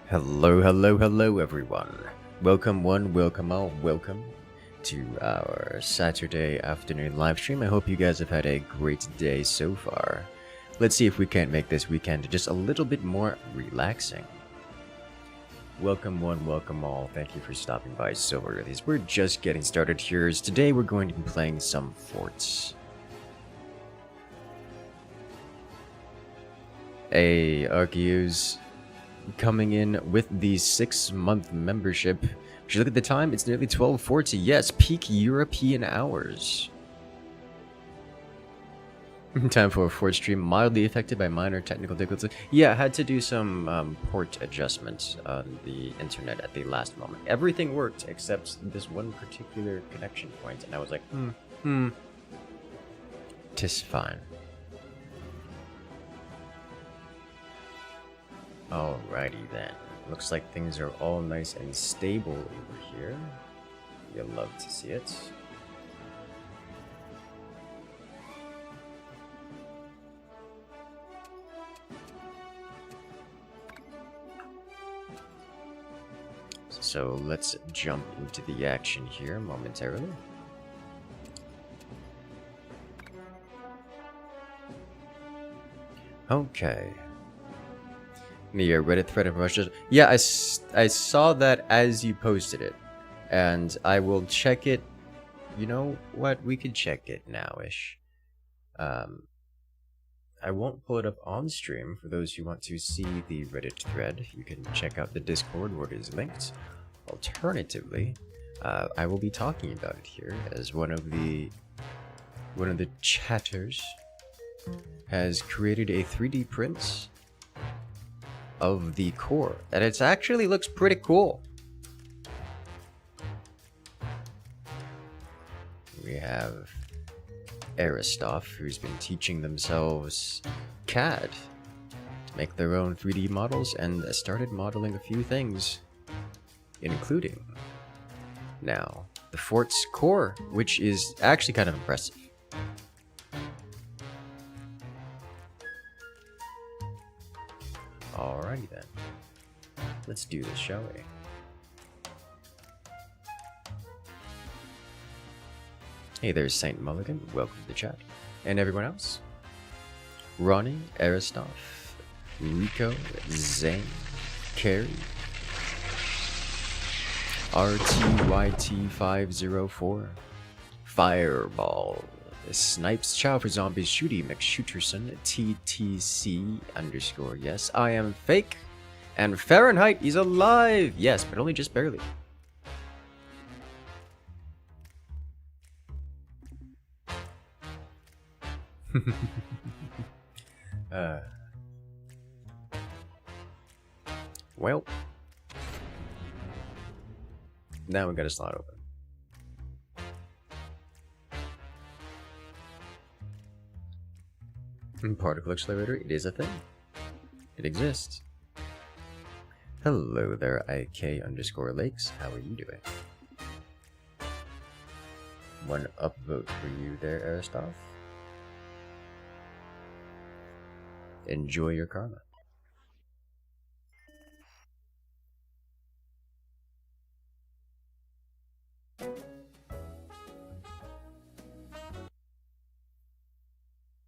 Hello, hello, hello, everyone. Welcome one, welcome all, welcome to our Saturday afternoon live stream. I hope you guys have had a great day so far. Let's see if we can't make this weekend just a little bit more relaxing. Welcome one, welcome all. Thank you for stopping by so early. We're just getting started here. Today we're going to be playing some forts. Hey, Arceus. Coming in with the 6-month membership. If you look at the time, it's nearly 12:40. Yes, peak European hours. Time for a fort stream. Mildly affected by minor technical difficulties. Yeah, I had to do some port adjustments on the internet at the last moment. Everything worked except this one particular connection point, and I was like, tis fine. Alrighty then. Looks like things are all nice and stable over here. You'll love to see it. So let's jump into the action here momentarily. Okay. The Reddit thread of Russia. Yeah, I saw that as you posted it, and I will check it. You know what? We could check it now-ish. I won't pull it up on stream for those who want to see the Reddit thread. You can check out the Discord where it is linked. Alternatively, I will be talking about it here as one of the chatters has created a 3D print of the core, and it actually looks pretty cool. We have Aristov, who's been teaching themselves CAD to make their own 3D models, and started modeling a few things, including now the fort's core, which is actually kind of impressive. Alrighty then. Let's do this, shall we? Hey, there's Saint Mulligan. Welcome to the chat. And everyone else. Ronnie, Aristov, Rico, Zane, Carrie, RTYT504, Fireball, Snipes, Chow for Zombies, Shooty, McShooterson, TTC _ yes, I am fake, and Fahrenheit is alive, yes, but only just barely. Well, now we got a slot open. Particle accelerator, it is a thing. It exists. Hello there, IK _ Lakes. How are you doing? One upvote for you there, Aristov. Enjoy your karma.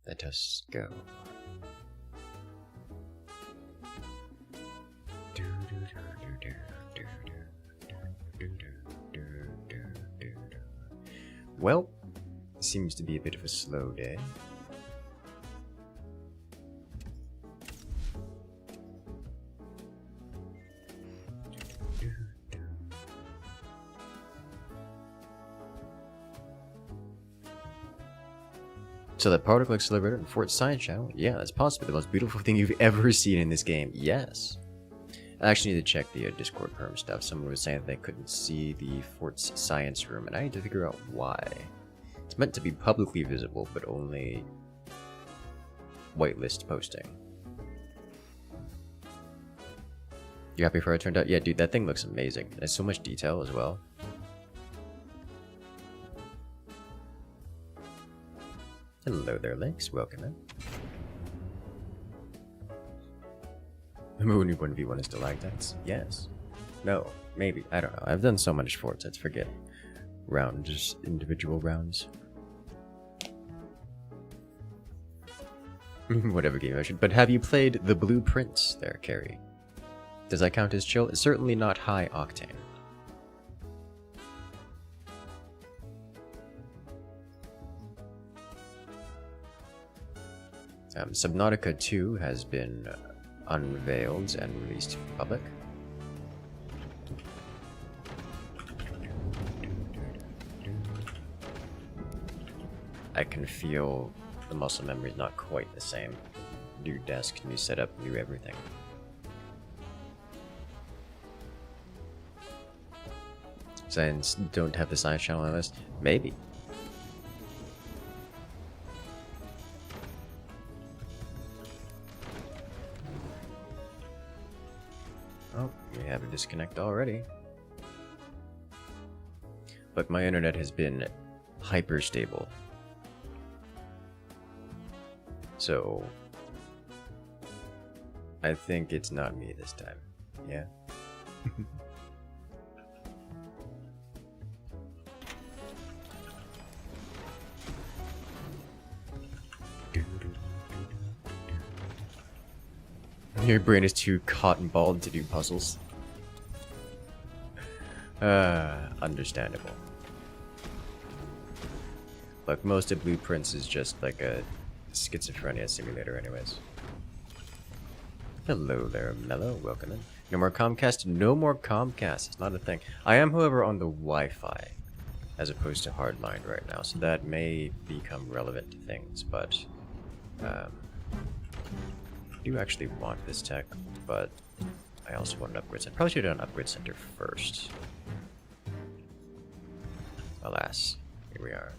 Let us go. Well, it seems to be a bit of a slow day. So that particle accelerator in Fort Science Channel, yeah, that's possibly the most beautiful thing you've ever seen in this game. Yes. I actually need to check the Discord perm stuff. Someone was saying that they couldn't see the Fort's Science Room, and I need to figure out why. It's meant to be publicly visible, but only whitelist posting. You happy for how it turned out? Yeah, dude, that thing looks amazing. It has so much detail as well. Hello there, Lynx. Welcome in. Remember when you 1v1 is stalactites? Yes. No. Maybe. I don't know. I've done so much Forts, let's forget rounds, just individual rounds. Whatever game I should. But have you played the Blueprints there, Carrie? Does that count as chill? It's certainly not high octane. Subnautica 2 has been unveiled and released to the public. I can feel the muscle memory is not quite the same. New desk, new setup, new everything. Science don't have the science channel on this? Maybe. Oh, we have a disconnect already. But my internet has been hyper stable. So I think it's not me this time. Yeah. Your brain is too cotton-balled to do puzzles. Understandable. Look, most of Blueprints is just like a schizophrenia simulator anyways. Hello there, Mello. Welcome in. No more Comcast? No more Comcast. It's not a thing. I am, however, on the Wi-Fi as opposed to hardline right now, so that may become relevant to things, but I do actually want this tech, but I also want an upgrade center. Probably should have done an upgrade center first. Alas, here we are.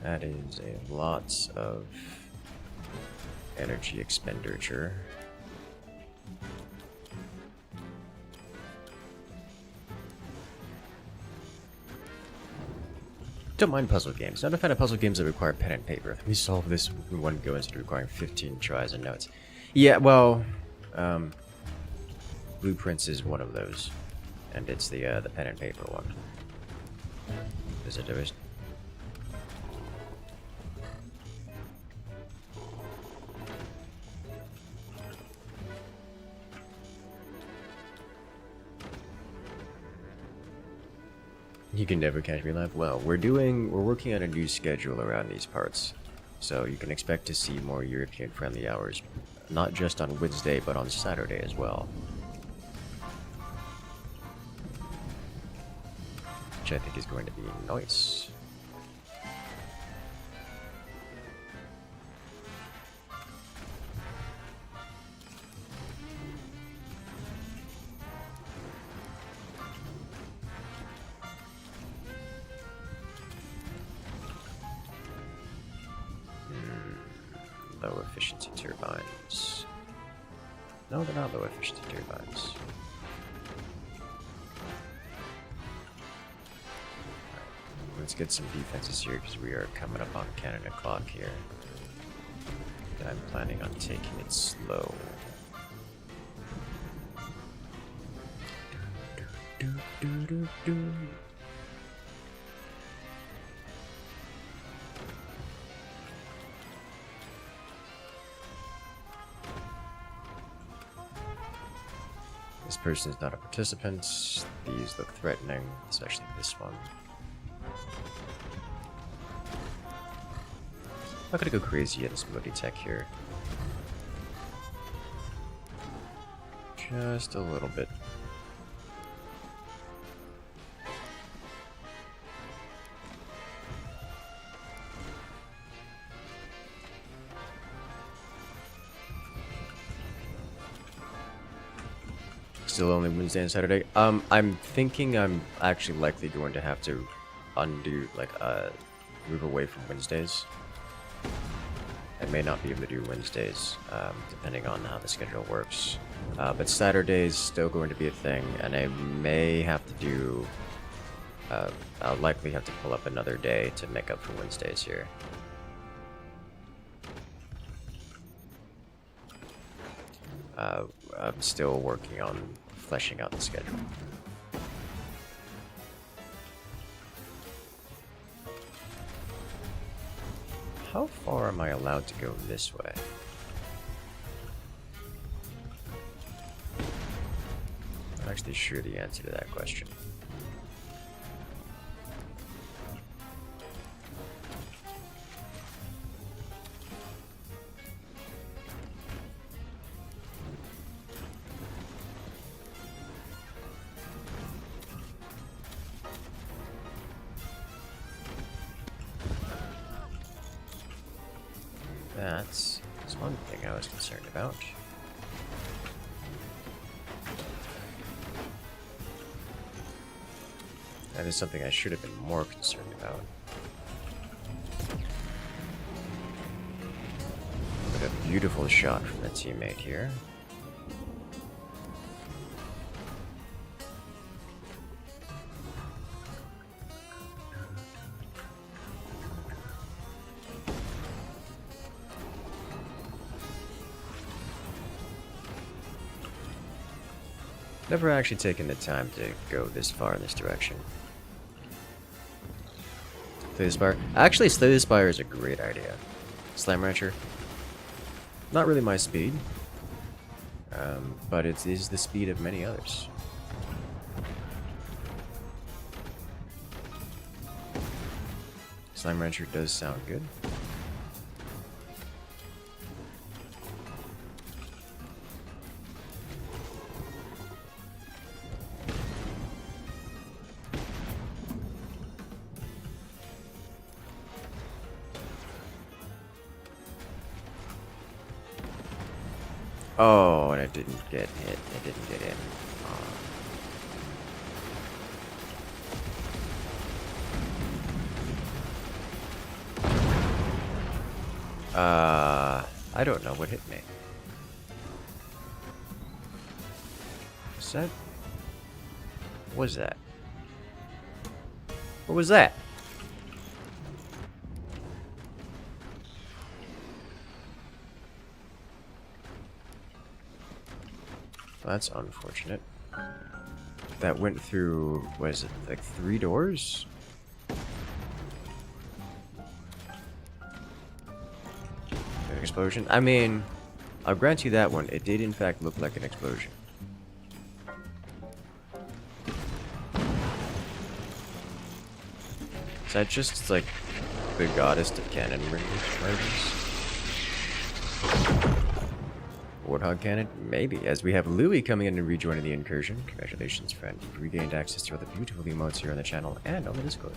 That is a lot of energy expenditure. Don't mind puzzle games. Not a fan of puzzle games that require pen and paper. Let me solve this in one go instead of requiring 15 tries and notes. Yeah, well, Blueprints is one of those, and it's the pen and paper one. Is it? You can never catch me live. Well, we're working on a new schedule around these parts, so you can expect to see more European-friendly hours, not just on Wednesday, but on Saturday as well. Which I think is going to be nice. Low efficiency turbines. No, they're not low efficiency turbines. Let's get some defenses here because we are coming up on cannon o'clock here. And I'm planning on taking it slow. This person is not a participant. These look threatening, especially this one. not gonna go crazy in this multi-tech here. Just a little bit. Still only Wednesday and Saturday. I'm thinking I'm actually likely going to have to undo, like, move away from Wednesdays. I may not be able to do Wednesdays, depending on how the schedule works. But Saturday's still going to be a thing, and I may have to do... I'll likely have to pull up another day to make up for Wednesdays here. I'm still working on fleshing out the schedule. How far am I allowed to go this way? I'm actually sure the answer to that question. That's one thing I was concerned about. That is something I should have been more concerned about. But a beautiful shot from the teammate here. Never actually taken the time to go this far in this direction. Slay the Spire. Actually, Slay the Spire is a great idea. Slam Rancher. Not really my speed. But it is the speed of many others. Slam Rancher does sound good. Oh, and I didn't get hit. I didn't get in. I don't know what hit me. Is that? What was that? What was that? That's unfortunate. That went through, what is it, like 3 doors? An explosion? I mean, I'll grant you that one. It did in fact look like an explosion. Is that just like the goddess of cannon ranges? Warthog cannon? Maybe, as we have Louis coming in and rejoining the incursion. Congratulations, friend. You've regained access to all the beautiful emotes here on the channel and on the Discord.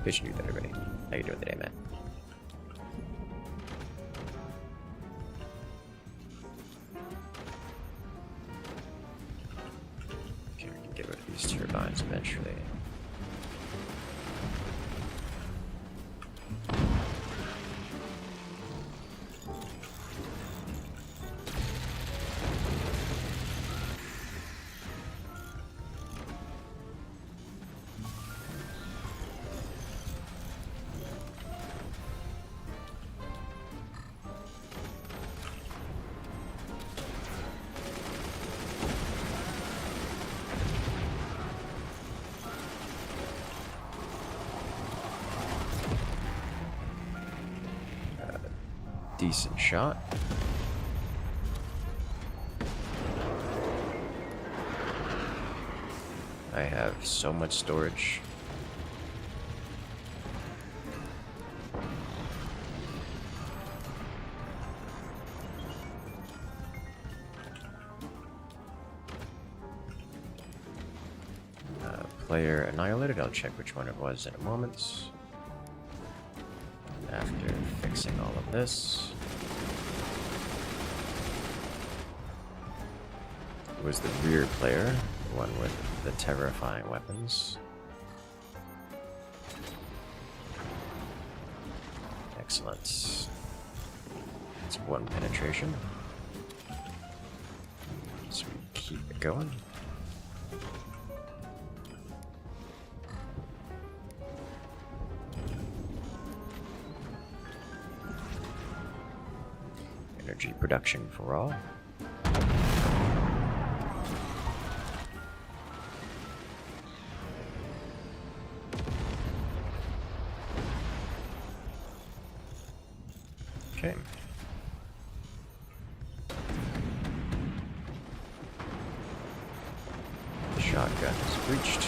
Good to do that, everybody. How you doing today, man? Okay, we can get rid of these turbines eventually. Decent shot. I have so much storage. player annihilated. I'll check which one it was in a moment. After fixing all of this, it was the rear player, the one with the terrifying weapons. Excellent. It's one penetration. So we keep it going. Energy production for all. Okay. The shotgun is breached.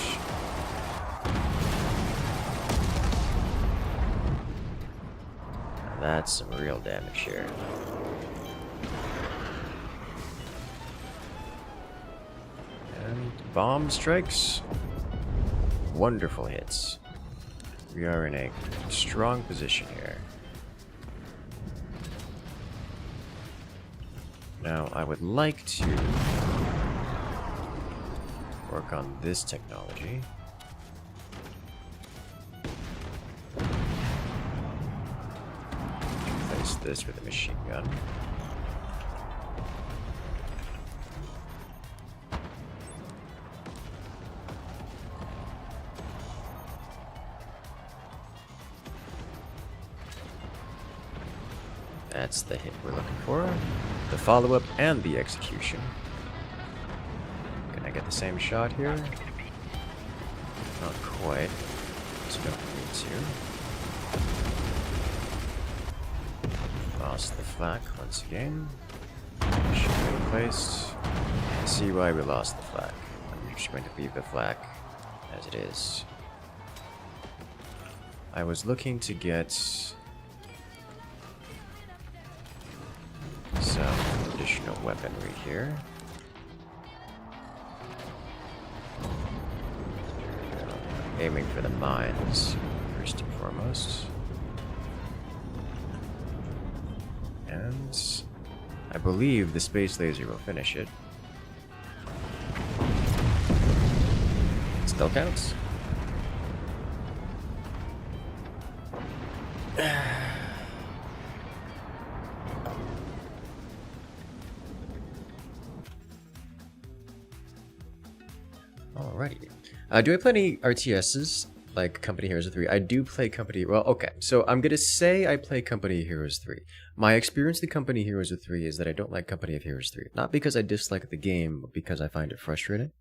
Now that's some real damage here. And bomb strikes. Wonderful hits. We are in a strong position here. Now, I would like to work on this technology. Replace this with a machine gun. That's the hit we're looking for. The follow-up and the execution. Can I get the same shot here? Not quite. So don't need to. Lost the flak once again. Should be replaced. I see why we lost the flak. I'm just going to leave the flak as it is. I was looking to get some additional weaponry here. Aiming for the mines, first and foremost. And I believe the space laser will finish it. Still counts. Alrighty. Do I play any RTSs, like Company Heroes 3? I do play Company... Well, okay. So I'm going to say I play Company Heroes 3. My experience with Company Heroes 3 is that I don't like Company of Heroes 3. Not because I dislike the game, but because I find it frustrating.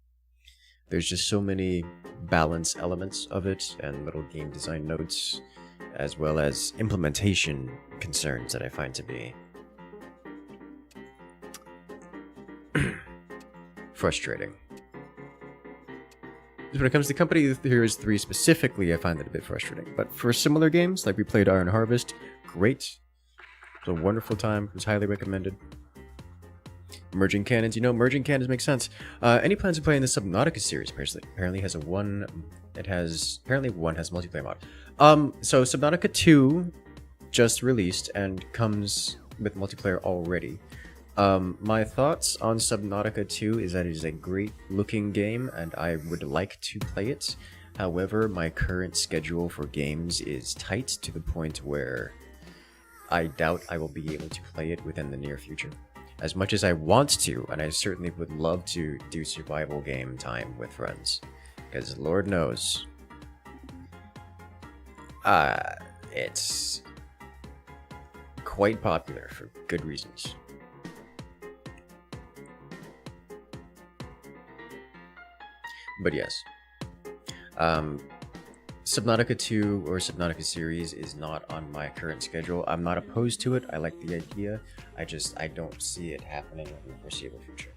There's just so many balance elements of it, and little game design notes, as well as implementation concerns that I find to be frustrating. When it comes to Company Heroes 3 specifically, I find that a bit frustrating. But for similar games, like we played Iron Harvest, great. It was a wonderful time. It was highly recommended. Merging cannons, you know, merging cannons make sense. Any plans to play in the Subnautica series? Apparently has one has multiplayer mod. So Subnautica 2 just released and comes with multiplayer already. My thoughts on Subnautica 2 is that it is a great looking game and I would like to play it. However, my current schedule for games is tight to the point where I doubt I will be able to play it within the near future. As much as I want to, and I certainly would love to do survival game time with friends. Because Lord knows, it's quite popular for good reasons. But yes, Subnautica 2 or Subnautica series is not on my current schedule. I'm not opposed to it. I like the idea. I don't see it happening in the foreseeable future.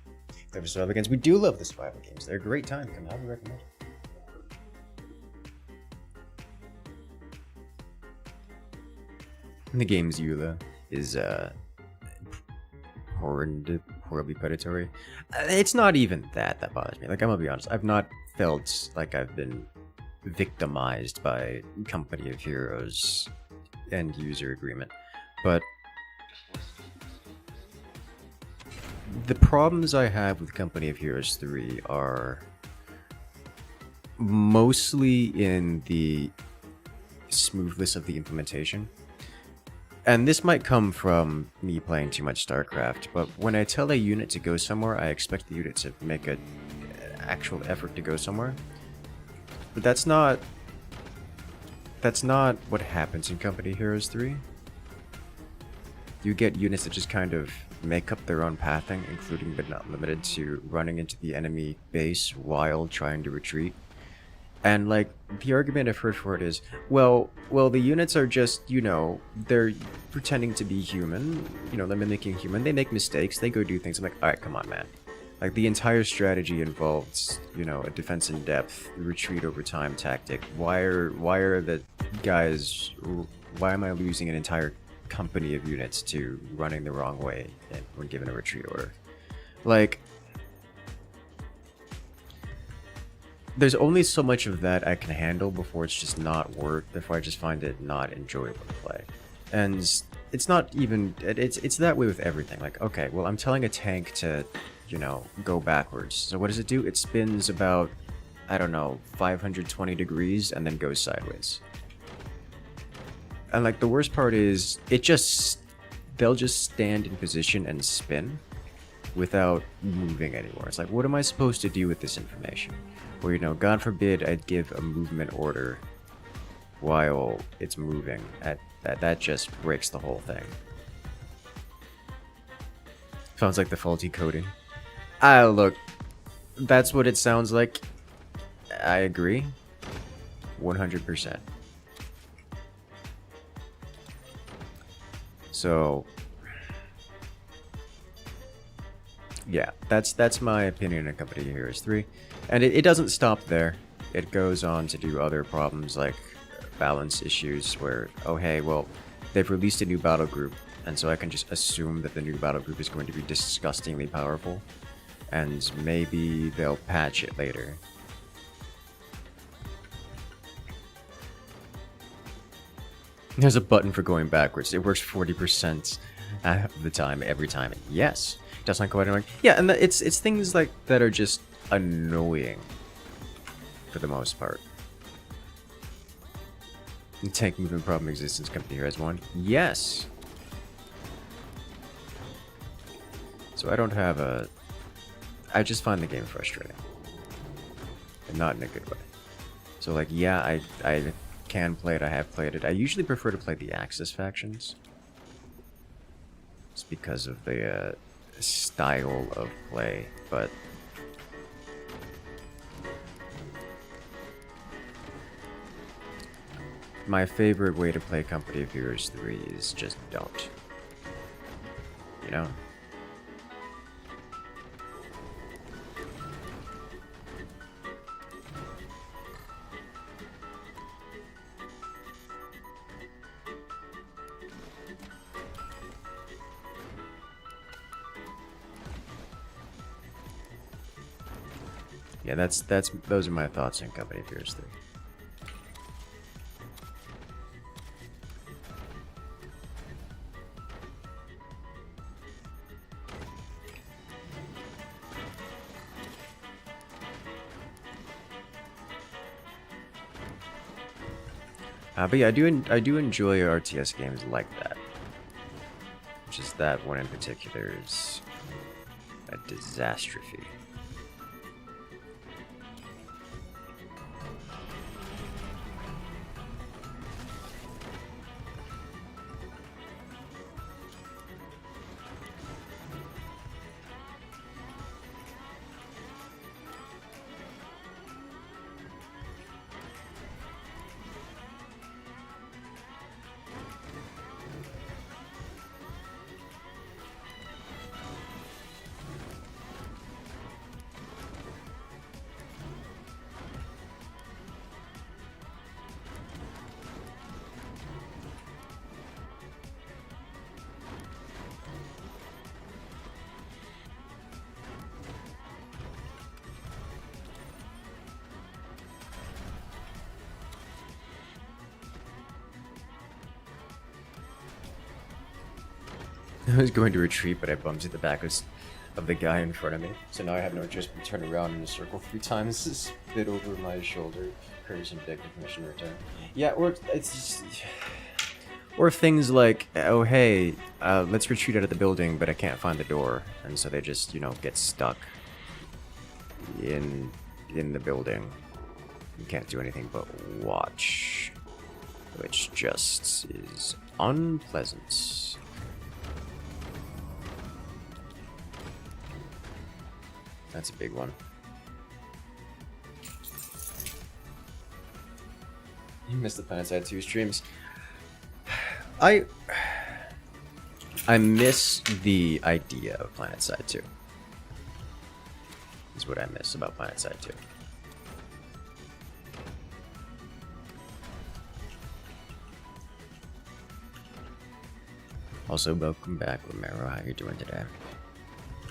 The survival games, we do love the survival games. They're a great time. Can highly recommend it. And the game's EULA is horribly predatory. It's not even that bothers me. Like, I'm gonna be honest, I've not felt like I've been victimized by Company of Heroes end user agreement. But the problems I have with Company of Heroes 3 are mostly in the smoothness of the implementation. And this might come from me playing too much StarCraft, but when I tell a unit to go somewhere, I expect the unit to make an actual effort to go somewhere. But that's not what happens in Company of Heroes 3. You get units that just kind of make up their own pathing, including but not limited to running into the enemy base while trying to retreat. And, like, the argument I've heard for it is, well, the units are just, you know, they're pretending to be human, you know, they're mimicking human, they make mistakes, they go do things. I'm like, alright, come on, man. Like, the entire strategy involves, you know, a defense in depth, retreat over time tactic. Why am I losing an entire company of units to running the wrong way when given a retreat order? Like, there's only so much of that I can handle before it's just not before I just find it not enjoyable to play. And it's not even, it's that way with everything. Like, okay, well, I'm telling a tank to, you know, go backwards. So what does it do? It spins about, I don't know, 520 degrees and then goes sideways. And, like, the worst part is, they'll just stand in position and spin without moving anymore. It's like, what am I supposed to do with this information? Or, you know, God forbid I'd give a movement order while it's moving. That just breaks the whole thing. Sounds like the faulty coding. Look, that's what it sounds like. I agree. 100%. So, yeah, that's my opinion on Company of Heroes 3. And it doesn't stop there. It goes on to do other problems like balance issues where, oh hey, well, they've released a new battle group, and so I can just assume that the new battle group is going to be disgustingly powerful, and maybe they'll patch it later. There's a button for going backwards. It works 40% of the time, every time. Yes. That's not quite annoying. Yeah, and it's things like that are just annoying for the most part. And tank movement problem exists in Company Heroes 1. Yes. So I don't have I just find the game frustrating. And not in a good way. So, like, yeah, I can play it, I have played it. I usually prefer to play the Axis factions. It's because of the style of play, but my favorite way to play Company of Heroes 3 is just don't. You know? Yeah, those are my thoughts on Company of Heroes 3. But yeah, I do enjoy RTS games like that. Which is that one in particular is a disastrophe. I was going to retreat, but I bumped into the back of the guy in front of me. So now I have no choice but to turn around in a circle 3 times, spit over my shoulder, curse and beg the permission to return. Yeah, or it's just... Or things like, oh hey, let's retreat out of the building, but I can't find the door. And so they just, you know, get stuck in the building. You can't do anything but watch. Which just is unpleasant. That's a big one. You missed the PlanetSide 2 streams. I miss the idea of PlanetSide 2. Is what I miss about PlanetSide 2. Also, welcome back, Romero. How you doing today?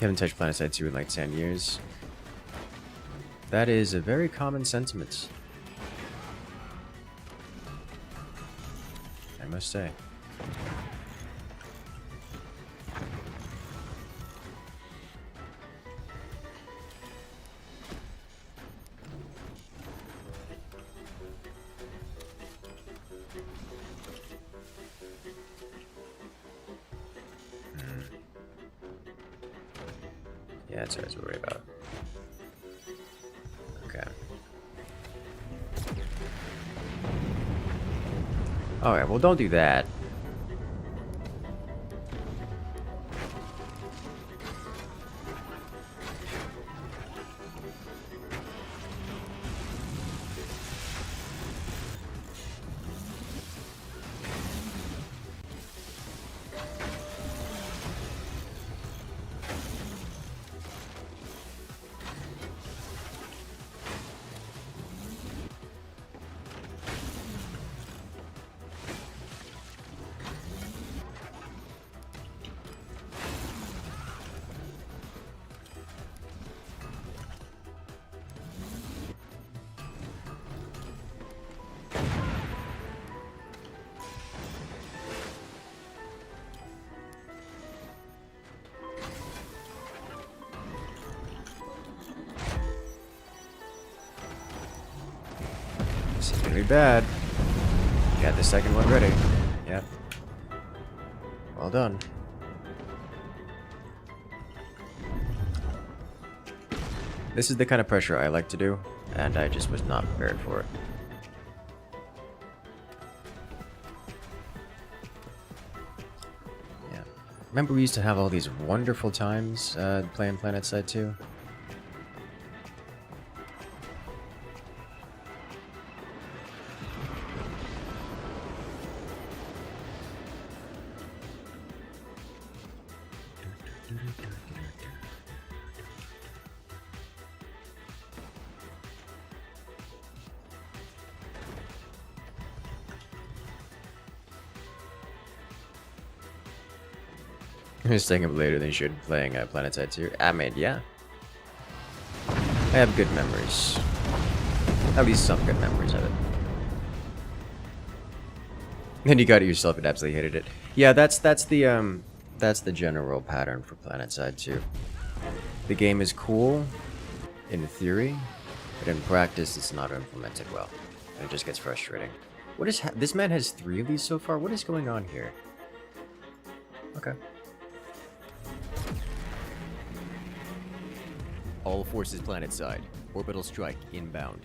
Haven't touched PlanetSide 2 in like 10 years. That is a very common sentiment, I must say. Yeah, that's what I was worried about. Okay. Alright, well don't do that. This is gonna be bad. Got the second one ready. Yep. Well done. This is the kind of pressure I like to do, and I just was not prepared for it. Yeah. Remember we used to have all these wonderful times playing PlanetSide 2? It's taking up later than you should playing PlanetSide 2. I mean, yeah. I have good memories. At least some good memories of it. Then you got it yourself and absolutely hated it. Yeah, that's the general pattern for PlanetSide 2. The game is cool in theory, but in practice it's not implemented well. And it just gets frustrating. What is this man has 3 of these so far? What is going on here? Okay. All forces PlanetSide. Orbital strike inbound.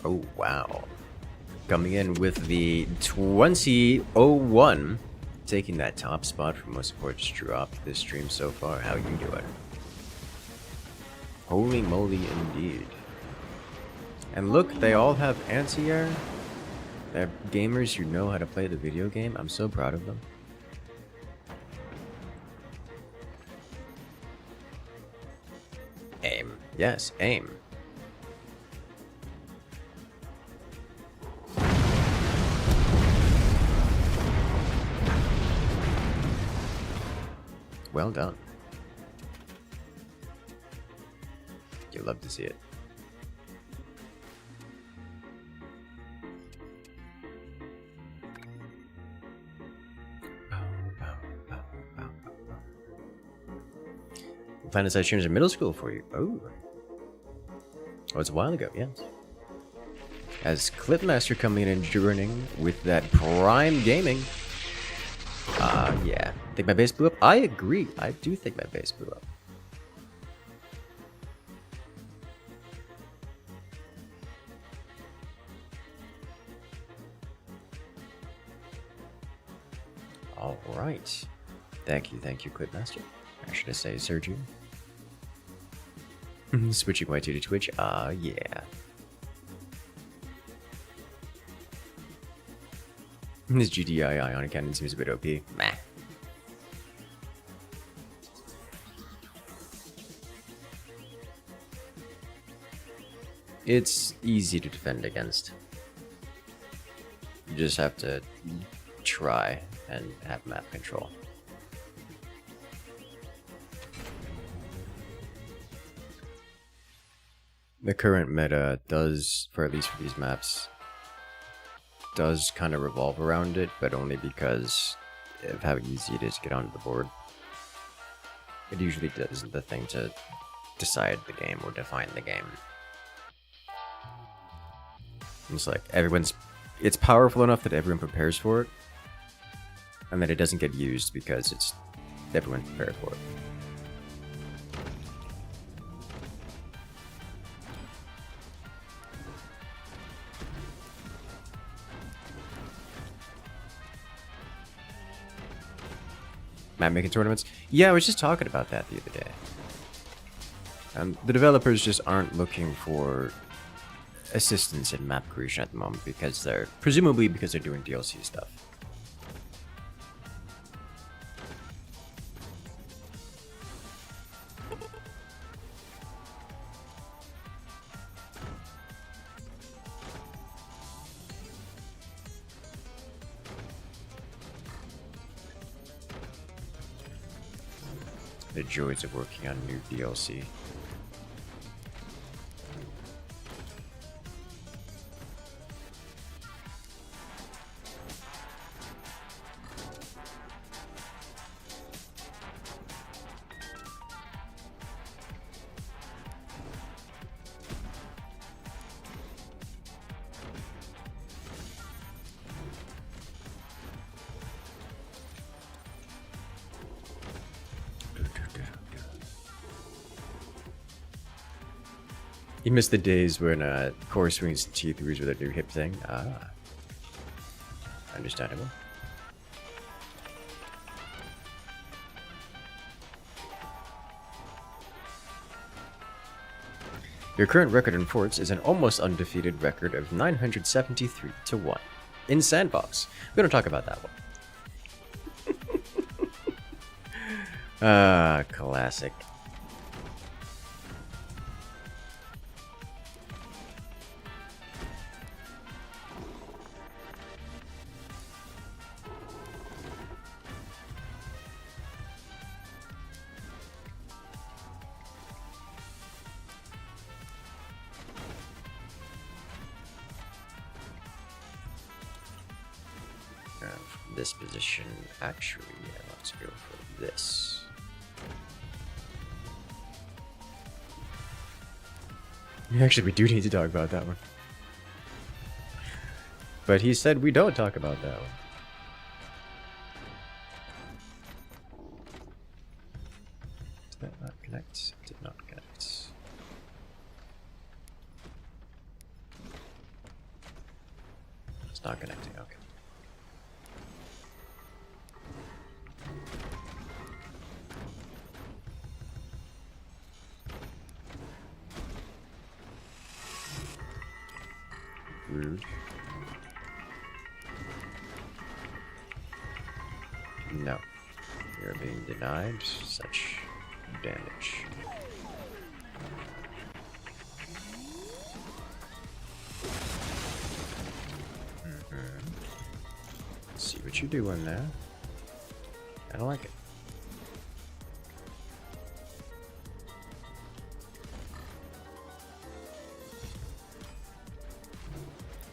Oh, wow. Coming in with the 2001. Taking that top spot for most supports drop this stream so far. How you doing? Holy moly indeed. And look, they all have anti-air. They're gamers who know how to play the video game. I'm so proud of them. Aim. Yes, aim. Well done. You love to see it. Planet-sized streams in middle school for you. Oh. Oh, it's a while ago, yes. As Clipmaster coming in and joining with that Prime Gaming. Yeah. Think my base blew up? I agree. I do think my base blew up. Alright. Thank you, Clipmaster. Or should I say Sergio? Switching Y2 to Twitch? Yeah. This GDI Ionic Cannon seems a bit OP. Meh. It's easy to defend against. You just have to try and have map control. The current meta does, for at least for these maps, does kind of revolve around it, but only because of how easy it is to get onto the board. It usually isn't the thing to decide the game or define the game. It's like it's powerful enough that everyone prepares for it, and that it doesn't get used because everyone prepared for it. Map making tournaments? Yeah, I was just talking about that the other day. The developers just aren't looking for assistance in map creation at the moment because they're presumably doing DLC stuff. The joys of working on new DLC. You missed the days when core swings T3s with a new hip thing. Understandable. Your current record in forts is an almost undefeated record of 973-1 in Sandbox. We don't talk about that one. Classic. This position, actually, yeah, let's go for this. Actually, we do need to talk about that one. But he said we don't talk about that one. Did that not connect? It did not connect. It's not connecting, okay. Rude. No. You're being denied such damage. See what you're doing there. I don't like it.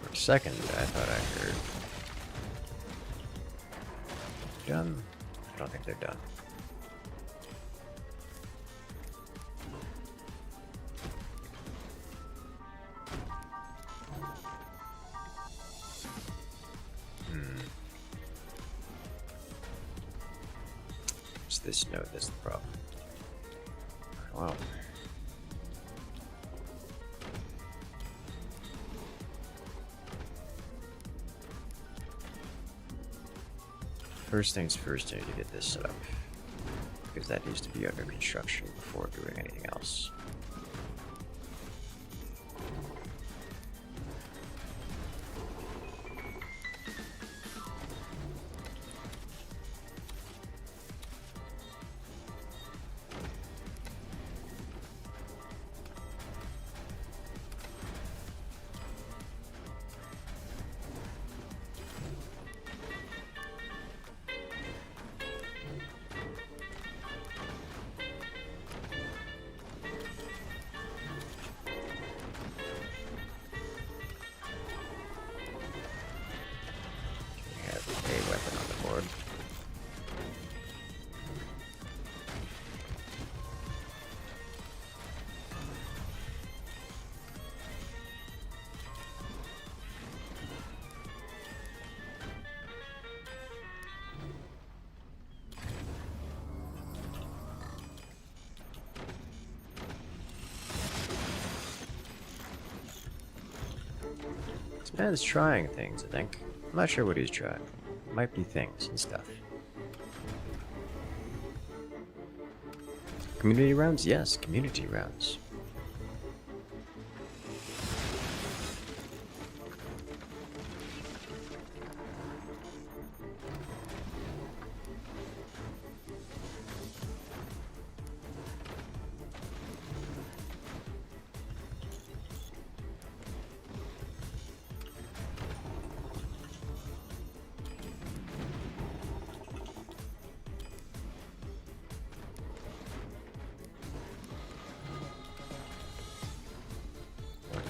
For a second, I thought I heard. Done. I don't think they're done. this node that's the problem. Wow. First things first, I need to get this set up, because that needs to be under construction before doing anything else. This man's trying things, I think. I'm not sure what he's trying. Might be things and stuff. Community rounds? Yes, community rounds.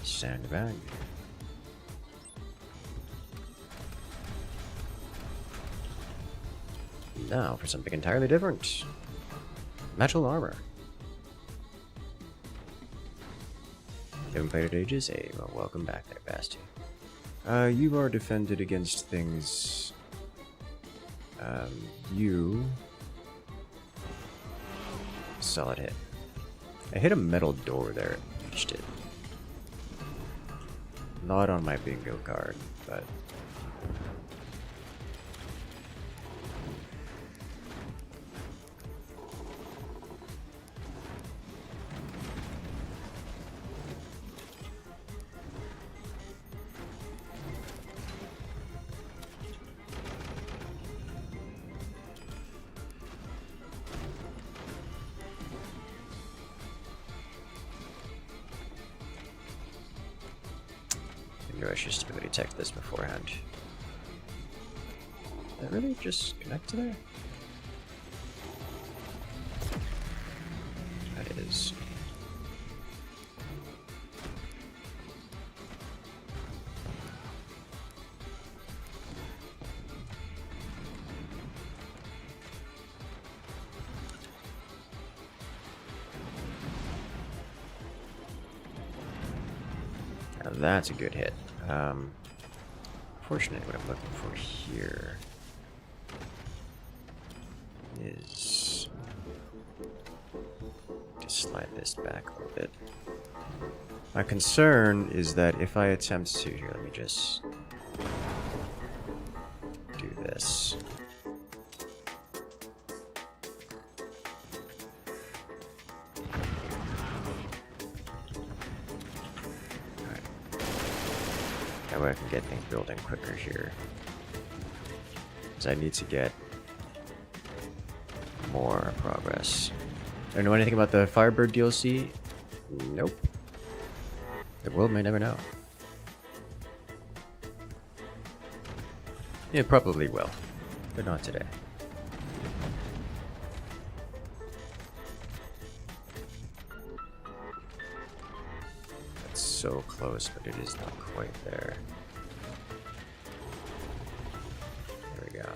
Sandbag. Now for something entirely different. Metal armor. Haven't played it ages? Hey, well, welcome back there, Basti. You are defended against things. You. Solid hit. I hit a metal door there and reached it. Not on my bingo card, but I should just really check this beforehand. Did that really just connect to there? That is. Now that's a good hit. Fortunately, what I'm looking for here is to slide this back a little bit. My concern is that if I attempt to, here, let me just do this. That way I can get things building quicker here. Because I need to get more progress. I don't know anything about the Firebird DLC? Nope. The world may never know. It probably will, but not today. It's so close, but it is not quite there. There we go.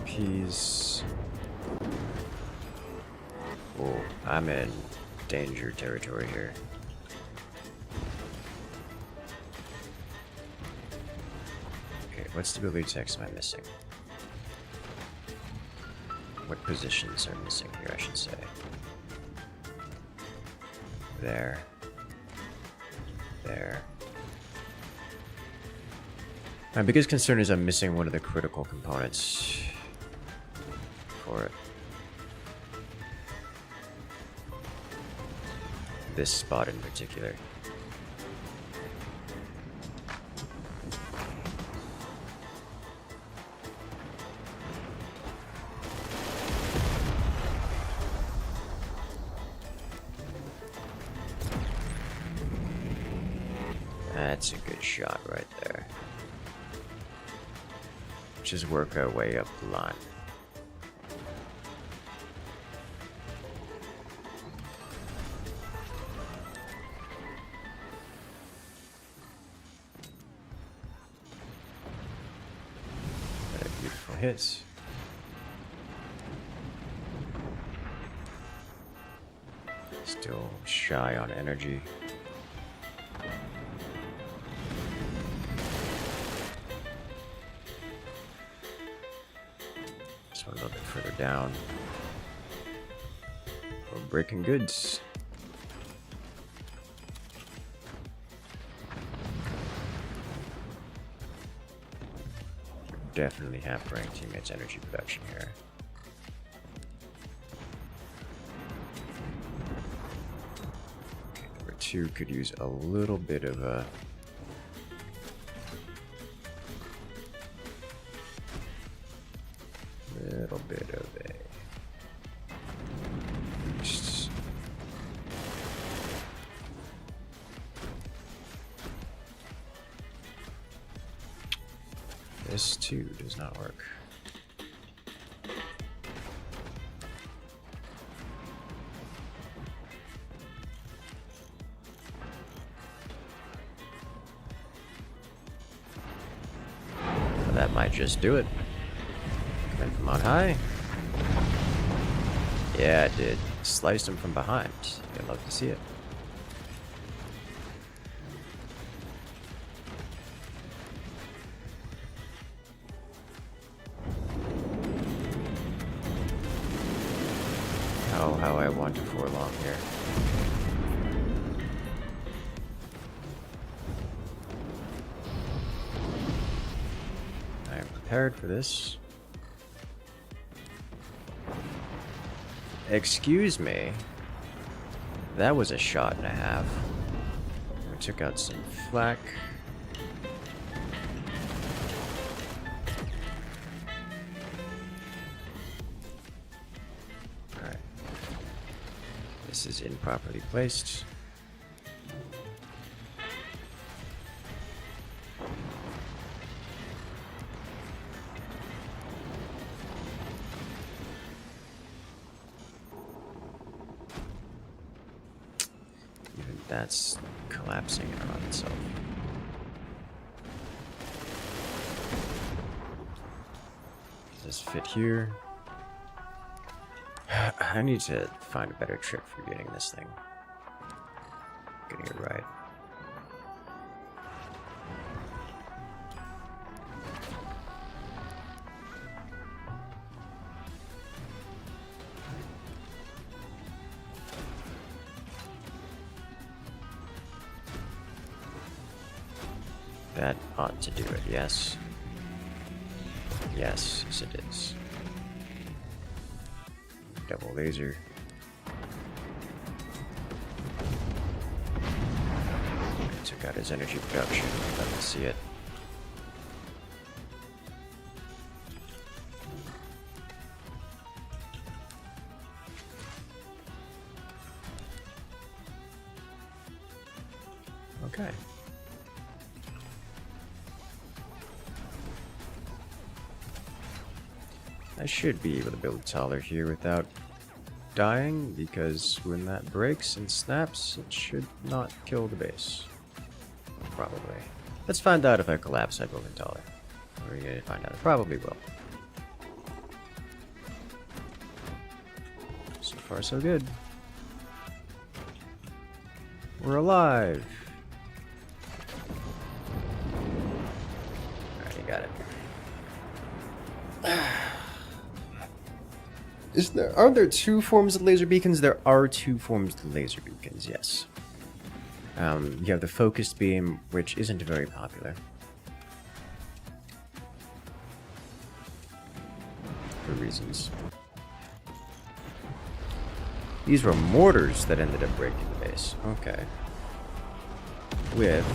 Peas. Oh, I'm in danger territory here. Okay, what stability text am I missing? What positions are missing here, I should say. There. There. My biggest concern is I'm missing one of the critical components for it. This spot in particular. That's a good shot right there. Just work our way up the line. Got a beautiful hit. Still shy on energy. A little bit further down. We're breaking goods. Definitely hampering teammates' energy production here. Okay, number 2 could use a little bit of a bit of a boost. This too does not work. Well, that might just do it. Coming from on high. Yeah, it did. Sliced him from behind. You'd love to see it. Oh, how I want to forlong here. I am prepared for this. Excuse me. That was a shot and a half. We took out some flak. Alright. This is improperly placed. That's collapsing in on itself. Does this fit here? I need to find a better trick for getting this thing. Getting it right. That ought to do it, yes. Yes, yes it is. Double laser. Took out his energy production. Let me see it. Okay. I should be able to build taller here without dying, because when that breaks and snaps, it should not kill the base. Probably. Let's find out if I collapse, I build it taller. We're gonna find out. It probably will. far, so good. We're alive. Alright, you got it. Are there two forms of laser beacons? There are two forms of laser beacons, yes. You have the focused beam, which isn't very popular. For reasons. These were mortars that ended up breaking the base. Okay. With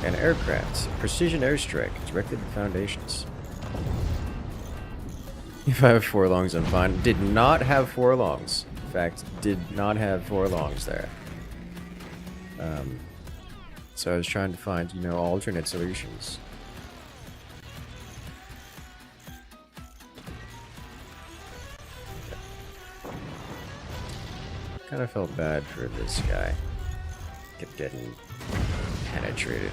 an aircraft. Precision airstrike directed at foundations. If I have 4 longs, I'm fine. Did not have 4 longs. In fact, did not have 4 longs there. So I was trying to find, you know, alternate solutions. Kind of felt bad for this guy. Kept getting penetrated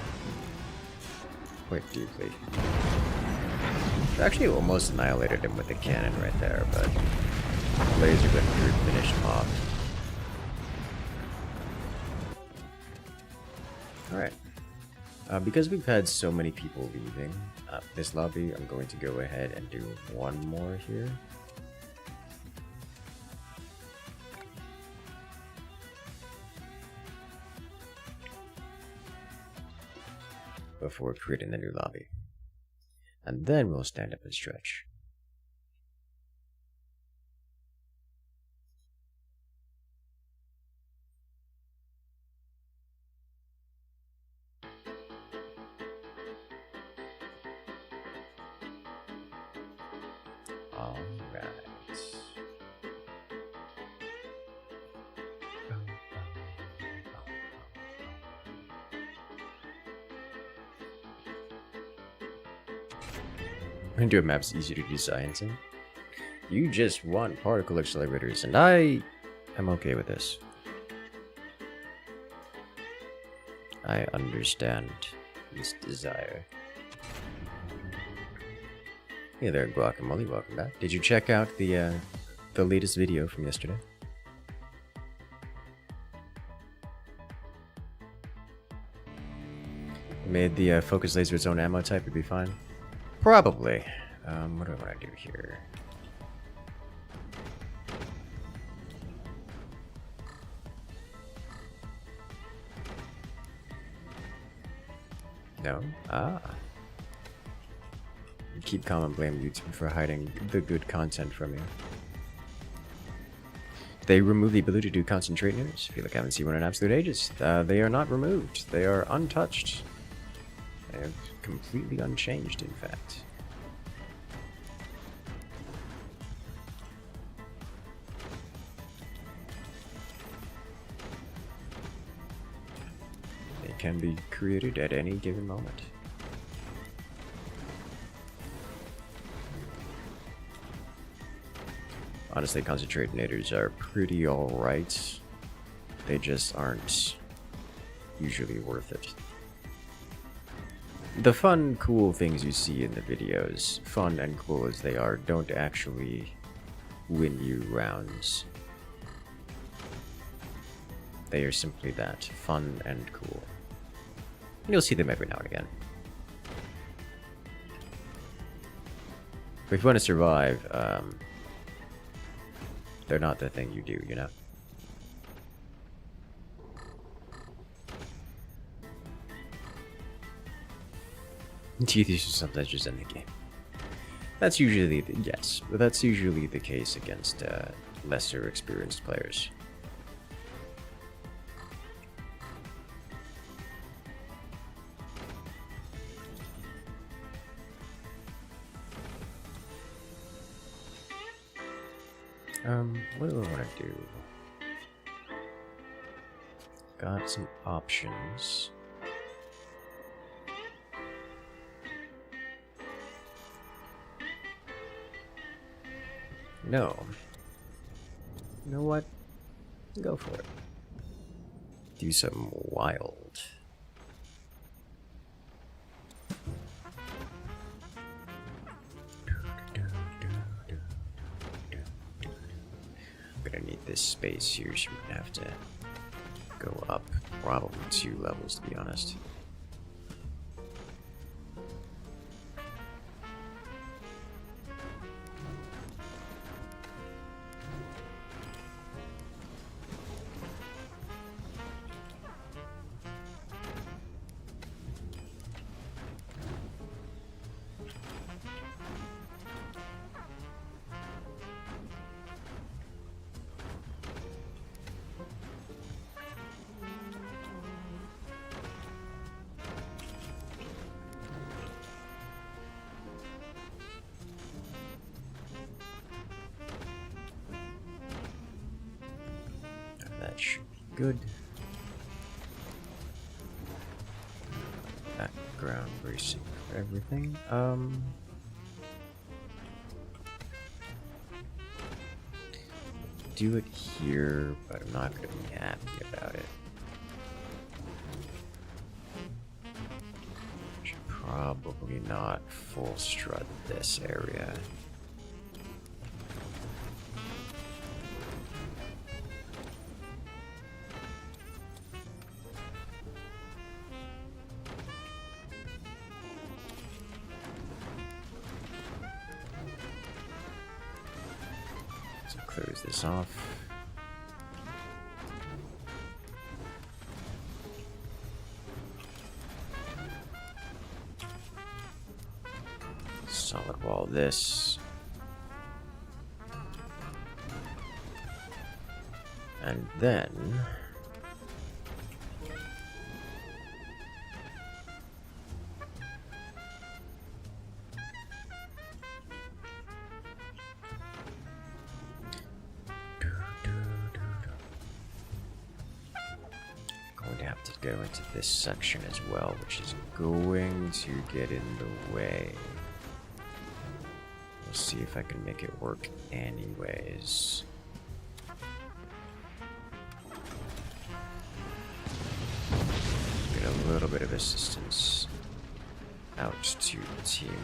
quite deeply. Actually almost annihilated him with the cannon right there, but laser went through and finished him off. Alright. Because we've had so many people leaving this lobby, I'm going to go ahead and do one more here. Before creating the new lobby. And then we'll stand up and stretch. All right. I'm gonna do a map's easy to do science in. You just want particle accelerators, and I am okay with this. I understand this desire. Hey there, Guacamole, welcome back. Did you check out the latest video from yesterday? Made the focus laser its own ammo type, it'd be fine. Probably. What do I want to do here? No? Ah. Keep calm and blame YouTube for hiding the good content from you. They remove the ability to do concentrate news. I feel like I haven't seen one in absolute ages. They are not removed. They are untouched. They are completely unchanged, in fact. They can be created at any given moment. Honestly, concentrate naders are pretty alright. They just aren't usually worth it. The fun, cool things you see in the videos, fun and cool as they are, don't actually win you rounds. They are simply that, fun and cool. And you'll see them every now and again. But if you want to survive, they're not the thing you do, you know? These are sometimes just in the game. That's usually yes, but that's usually the case against lesser experienced players. What do I want to do? Got some options. No. You know what? Go for it. Do something wild. gonna need this space here, so we're gonna have to go up probably 2 levels, to be honest. That should be good. Background bracing for everything. Do it here, but I'm not going to be happy about it. Should probably not full strut this area. Close this off. Solid wall this. And then go into this section as well, which is going to get in the way. We'll see if I can make it work anyways. Get a little bit of assistance out to the team.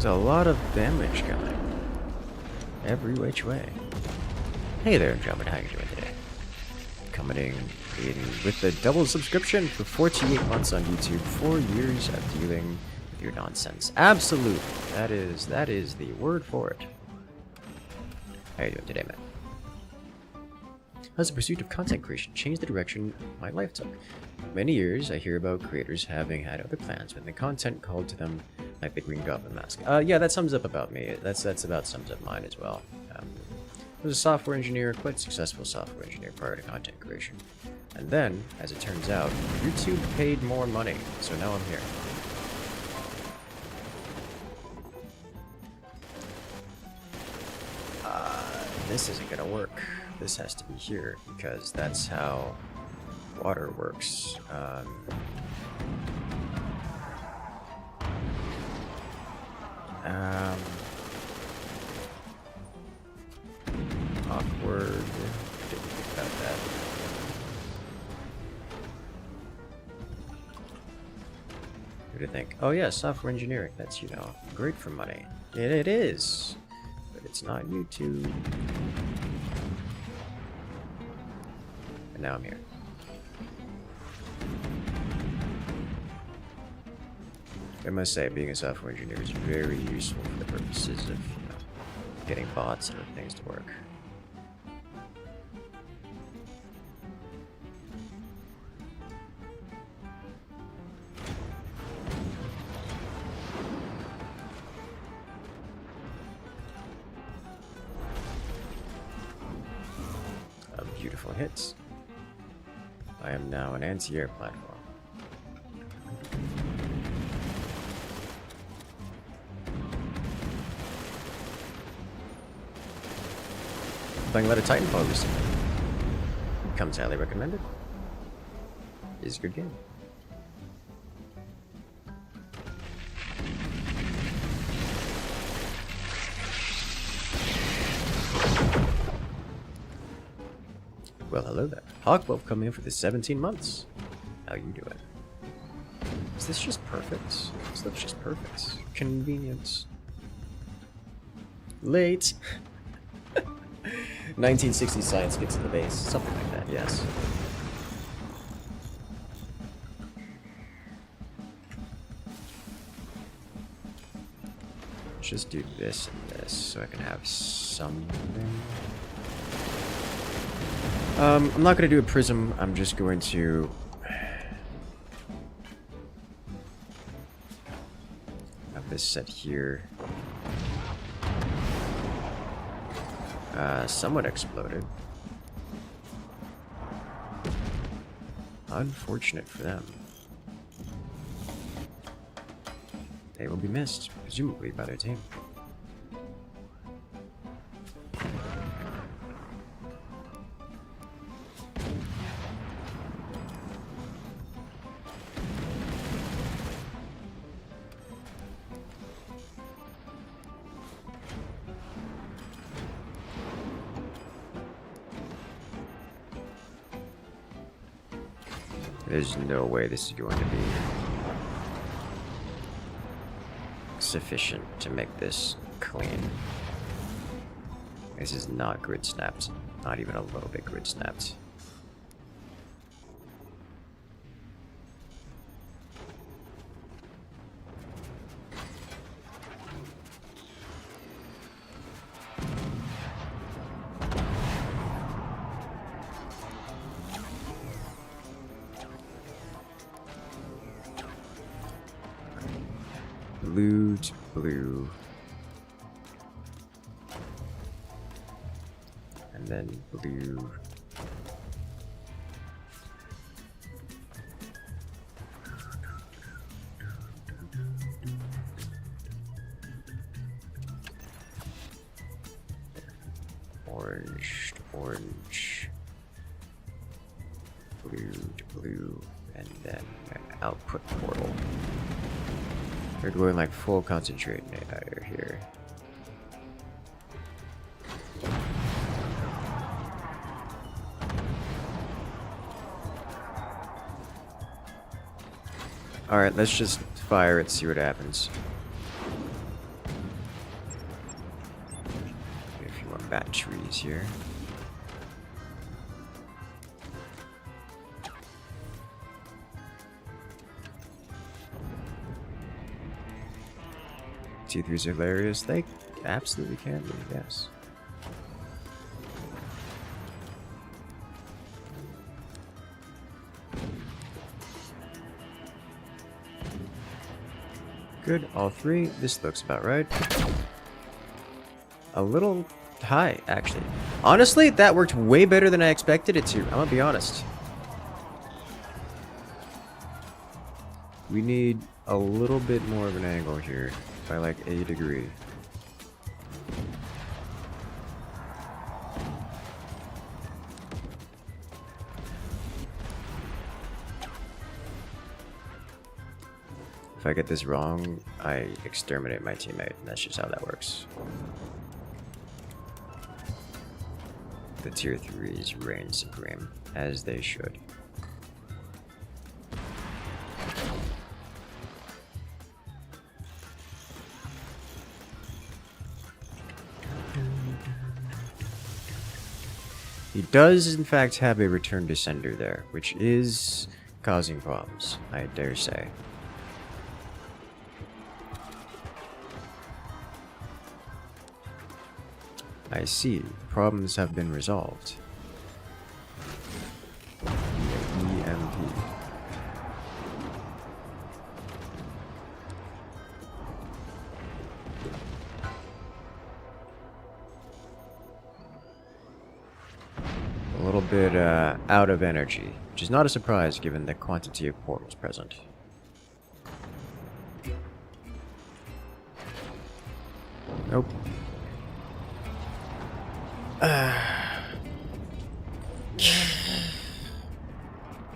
There's a lot of damage coming every which way. Hey there, Andromeda, how you doing today? Coming in with the double subscription for 48 months on YouTube, 4 years of dealing with your nonsense. Absolutely, that is the word for it. How you doing today, man? How's the pursuit of content creation changed the direction my life took? Many years, I hear about creators having had other plans when the content called to them, like the Green Goblin Mask. Yeah, that sums up about me. That's about sums up mine as well. I was a software engineer, quite successful software engineer prior to content creation. And then, as it turns out, YouTube paid more money, so now I'm here. This isn't gonna work. This has to be here, because that's how water works. Awkward. Didn't think about that. Who do you think? Oh yeah, software engineering. That's, you know, great for money. It is. But it's not YouTube. And now I'm here. I must say, being a software engineer is very useful for the purposes of, you know, getting bots and other things to work. A beautiful hit. I am now an anti-air platform. Playing a lot of Titanfall recently. Comes highly recommended. Is a good game. Well, hello there. Hawkwolf coming in for the 17 months. How you doing? Is this just perfect? This looks just perfect. Convenience. Late. 1960 science gets in the base. Something like that, yes. Just do this and this so I can have something. I'm not going to do a prism. I'm just going to have this set here. Someone exploded. Unfortunate for them. They will be missed, presumably by their team. There's no way this is going to be sufficient to make this clean. This is not grid snapped. Not even a little bit grid snapped. Blue to blue. And then blue. Orange to orange. Blue to blue. And then an output portal. We're going like full concentrate here. Alright, let's just fire it, see what happens. If you want batteries here. T3s are hilarious. They absolutely can be, yes. Good, all three. This looks about right. A little high, actually. Honestly, that worked way better than I expected it to. I'm gonna be honest. We need a little bit more of an angle here. By like a degree. If I get this wrong, I exterminate my teammate, and that's just how that works. The tier 3s reign supreme, as they should. He does, in fact, have a return descender there, which is causing problems, I dare say. I see. Problems have been resolved. EMP. A little bit out of energy, which is not a surprise given the quantity of portals present. Nope.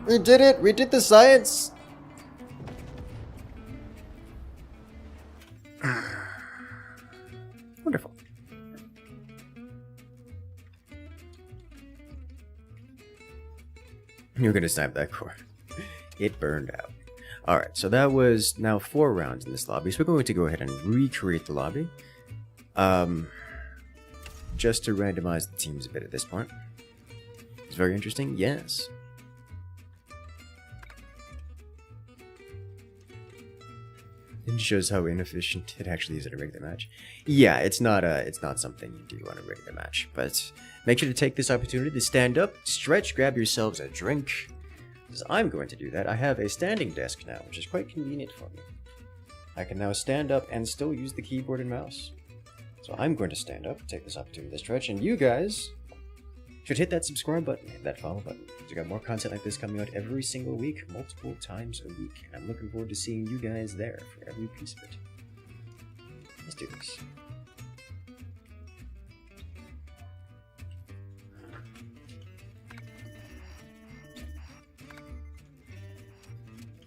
We did it! We did the science! Wonderful. You're gonna snipe that core. It burned out. Alright, so that was now 4 rounds in this lobby. So we're going to go ahead and recreate the lobby. Just to randomize the teams a bit at this point. It's very interesting, yes. It shows how inefficient it actually is at a regular match. Yeah, it's not something you do on a regular match, but make sure to take this opportunity to stand up, stretch, grab yourselves a drink. Because I'm going to do that. I have a standing desk now, which is quite convenient for me. I can now stand up and still use the keyboard and mouse. So I'm going to stand up, take this opportunity to stretch, and you guys should hit that subscribe button, hit that follow button. We got more content like this coming out every single week, multiple times a week. And I'm looking forward to seeing you guys there for every piece of it. Let's do this.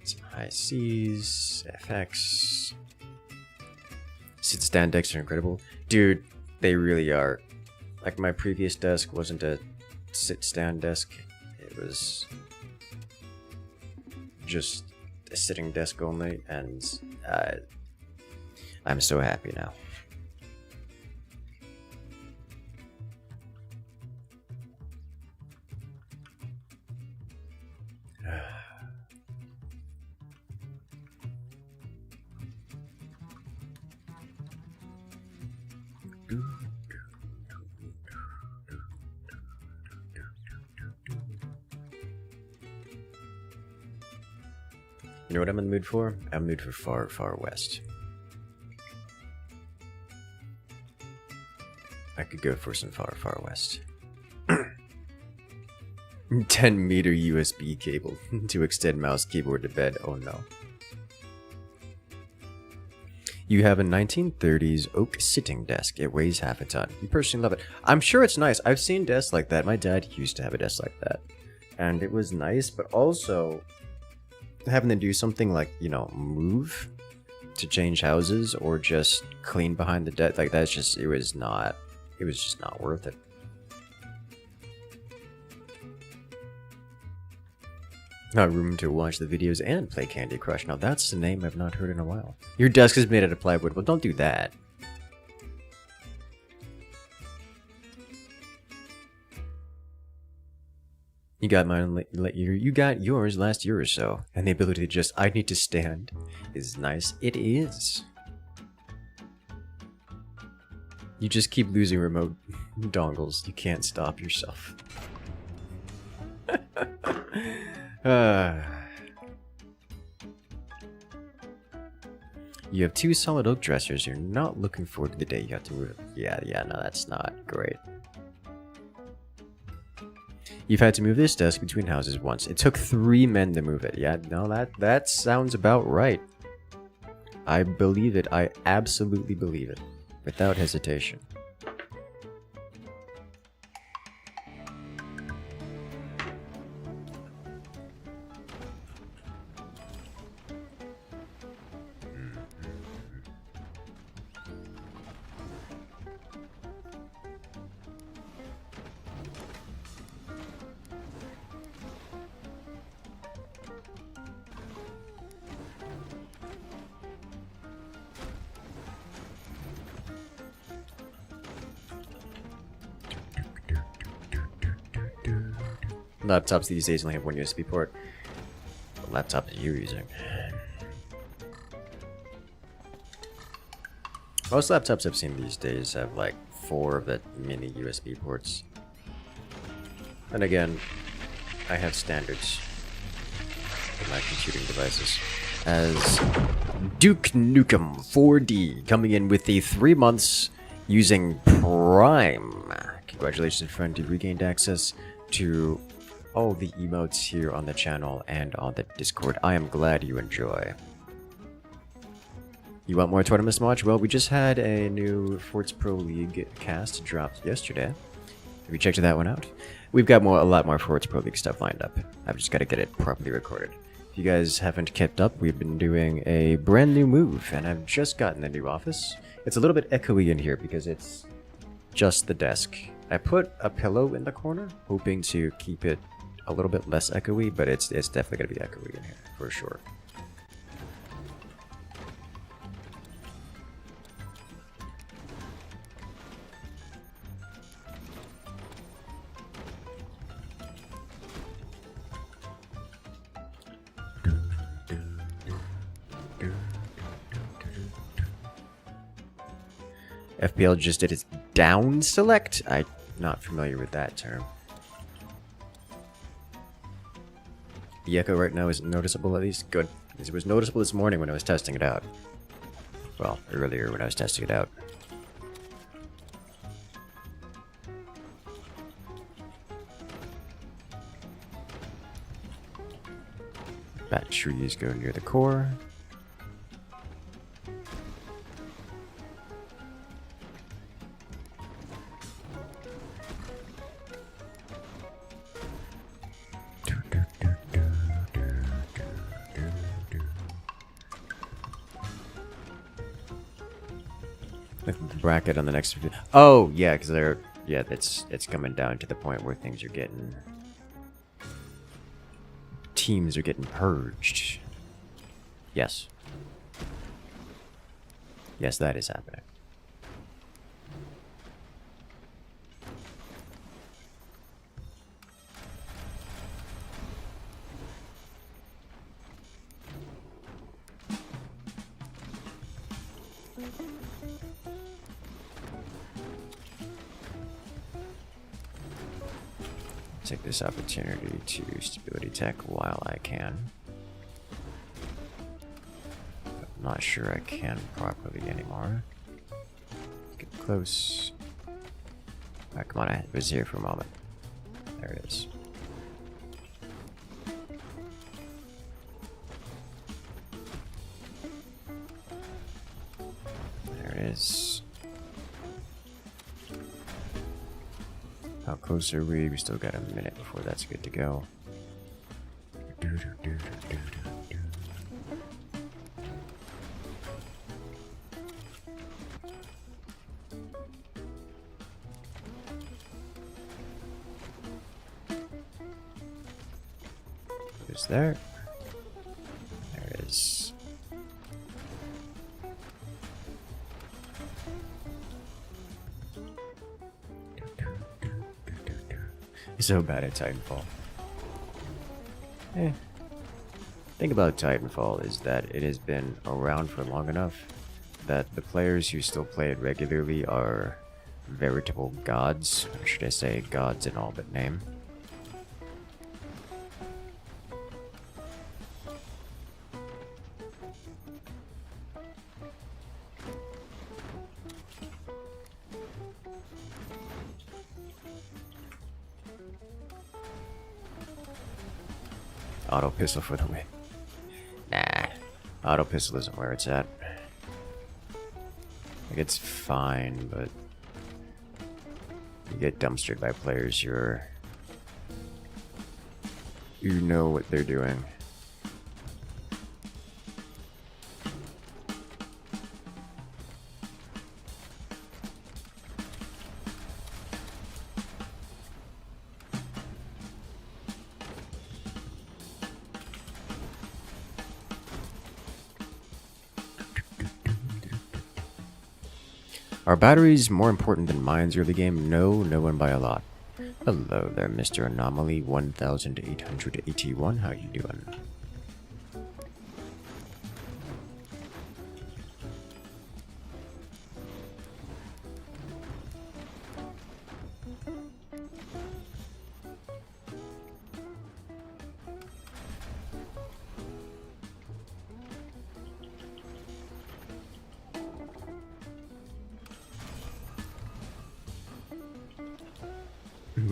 Some high C's, FX. Sit stand decks are incredible. Dude, they really are. Like, my previous desk wasn't a sit-stand desk. It was just a sitting desk only, and I'm so happy now. You know what I'm in the mood for? I'm in the mood for Far, Far West. I could go for some Far, Far West. 10-meter USB cable to extend mouse keyboard to bed. Oh no. You have a 1930s oak sitting desk. It weighs half a ton. You personally love it. I'm sure it's nice. I've seen desks like that. My dad used to have a desk like that. And it was nice, but also having to do something like, you know, move to change houses or just clean behind the desk, like that's just, it was just not worth it. Not room to watch the videos and play Candy Crush. Now that's the name I've not heard in a while. Your desk is made out of plywood. Well, don't do that. You got mine. You got yours last year or so, and the ability to just I need to stand is nice. It is. You just keep losing remote dongles. You can't stop yourself. You have 2 solid oak dressers. You're not looking forward to the day you have to move it. Yeah, no, that's not great. You've had to move this desk between houses once. It took 3 men to move it. Yeah, no, that sounds about right. I believe it. I absolutely believe it. Without hesitation. Laptops these days only have 1 USB port. What laptop are you using? Most laptops I've seen these days have like 4 of the mini USB ports. And again, I have standards for my computing devices. As Duke Nukem 4D coming in with the 3 months using Prime. Congratulations, friend, you regained access to all the emotes here on the channel and on the Discord. I am glad you enjoy. You want more tournaments to watch? Well, we just had a new Forts Pro League cast dropped yesterday. Have you checked that one out? We've got a lot more Forts Pro League stuff lined up. I've just got to get it properly recorded. If you guys haven't kept up, we've been doing a brand new move, and I've just gotten a new office. It's a little bit echoey in here because it's just the desk. I put a pillow in the corner, hoping to keep it a little bit less echoey, but it's definitely going to be echoey in here, for sure. FPL just did its down select? I'm not familiar with that term. The echo right now isn't noticeable, at least. Good. Because it was noticeable this morning when I was testing it out. Well, earlier when I was testing it out. Batteries go near the core. The bracket on the next video. Oh yeah, because it's coming down to the point where things are getting, teams are getting purged. Yes, that is happening. Take this opportunity to stability tech while I can. I'm not sure I can properly anymore. Get close. Ah, come on, I was here for a moment. There it is. There it is. How close are we? We still got a minute before that's good to go. Is there? There it is. So bad at Titanfall. Thing about Titanfall is that it has been around for long enough that the players who still play it regularly are veritable gods, or should I say gods in all but name. Auto pistol for the win. Nah, auto pistol isn't where it's at. Like, it's fine, but you get dumpstered by players who know what they're doing. Are batteries more important than mines early game? No, no one by a lot. Hello there, Mr. Anomaly 1881. How you doing?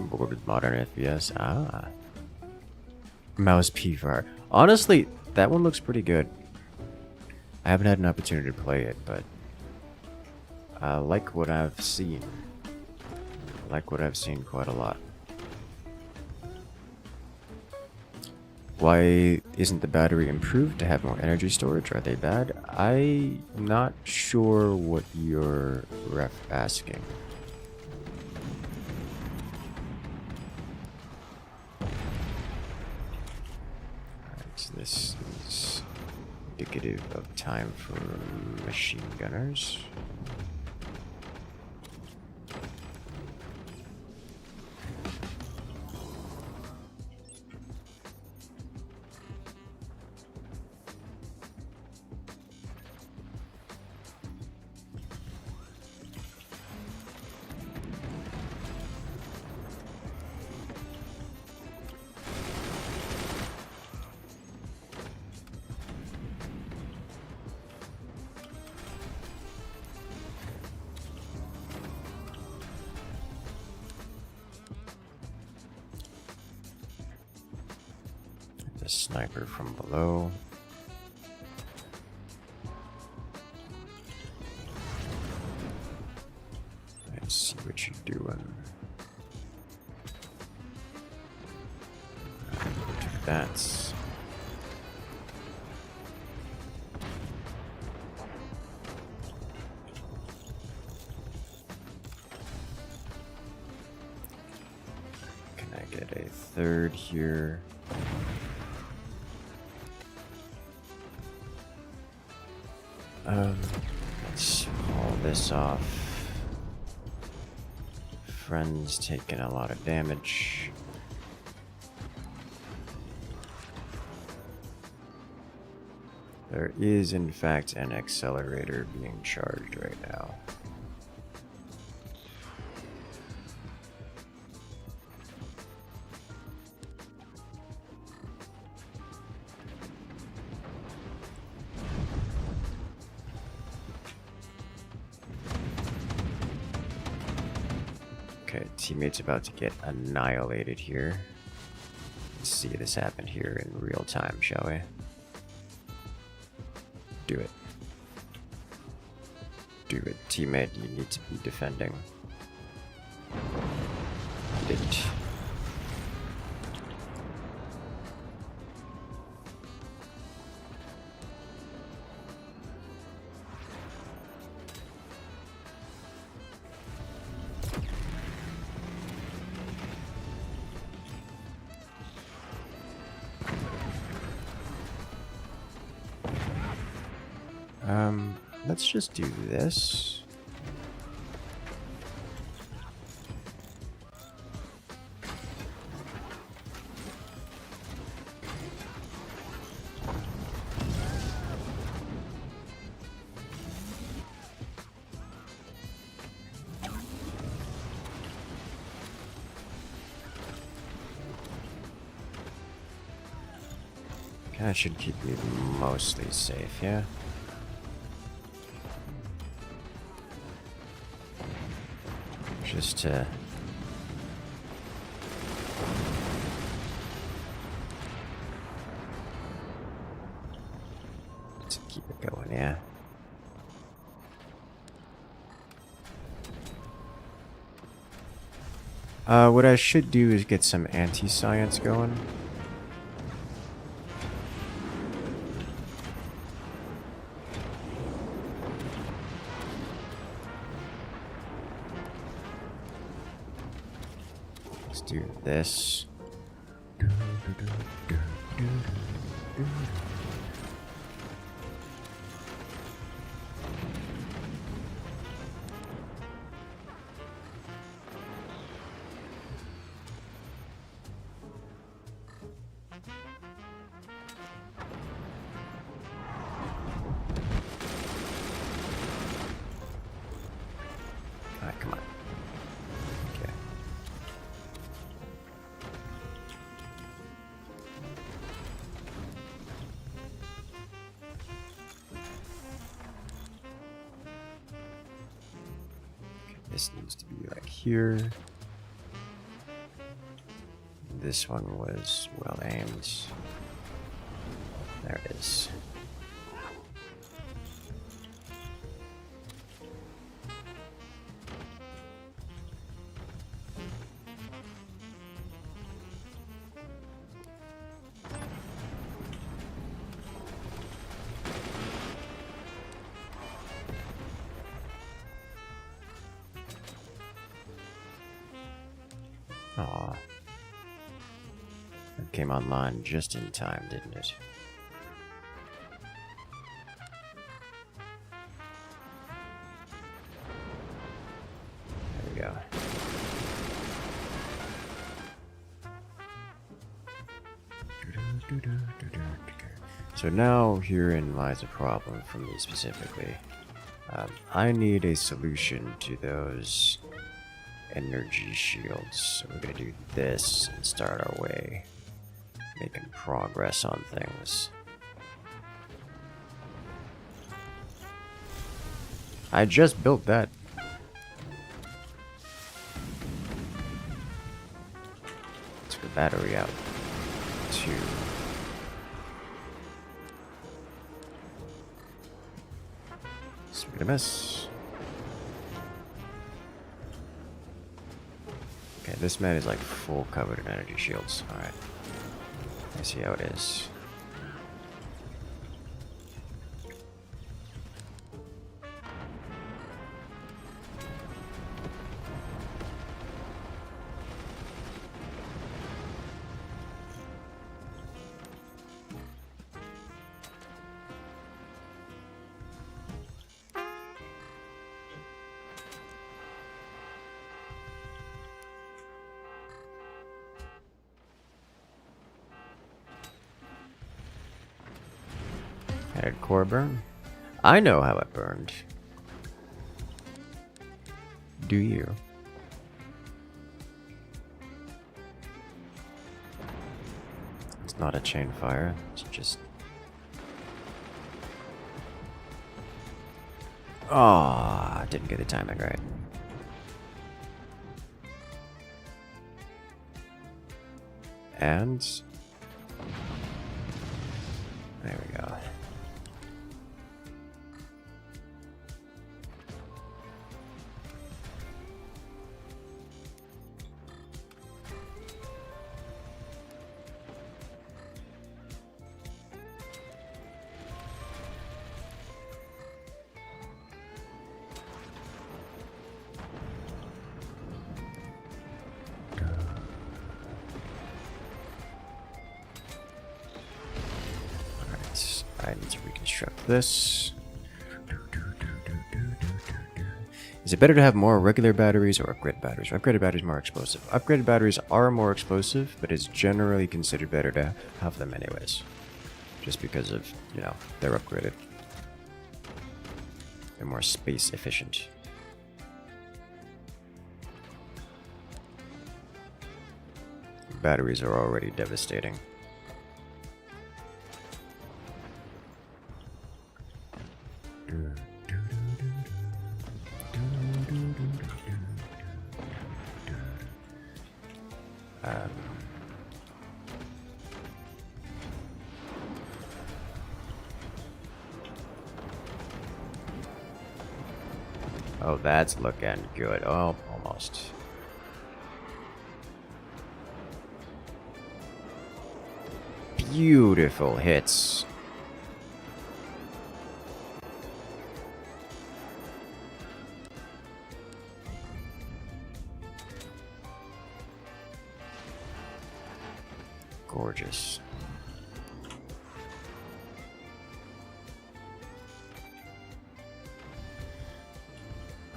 Board with modern FPS. Ah. Mouse P-Fire. Honestly, that one looks pretty good. I haven't had an opportunity to play it, but I like what I've seen. like what I've seen quite a lot. Why isn't the battery improved to have more energy storage? Are they bad? I'm not sure what you're asking. Alright, so this is indicative of time for machine gunners. The sniper from below. Let's see what you're doing. That's can I get a third here? Let's haul this off. Friend's taking a lot of damage. There is, in fact, an accelerator being charged right now. Okay, teammate's about to get annihilated here. Let's see this happen here in real time, shall we? Do it. Do it, teammate. You need to be defending. You didn't. Let's just do this. That should keep me mostly safe, yeah? Just to keep it going, yeah. What I should do is get some anti-science going. Do this. Alright, come on. Okay. This needs to be like here. This one was well aimed. There it is. Aw. It came online just in time, didn't it? There we go. So now herein lies a problem for me specifically. I need a solution to those energy shields. So we're gonna do this and start our way, making progress on things. I just built that. Took the battery out. 2. Speed of miss. Okay, this man is like full covered in energy shields. Alright. I see how it is. Had core burn? I know how it burned. Do you? It's not a chain fire, it's just... Ah, oh, didn't get the timing right. And... there we go. I need to reconstruct this. Is it better to have more regular batteries or upgraded batteries? Upgraded batteries more explosive. Upgraded batteries are more explosive, but it's generally considered better to have them anyways. Just because of, you know, they're upgraded. They're more space efficient. Batteries are already devastating. Oh, that's looking good. Oh, almost. Beautiful hits. Gorgeous.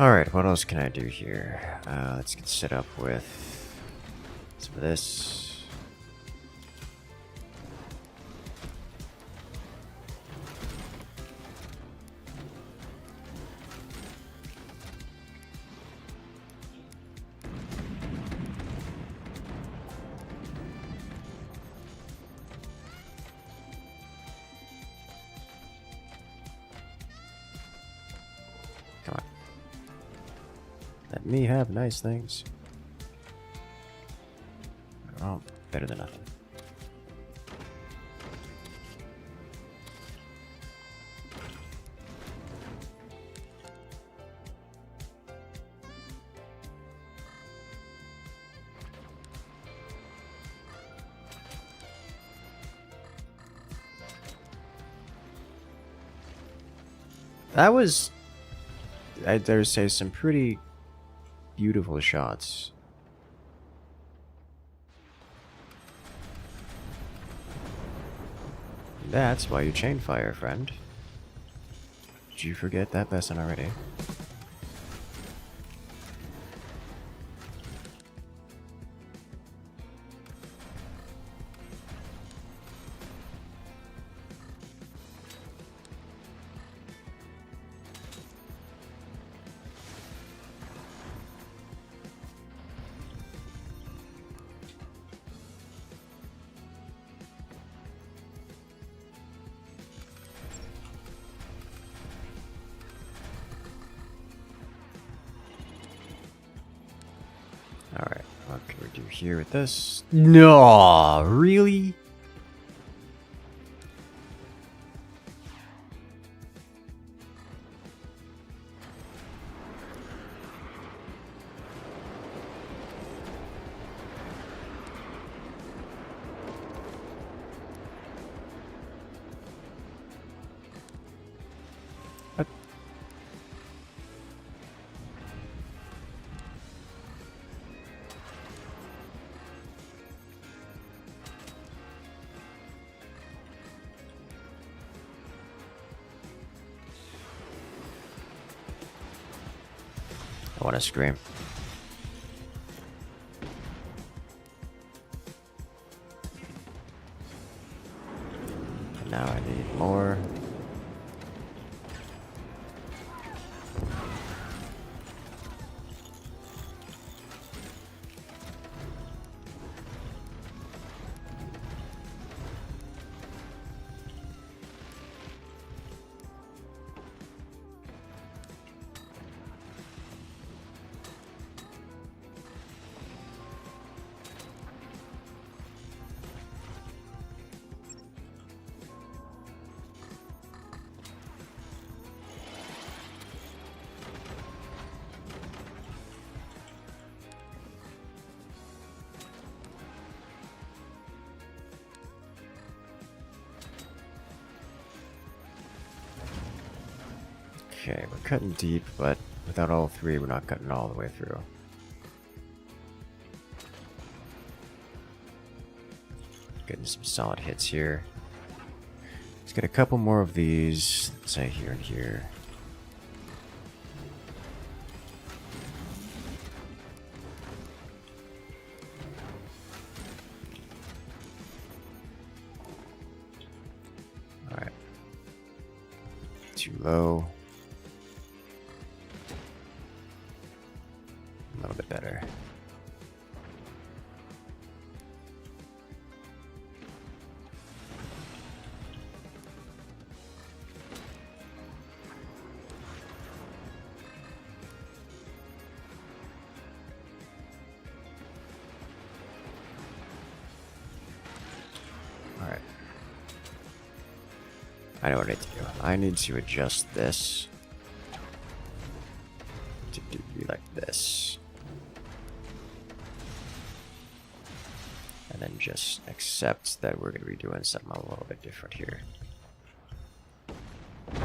Alright, what else can I do here? Let's get set up with some of this. Come on. Let me have nice things. Oh, better than nothing. That was, I dare say, some pretty beautiful shots. That's why you chain fire, friend. Did you forget that lesson already? Alright, what can we do here with this? No, really? What? I want to scream. And now I need more. Okay, we're cutting deep, but without all three, we're not cutting all the way through. Getting some solid hits here. Let's get a couple more of these, let's say here and here. Alright. Too low. A little bit better. Alright. I know what I need to do. I need to adjust this to be like this. And then just accept that we're going to be doing something a little bit different here. There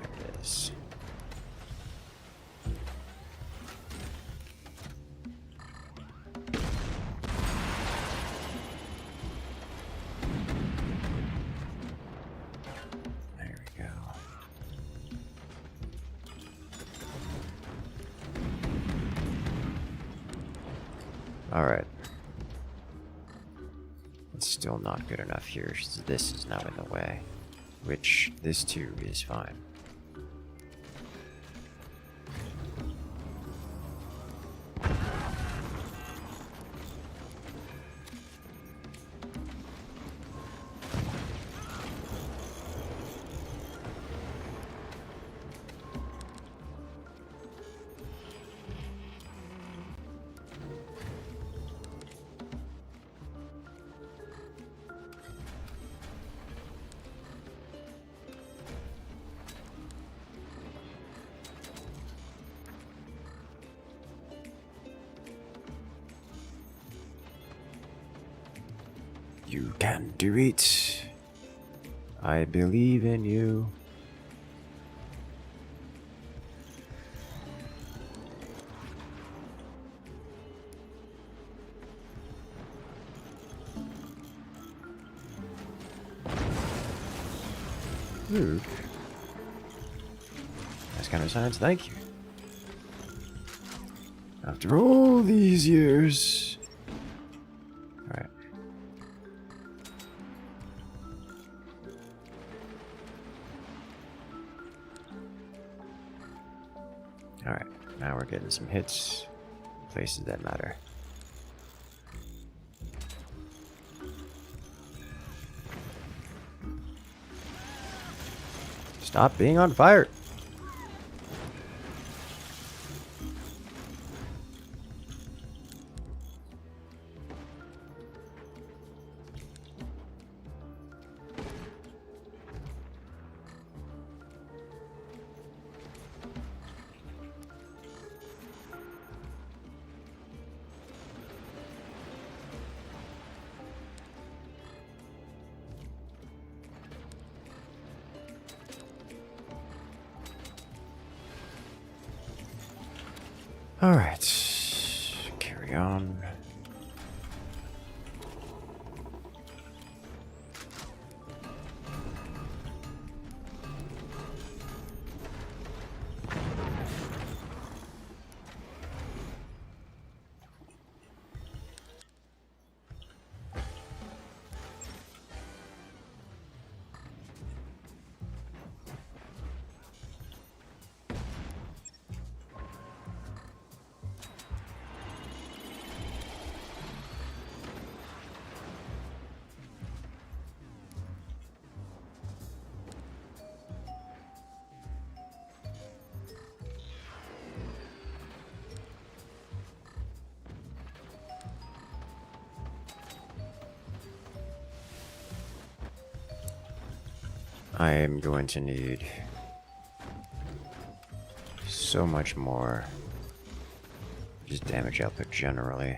it is. There we go. Alright. It's still not good enough here. So this is now in the way. Which, this too is fine. You can do it. I believe in you. Rude. That's kind of science, thank you. After all these years. Alright. Alright, now we're getting some hits. Places that matter. Stop being on fire! Alright, carry on. I am going to need so much more just damage output generally.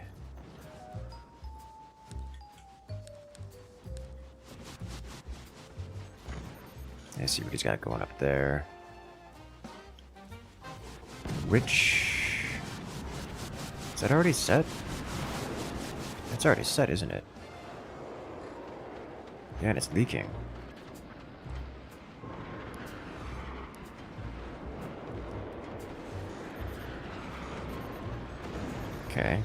Let's see what he's got going up there. Which... Is that already set? It's already set, isn't it? Yeah, and it's leaking. Okay.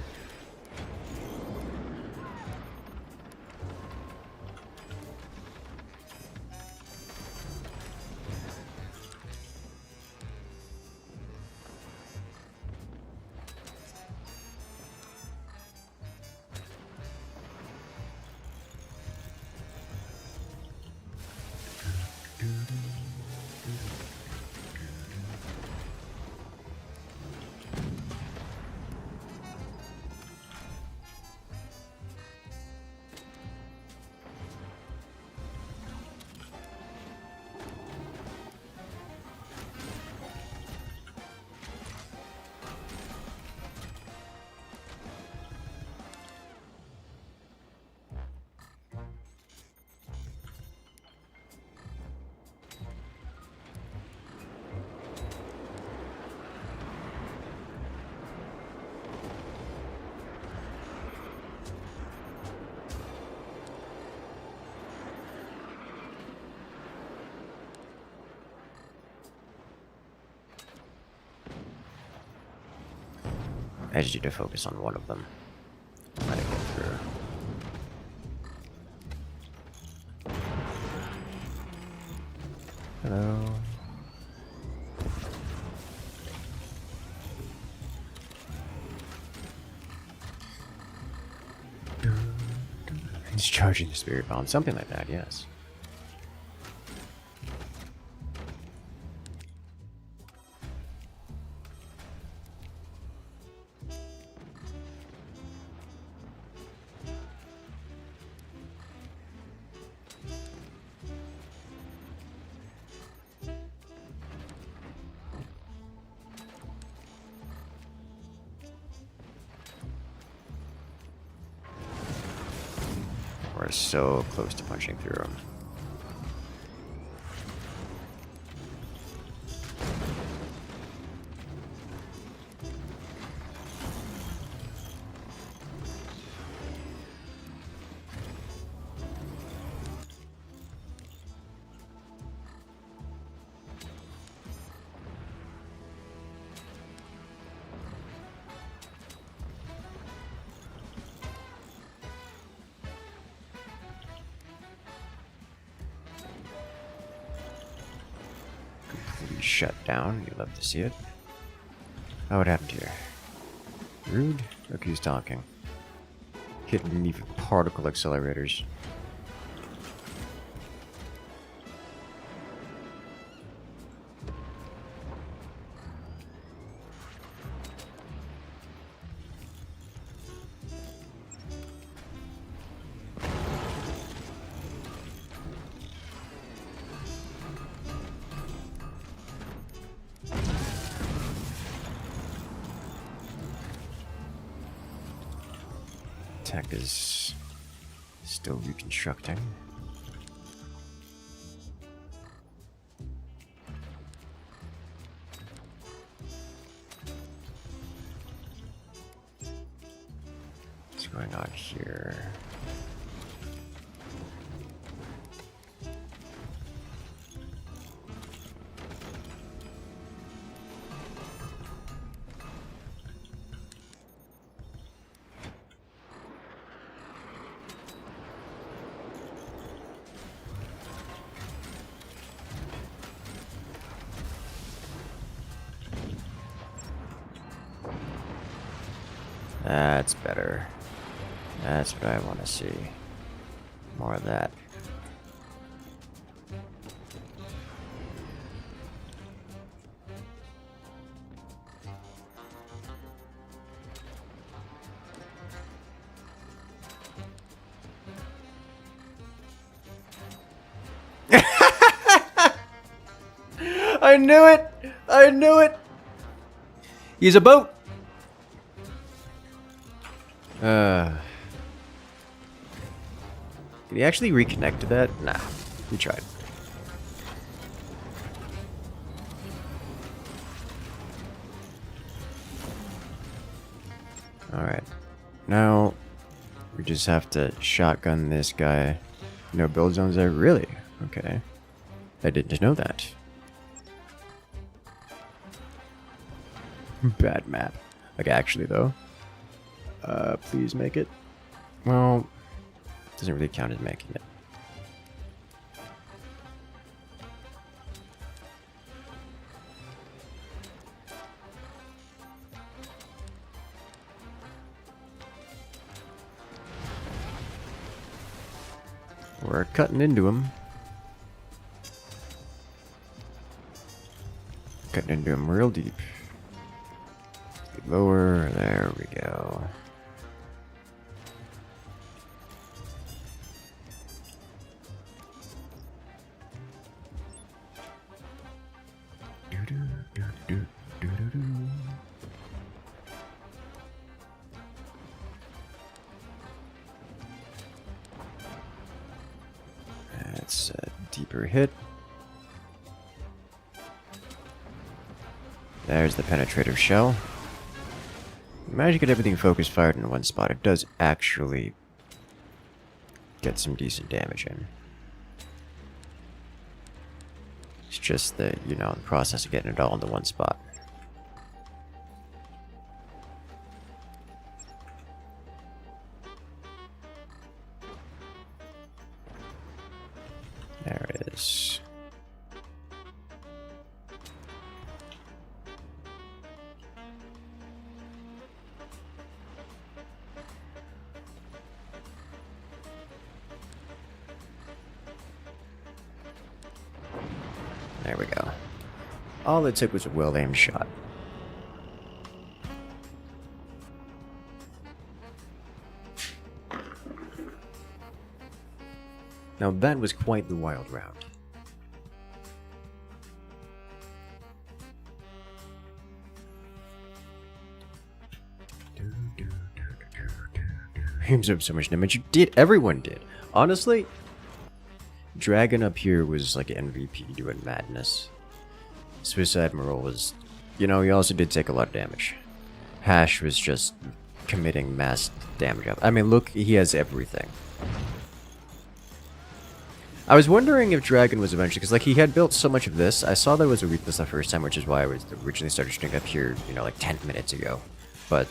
I just need to focus on one of them. Let it get through. Hello. He's charging the spirit bomb, something like that, yes. We're so close to punching through him. shut down. You love to see it. Oh, what happened here? Rude? Look who's talking. Hitting me with particle accelerators. Tech is still reconstructing. What's going on here? That's better. That's what I want to see. More of that. I knew it! I knew it! He's a boat! Did he actually reconnect to that? Nah, he tried. Alright. Now, we just have to shotgun this guy. No build zones there? Really? Okay. I didn't know that. Bad map. Like, actually, though. Please make it. Well, doesn't really count as making it. We're cutting into him. Cutting into him real deep. Lower, there we go. That's a deeper hit. There's the penetrative shell. Managed to get everything focus fired in one spot. It does actually get some decent damage in. It's just the, you know, the process of getting it all into one spot. There it is. There we go. All it took was a well-aimed shot. Now that was quite the wild round. He absorbed so much damage. You did. Everyone did. Honestly, Dragon up here was like an MVP doing madness. Swiss Admiral was, you know, he also did take a lot of damage. Hash was just committing mass damage up. I mean, look, he has everything. I was wondering if Dragon was eventually, because like he had built so much of this. I saw there was a weakness the first time, which is why I was originally started shooting up here, you know, like 10 minutes ago. But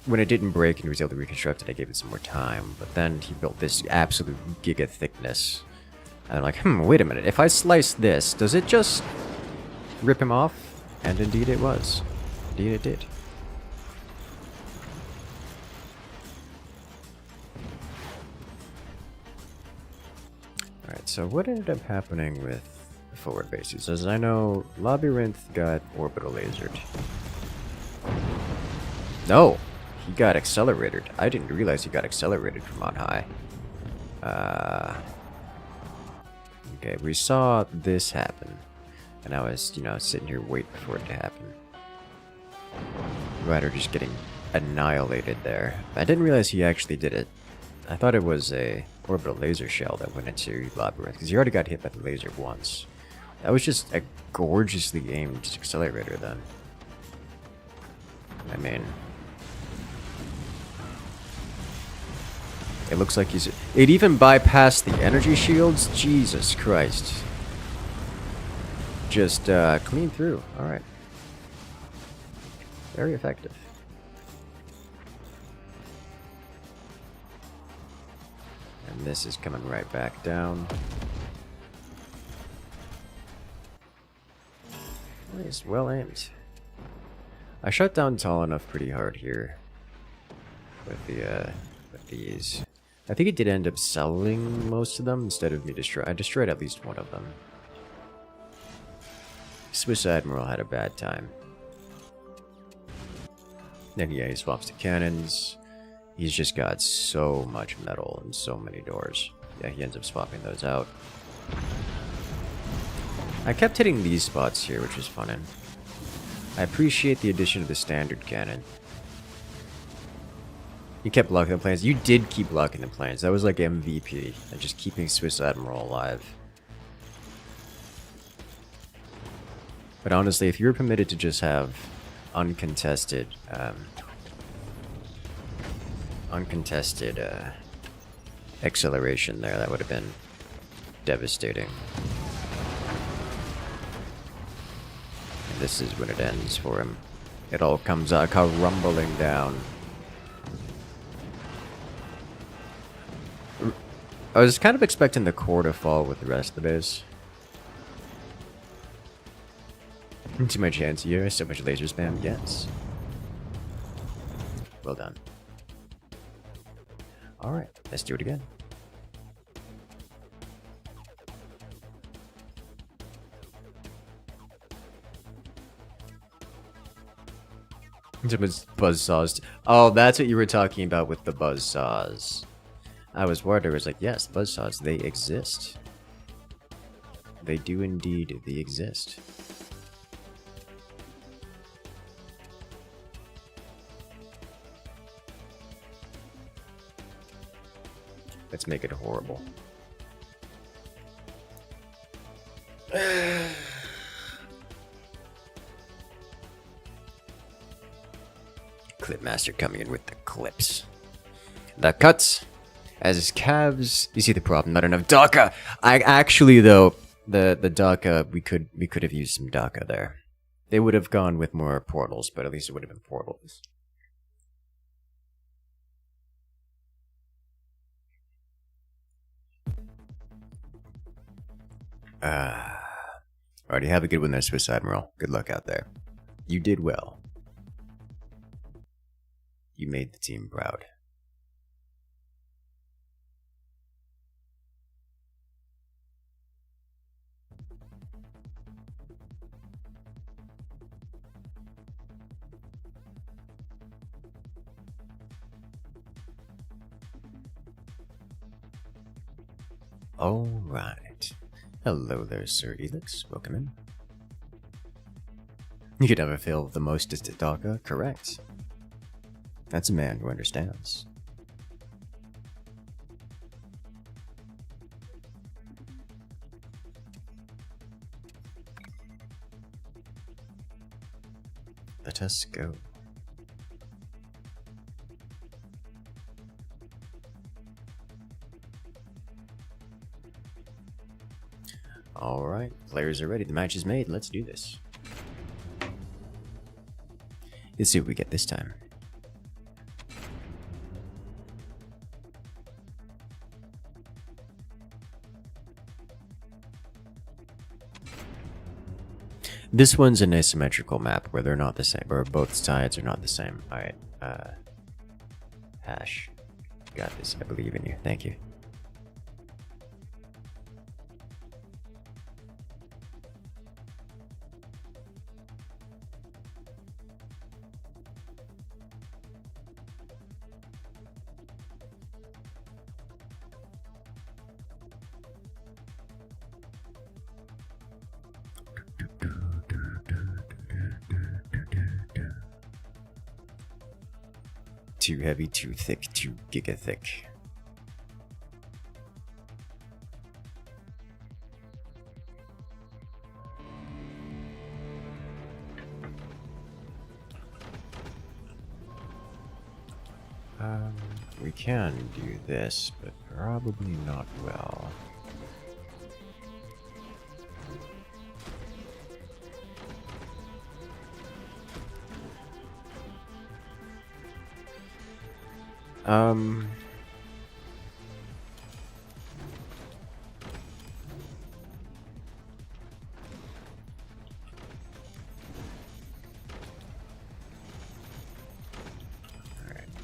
when it didn't break and he was able to reconstruct it, I gave it some more time. But then he built this absolute giga thickness And I'm like, wait a minute. If I slice this, does it just rip him off? And indeed it was. Indeed it did. Alright, so what ended up happening with the forward bases? As I know, Labyrinth got orbital lasered. No! He got accelerated. I didn't realize he got accelerated from on high. Okay, we saw this happen. And I was, sitting here waiting for it to happen. Rider just getting annihilated there. I didn't realize he actually did it. I thought it was a orbital laser shell that went into Labyrinth, because he already got hit by the laser once. That was just a gorgeously aimed accelerator then. I mean, it looks like he's... It even bypassed the energy shields? Jesus Christ. Just clean through. Alright. Very effective. And this is coming right back down. Nice, well aimed. I shut down tall enough pretty hard here with the with these. I think it did end up selling most of them instead of me I destroyed at least one of them. Swiss Admiral had a bad time. Then yeah, he swaps to cannons. He's just got so much metal and so many doors. Yeah, he ends up swapping those out. I kept hitting these spots here, which was fun. I appreciate the addition of the standard cannon. You kept blocking the planes. You did keep blocking the planes. That was like MVP. And just keeping Swiss Admiral alive. But honestly, if you were permitted to just have uncontested acceleration there, that would have been devastating. And this is when it ends for him. It all comes rumbling down. I was kind of expecting the core to fall with the rest of the base. Too much hands here, so much laser spam, yes. Well done. Alright, let's do it again. Buzzsaws. Oh, that's what you were talking about with the buzzsaws. I was worried. I was like, yes, buzzsaws, they exist. They do indeed, they exist. Let's make it horrible. Clipmaster coming in with the clips. The cuts. As his calves. You see the problem, not enough DACA. I actually though, the DACA, we could have used some DACA there. They would have gone with more portals, but at least it would have been portals. Alrighty, have a good one there, Swiss Admiral. Good luck out there. You did well. You made the team proud. Alright. Hello there, Sir Elix. Welcome in. You could never fail the mostest at DACA, correct? That's a man who understands. Let us go. Alright, players are ready. The match is made. Let's do this. Let's see what we get this time. This one's an asymmetrical map where they're not the same, or both sides are not the same. Alright, Hash. You got this, I believe in you. Thank you. Too heavy, too thick, too giga thick. We can do this, but probably not well. Alright,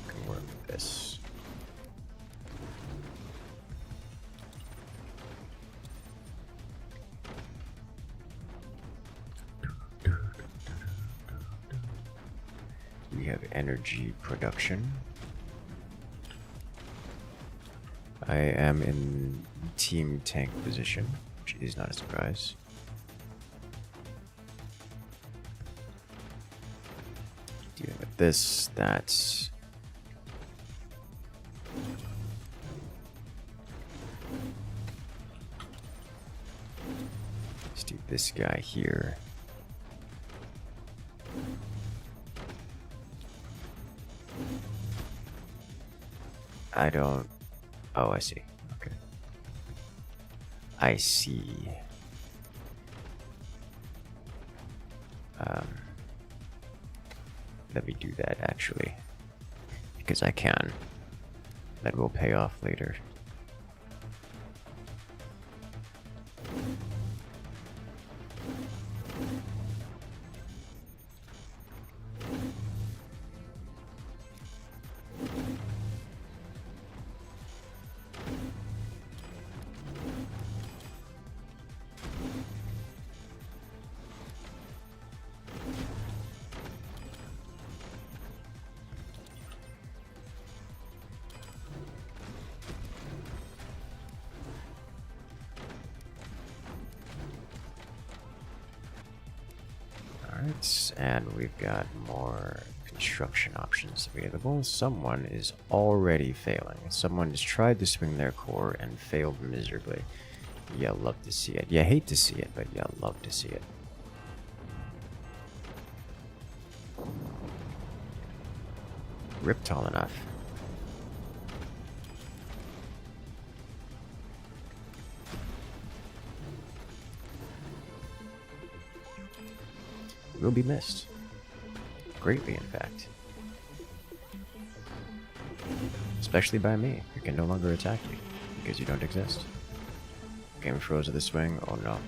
can work with this. We have energy production. I am in team tank position, which is not a surprise. Dealing with this, that's... Let's do this guy here. I don't... Oh, I see. Okay. I see. Let me do that, actually. Because I can. That will pay off later. Alright, and we've got more construction options available. Someone is already failing. Someone has tried to swing their core and failed miserably. You love to see it. You hate to see it, but you love to see it. Rip tall enough. Will be missed. Greatly, in fact. Especially by me, who can no longer attack you, because you don't exist. Game froze at the swing, oh no.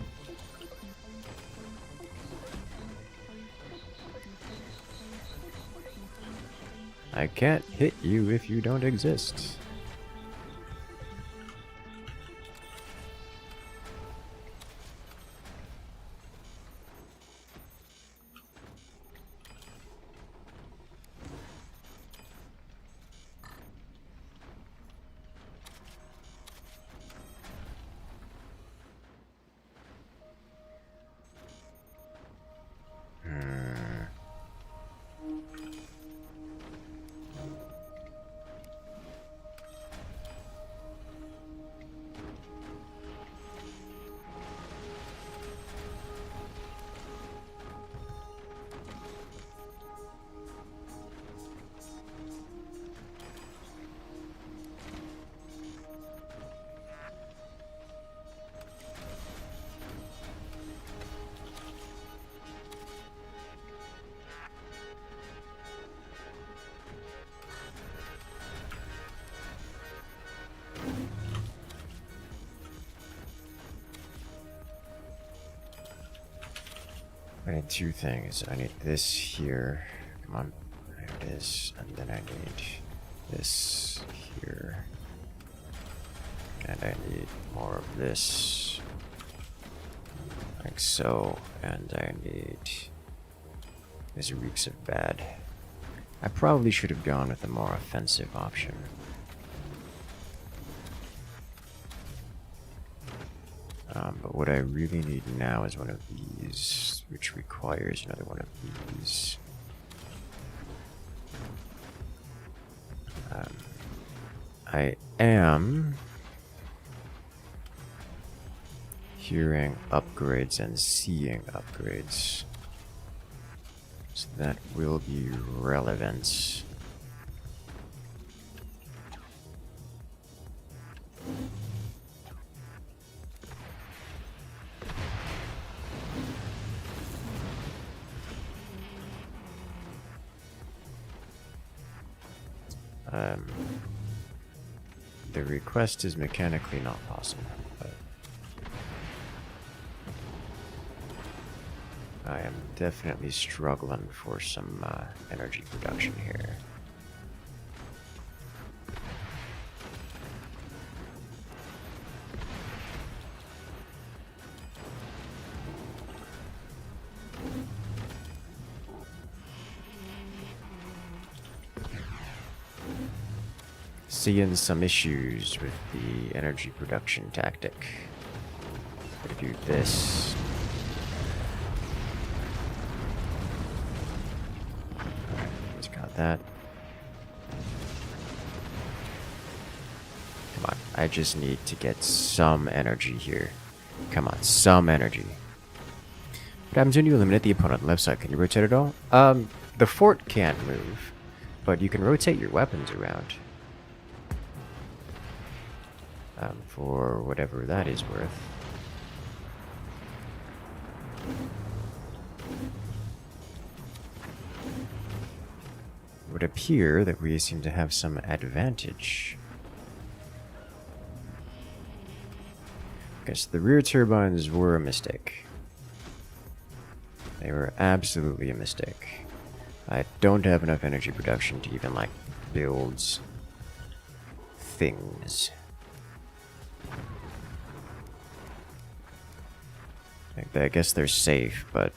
I can't hit you if you don't exist. I need two things. I need this here. Come on. There it is. And then I need this here. And I need more of this. Like so. And I need... This reeks of bad. I probably should have gone with a more offensive option. But what I really need now is one of these, which requires another one of these. I am hearing upgrades and seeing upgrades. So that will be relevant. The request is mechanically not possible, but I am definitely struggling for some energy production here. Seeing some issues with the energy production tactic. Gotta do this. Just got that. Come on, I just need to get some energy here. Come on, some energy. What happens when you eliminate the opponent on the left side? Can you rotate at all? The fort can't move, but you can rotate your weapons around. For whatever that is worth. It would appear that we seem to have some advantage. Okay, so the rear turbines were a mistake. They were absolutely a mistake. I don't have enough energy production to even, like, build things. I guess they're safe, but...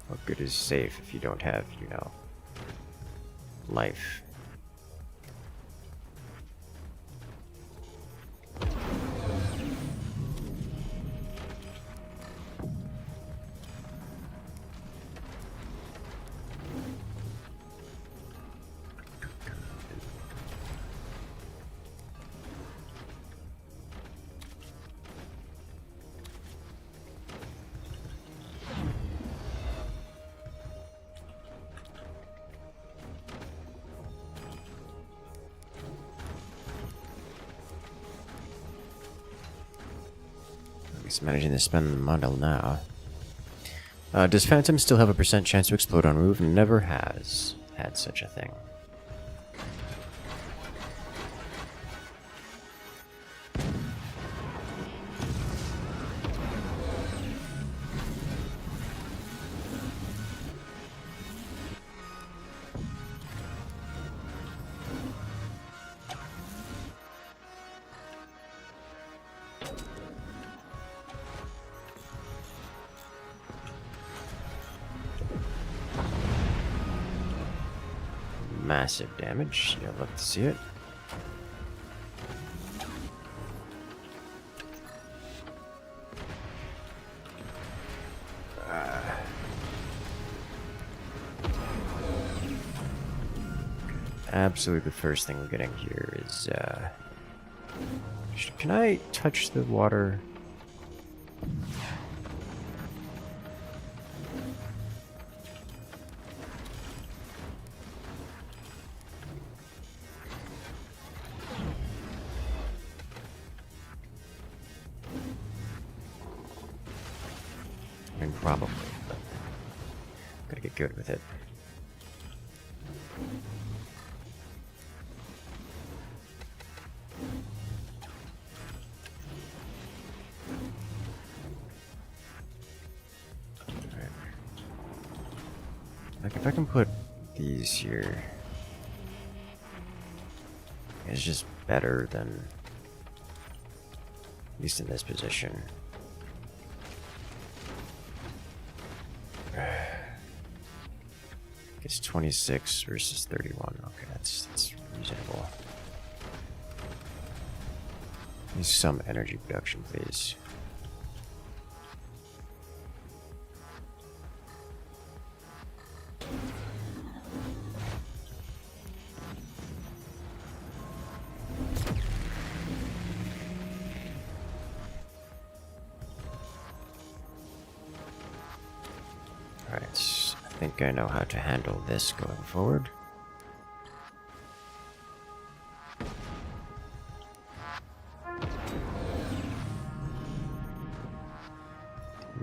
What good is safe if you don't have, you know, life? He's managing to spend the model now. Does Phantom still have a % chance to explode on move? Never has had such a thing. Massive damage. Yeah, I'd love to see it. Absolutely the first thing we're getting here is, can I touch the water? I mean, probably, but gotta get good with it. Like, if I can put these here, it's just better than, at least in this position. It's 26 versus 31. Okay, that's reasonable. Need some energy production, please. Alright, I think I know how to handle this going forward.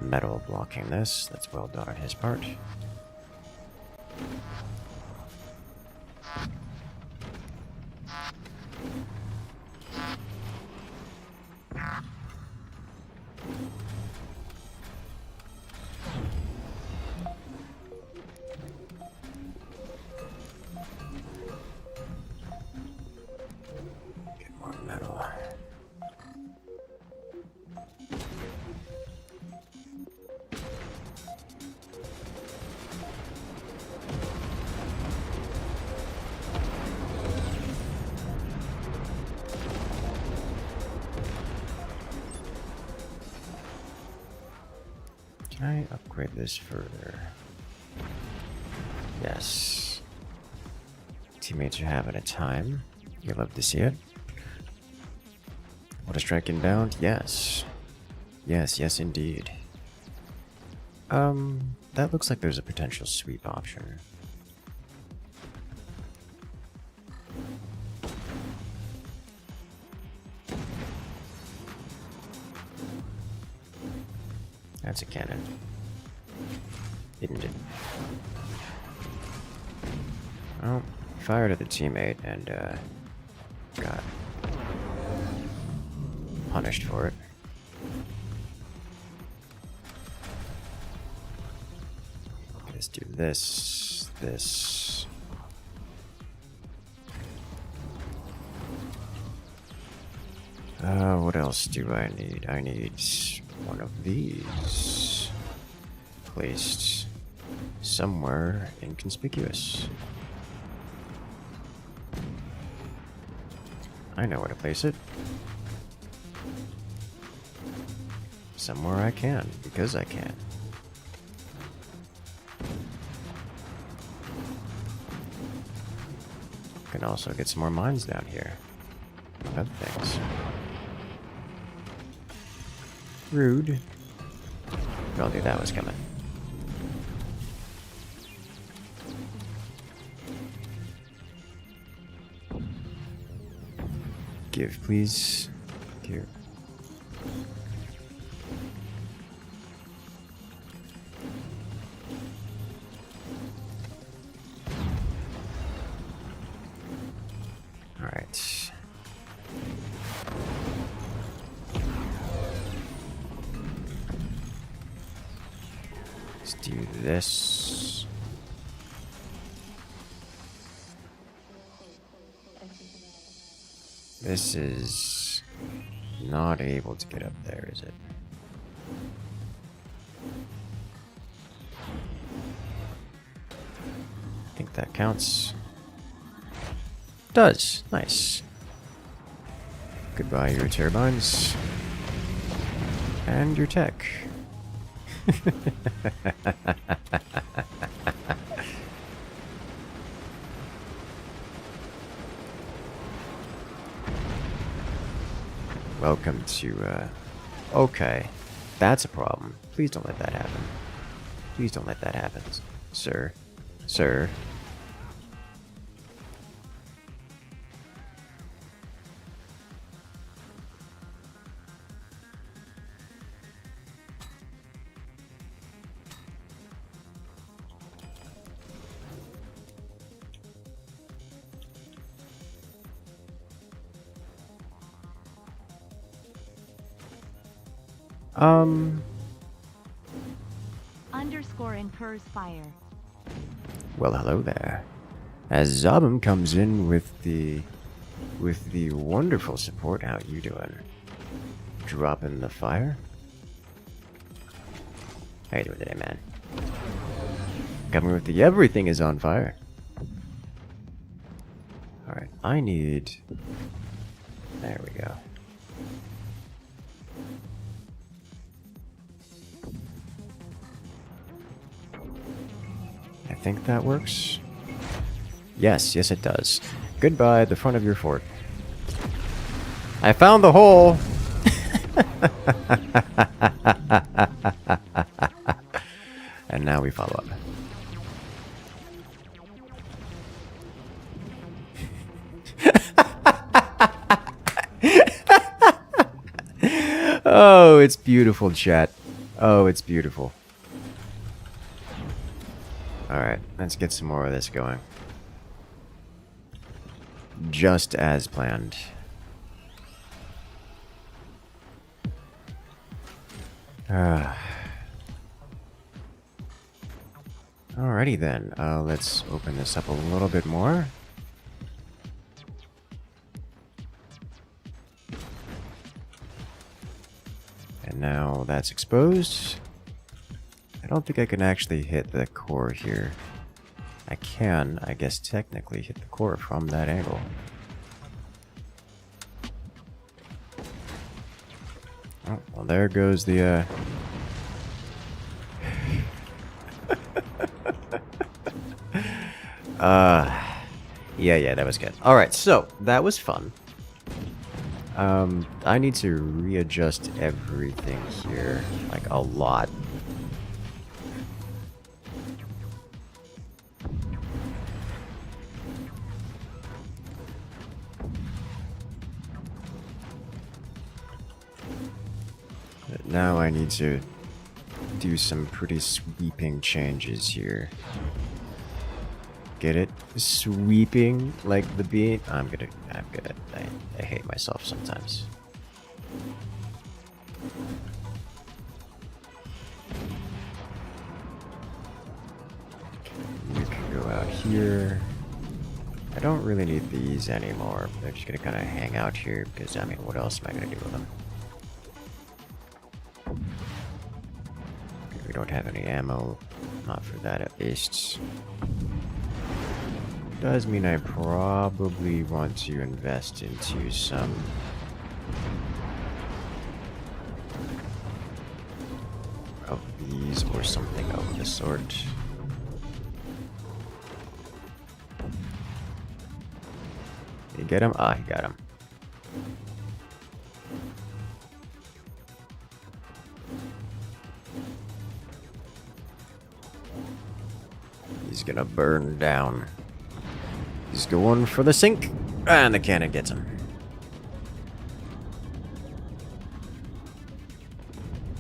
Metal blocking this, that's well done on his part. Get more metal. Can I upgrade this further? Yes. Teammates are having a time. You love to see it. What a strike inbound? Yes. Yes, indeed. That looks like there's a potential sweep option. That's a cannon. Isn't it? Oh, fired at the teammate and, got punished for it. Let's do this, this. What else do I need? I need one of these placed somewhere inconspicuous. I know where to place it. Somewhere I can, because I can. Can also get some more mines down here. Other things. Rude. I knew that was coming. Give, please. Here. Alright. Let's do this. This is not able to get up there, is it? I think that counts. Does. Nice. Goodbye, your turbines. And your tech. Welcome to, okay. That's a problem. Please don't let that happen. Please don't let that happen, sir. Sir. Underscore incurs fire. Well, hello there. As Zobum comes in with the wonderful support. How you doing? Dropping the fire? How you doing today, man? Coming with the everything is on fire. Alright, I need... There we go. I think that works. Yes, yes it does. Goodbye, the front of your fort. I found the hole! And now we follow up. Oh, it's beautiful, chat. Oh, it's beautiful. Alright, let's get some more of this going. Just as planned. Alrighty then, let's open this up a little bit more. And now that's exposed. I don't think I can actually hit the core here. I can, I guess, technically hit the core from that angle. Oh, well, there goes the, yeah, that was good. Alright, so, that was fun. I need to readjust everything here, like, a lot. But now I need to do some pretty sweeping changes here. Get it? Sweeping like the beat. I'm good. I hate myself sometimes. You can go out here. I don't really need these anymore. They're just gonna kind of hang out here because, I mean, what else am I gonna do with them? We don't have any ammo. Not for that, at least. Does mean I probably want to invest into some of these or something of the sort. You get him? Ah, he got him. He's gonna burn down. He's going for the sink, and the cannon gets him.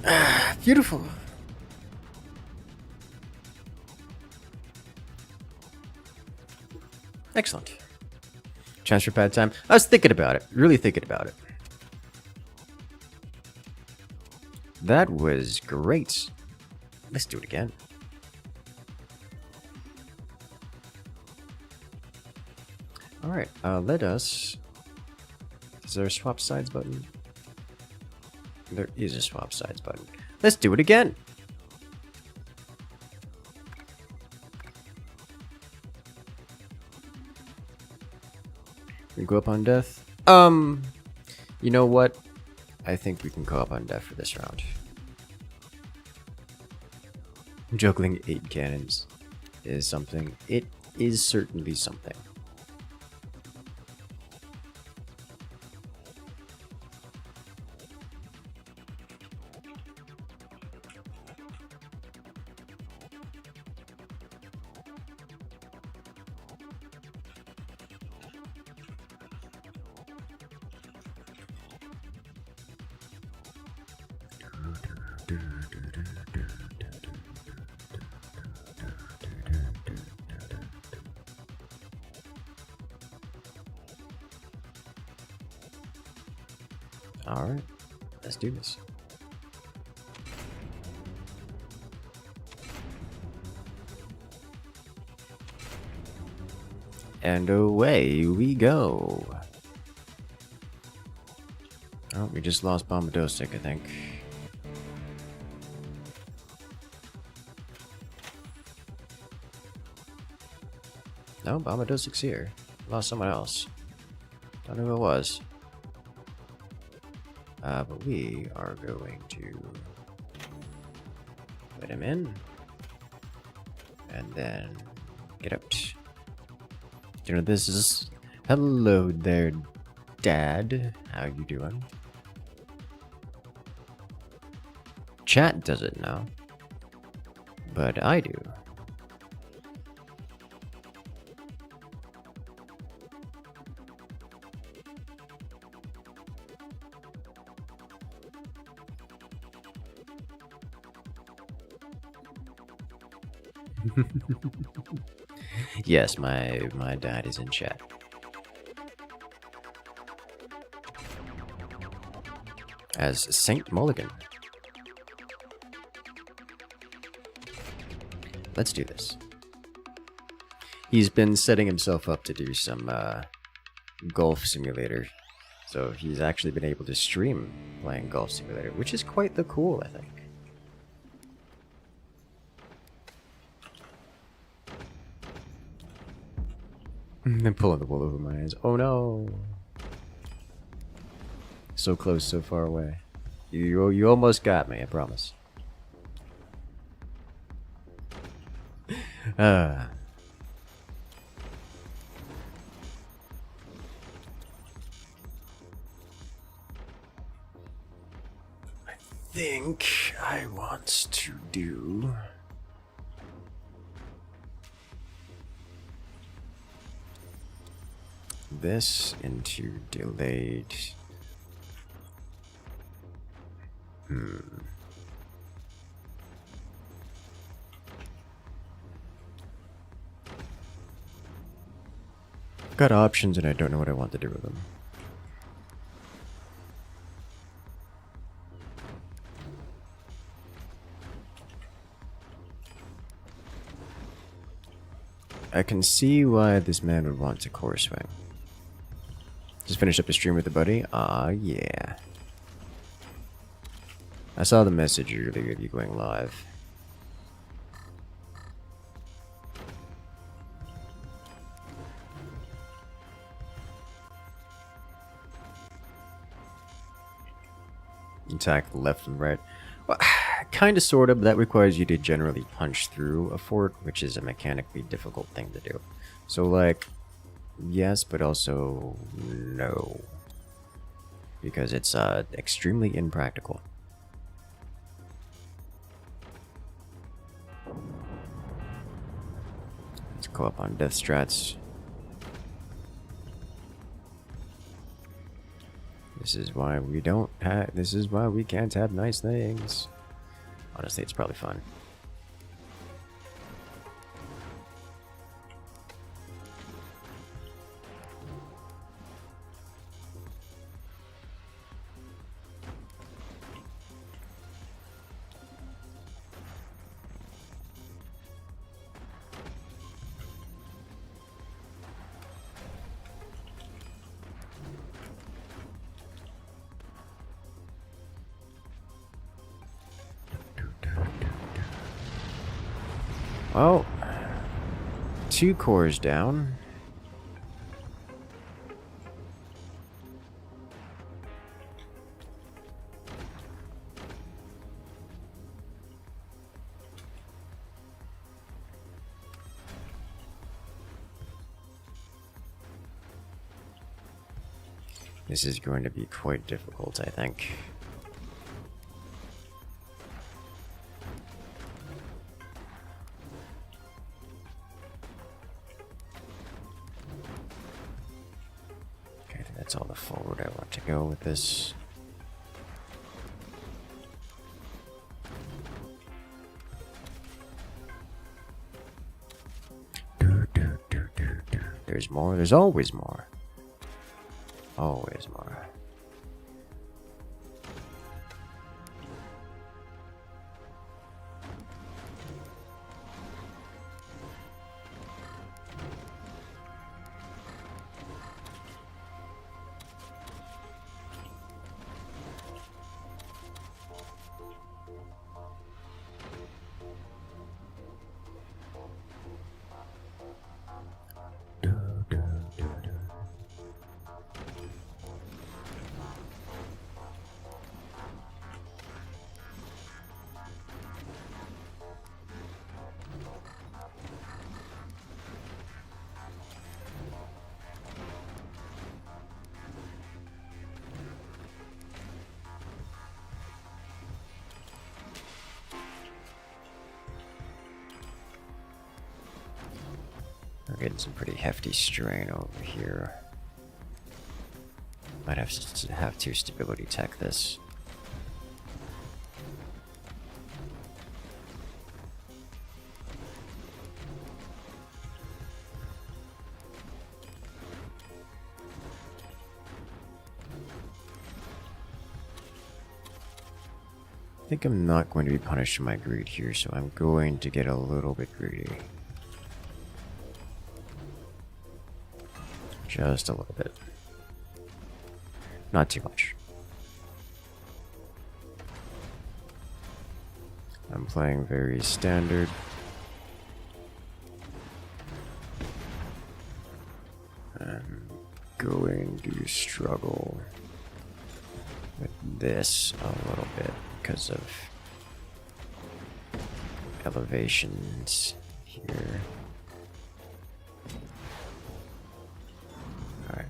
Ah, beautiful. Excellent. Transfer pad time. I was thinking about it, really thinking about it. That was great. Let's do it again. Alright, let us... Is there a swap sides button? There is a swap sides button. Let's do it again! We go up on death? You know what? I think we can go up on death for this round. Juggling 8 cannons is something. It is certainly something. Alright, let's do this. And away we go. Oh, we just lost Bombadosic, I think. No, Bombadosic's here. Lost someone else. Don't know who it was. But we are going to let him in. And then get out. You know, this is... Hello there, Dad. How you doing? Chat doesn't know. But I do. Yes, my dad is in chat. As Saint Mulligan. Let's do this. He's been setting himself up to do some golf simulator. So he's actually been able to stream playing golf simulator, which is quite the cool, I think. I'm pulling the wool over my eyes. Oh no! So close, so far away. You almost got me, I promise. I think I want to do... this into delayed. I've got options and I don't know what I want to do with them. I can see why this man would want to core swing. Just finished up a stream with a buddy. Ah, yeah. I saw the message earlier of you going live. Attack left and right. Well, kind of, sort of, but that requires you to generally punch through a fort, which is a mechanically difficult thing to do. So, like, yes, but also no. Because it's extremely impractical. Let's go up on death strats. This is why we don't have... This is why we can't have nice things. Honestly, it's probably fun. Well, 2 cores down. This is going to be quite difficult, I think. That's all the forward I want to go with this. There's more. There's always more. Always more. We're getting some pretty hefty strain over here. Might have to stability tech this. I think I'm not going to be punished for my greed here, so I'm going to get a little bit greedy. Just a little bit. Not too much. I'm playing very standard. I'm going to struggle with this a little bit because of elevations here. Alright.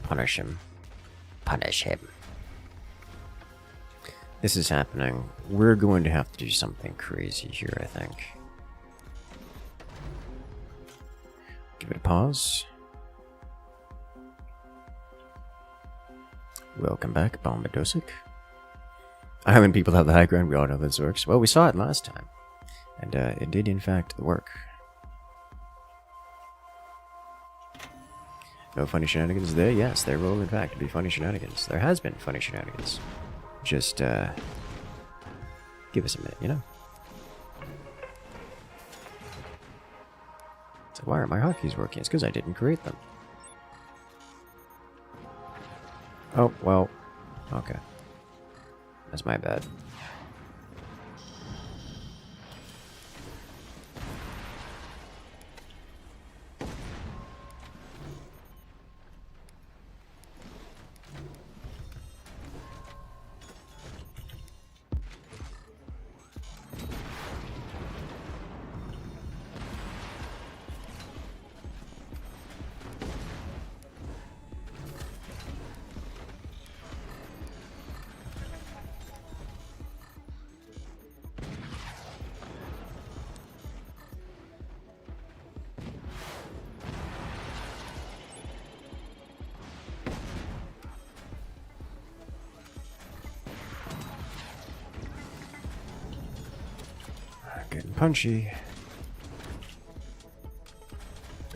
Punish him. Punish him. This is happening. We're going to have to do something crazy here, I think. Give it a pause. Welcome back, Bombadosic. Island people have the high ground, we all know this works. Well, we saw it last time. And it did in fact work. No funny shenanigans there? Yes, there will in fact be funny shenanigans. There has been funny shenanigans. Just, give us a minute, you know? So why aren't my hotkeys working? It's because I didn't create them. Oh, well, okay. That's my bad. Getting punchy.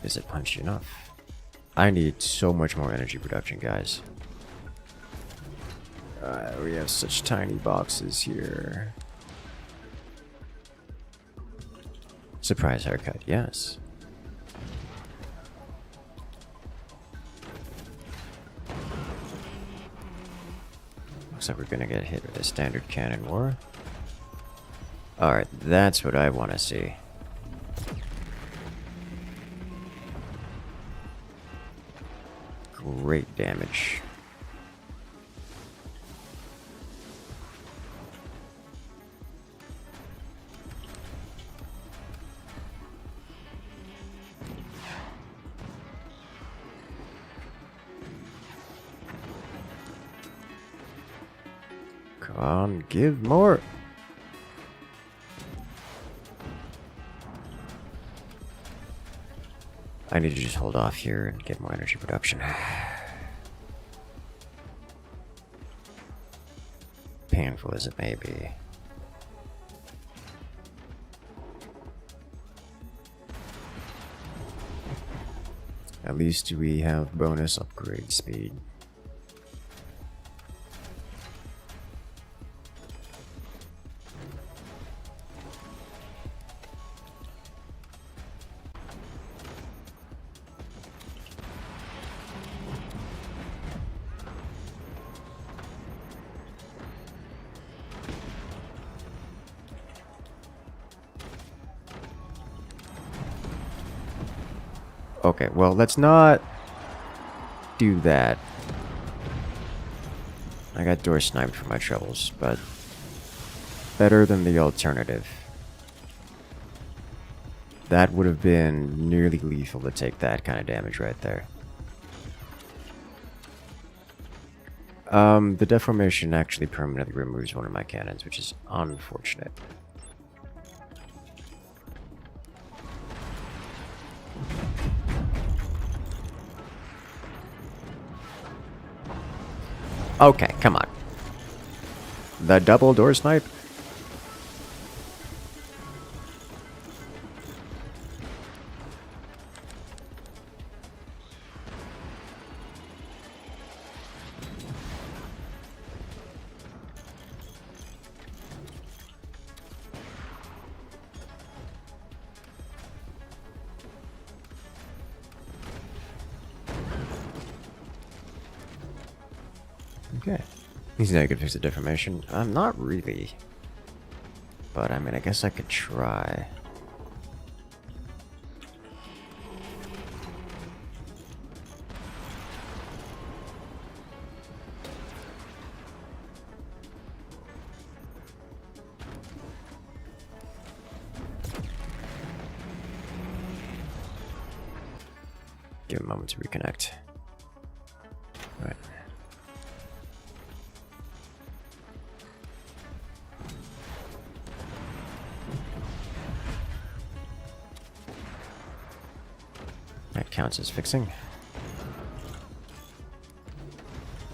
Is it punchy enough? I need so much more energy production, guys. We have such tiny boxes here. Surprise haircut, yes. Looks like we're gonna get hit with a standard cannon war. Alright, that's what I want to see. Great damage. Come on, give more! I need to just hold off here and get more energy production. Painful as it may be. At least we have bonus upgrade speed. Okay, well, let's not do that. I got door sniped for my troubles, but better than the alternative. That would have been nearly lethal to take that kind of damage right there. The deformation actually permanently removes one of my cannons, which is unfortunate. Okay, come on. The double door snipe? Okay. He's not gonna fix the deformation. I'm not really. But I mean, I guess I could try. Give him a moment to reconnect. Alright. That counts as fixing.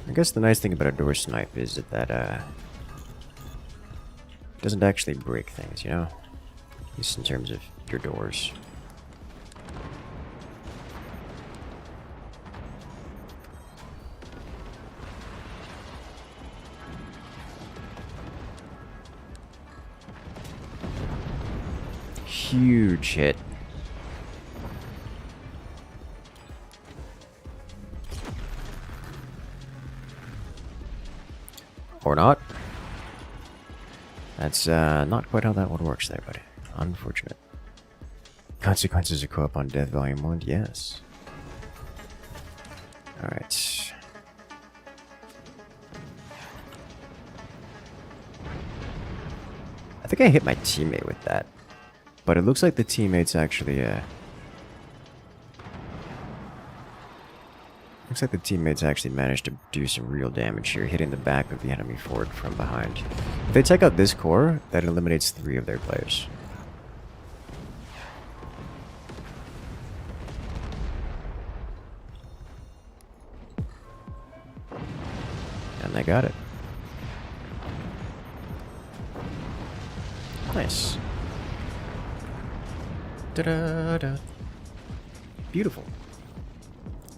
I guess the nice thing about a door snipe is that it doesn't actually break things, you know? At least in terms of your doors. Huge hit. Or not. That's not quite how that one works there, buddy. Unfortunate. Consequences of co-op on Death Volume 1? Yes. Alright. I think I hit my teammate with that. But it looks like the teammates actually, looks like the teammates actually managed to do some real damage here, hitting the back of the enemy fort from behind. If they take out this core, that eliminates 3 of their players. And they got it. Nice. Da-da-da. Beautiful.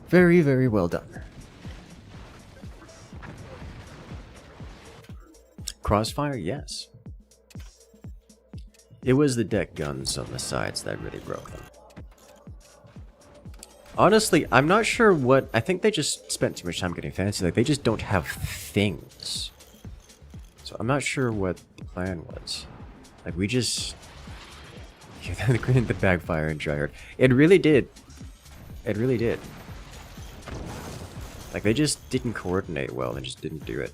Very, very well done. Crossfire, yes. It was the deck guns on the sides that really broke them. Honestly, I'm not sure what... I think they just spent too much time getting fancy. Like, they just don't have things. So I'm not sure what the plan was. Like, we just... the backfire and tryhard. It really did. It really did. Like, they just didn't coordinate well and just didn't do it.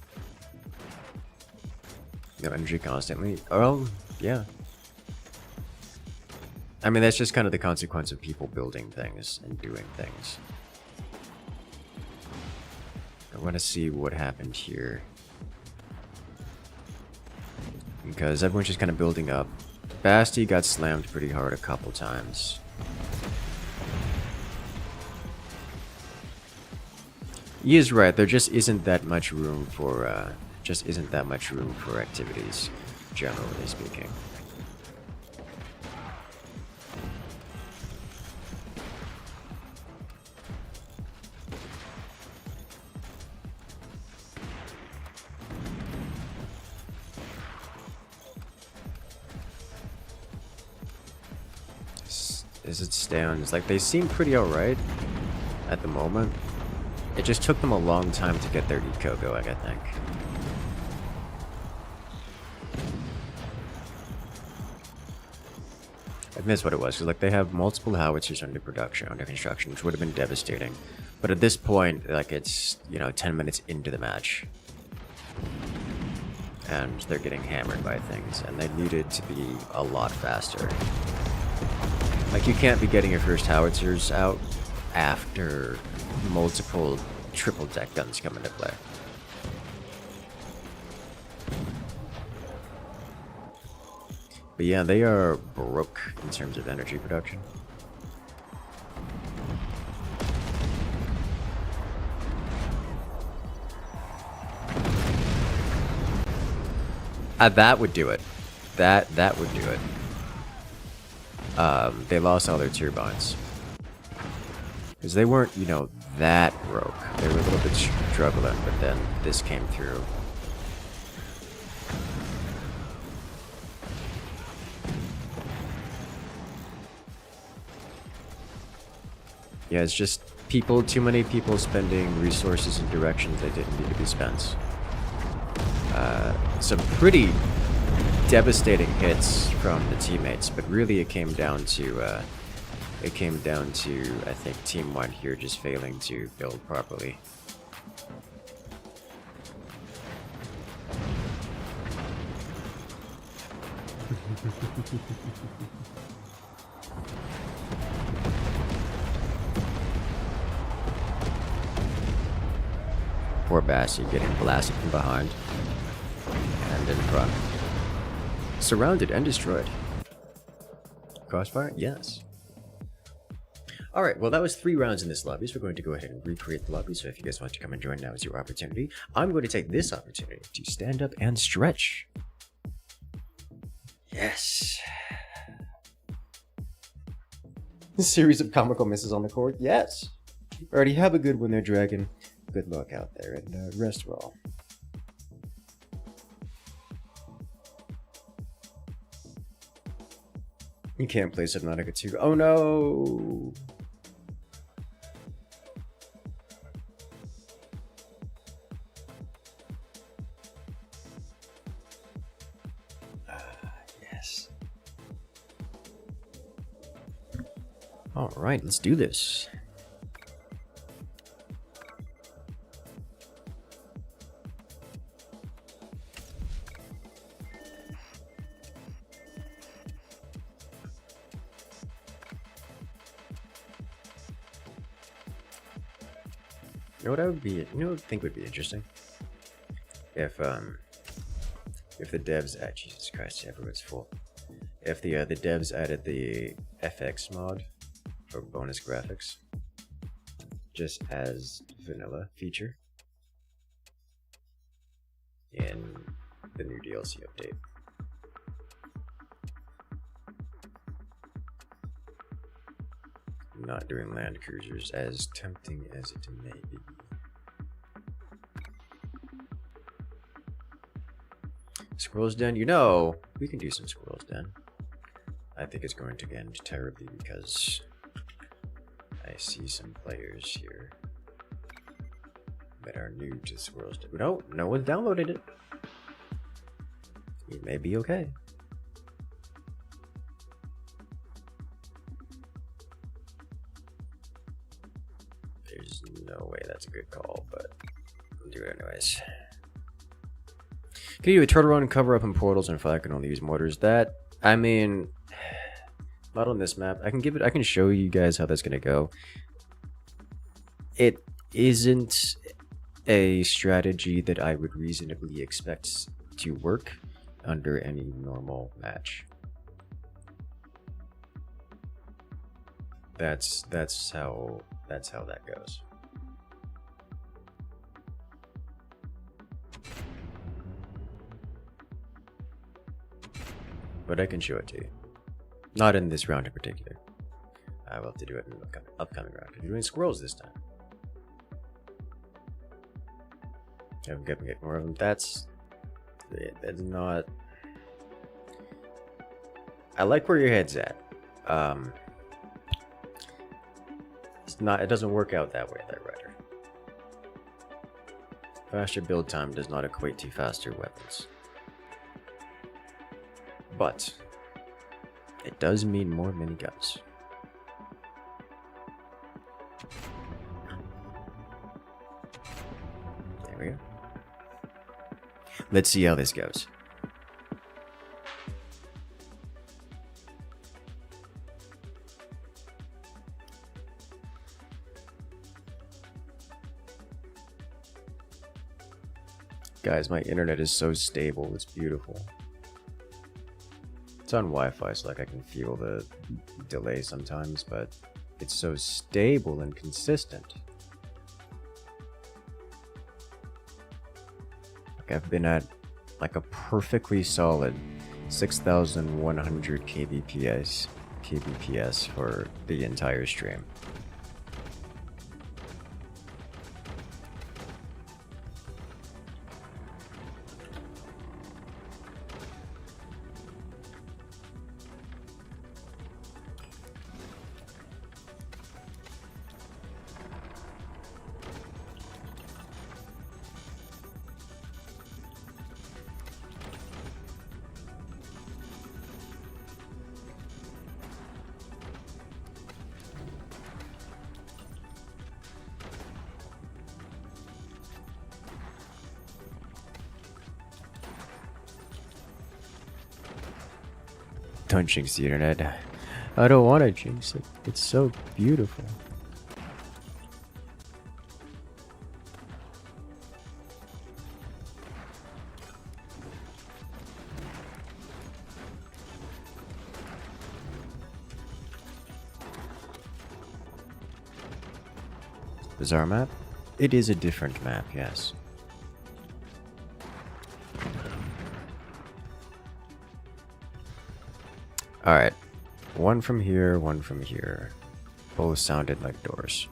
No energy constantly. Oh, yeah. I mean, that's just kind of the consequence of people building things and doing things. I want to see what happened here. Because everyone's just kind of building up. Basti got slammed pretty hard a couple times. He is right. There just isn't that much room for activities, generally speaking. As it stands, like, they seem pretty alright at the moment. It just took them a long time to get their eco going, I think. I think that's what it was. 'Cause, like, they have multiple howitzers under production, under construction, which would have been devastating. But at this point, like, it's, you know, 10 minutes into the match. And they're getting hammered by things, and they needed to be a lot faster. Like, you can't be getting your first howitzers out after multiple triple deck guns come into play. But yeah, they are broke in terms of energy production. That would do it. That would do it. They lost all their turbines. Because they weren't, you know, that broke. They were a little bit struggling, but then this came through. Yeah, it's just people, too many people spending resources in directions that didn't need to be spent. Some pretty devastating hits from the teammates, but really it came down to, I think, Team 1 here just failing to build properly. Poor Bassi getting blasted from behind and in front. Surrounded and destroyed. Crossfire? Yes. Alright, well that was 3 rounds in this lobby, so we're going to go ahead and recreate the lobby, so if you guys want to come and join, now is your opportunity. I'm going to take this opportunity to stand up and stretch. Yes. A series of comical misses on the court? Yes. Already have a good one there, Dragon. Good luck out there, and rest well. You can't play Subnautica 2. Oh no! Yes. Alright, let's do this. You know what I would be, you know what I think would be interesting? If the devs add, Jesus Christ, everyone's full. If the devs added the FX mod for bonus graphics, just as vanilla feature in the new DLC update. Not doing land cruisers, as tempting as it may be. Squirrel's Den, you know, we can do some Squirrel's Den. I think it's going to end terribly because I see some players here that are new to Squirrel's Den. No one's downloaded it. It may be okay. There's no way that's a good call, but I'll do it anyways. Can you do a turtle run, cover up in portals, and fire can only use mortars? That, I mean, not on this map. I can show you guys how that's gonna go. It isn't a strategy that I would reasonably expect to work under any normal match. That's how that goes. But I can show it to you. Not in this round in particular. I will have to do it in the upcoming round. I'm doing squirrels this time. I'm gonna get more of them. That's not. I like where your head's at. It's not. It doesn't work out that way, that Rider. Faster build time does not equate to faster weapons. But it does mean more miniguns. There we go. Let's see how this goes. Guys, my internet is so stable, it's beautiful. It's on Wi-Fi, so like I can feel the delay sometimes, but it's so stable and consistent. Like I've been at like a perfectly solid 6,100 kbps for the entire stream. Don't jinx the internet. I don't want to jinx it. It's so beautiful. Bizarre map? It is a different map, yes. Alright, one from here, one from here. Both sounded like doors.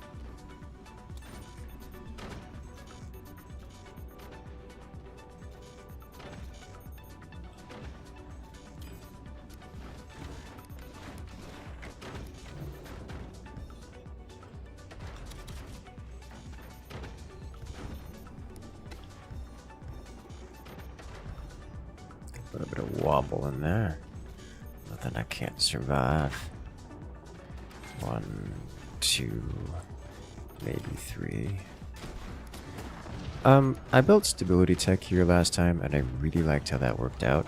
Put a bit of wobble in there. Nothing I can't survive. 1, 2, maybe 3. I built stability tech here last time, and I really liked how that worked out.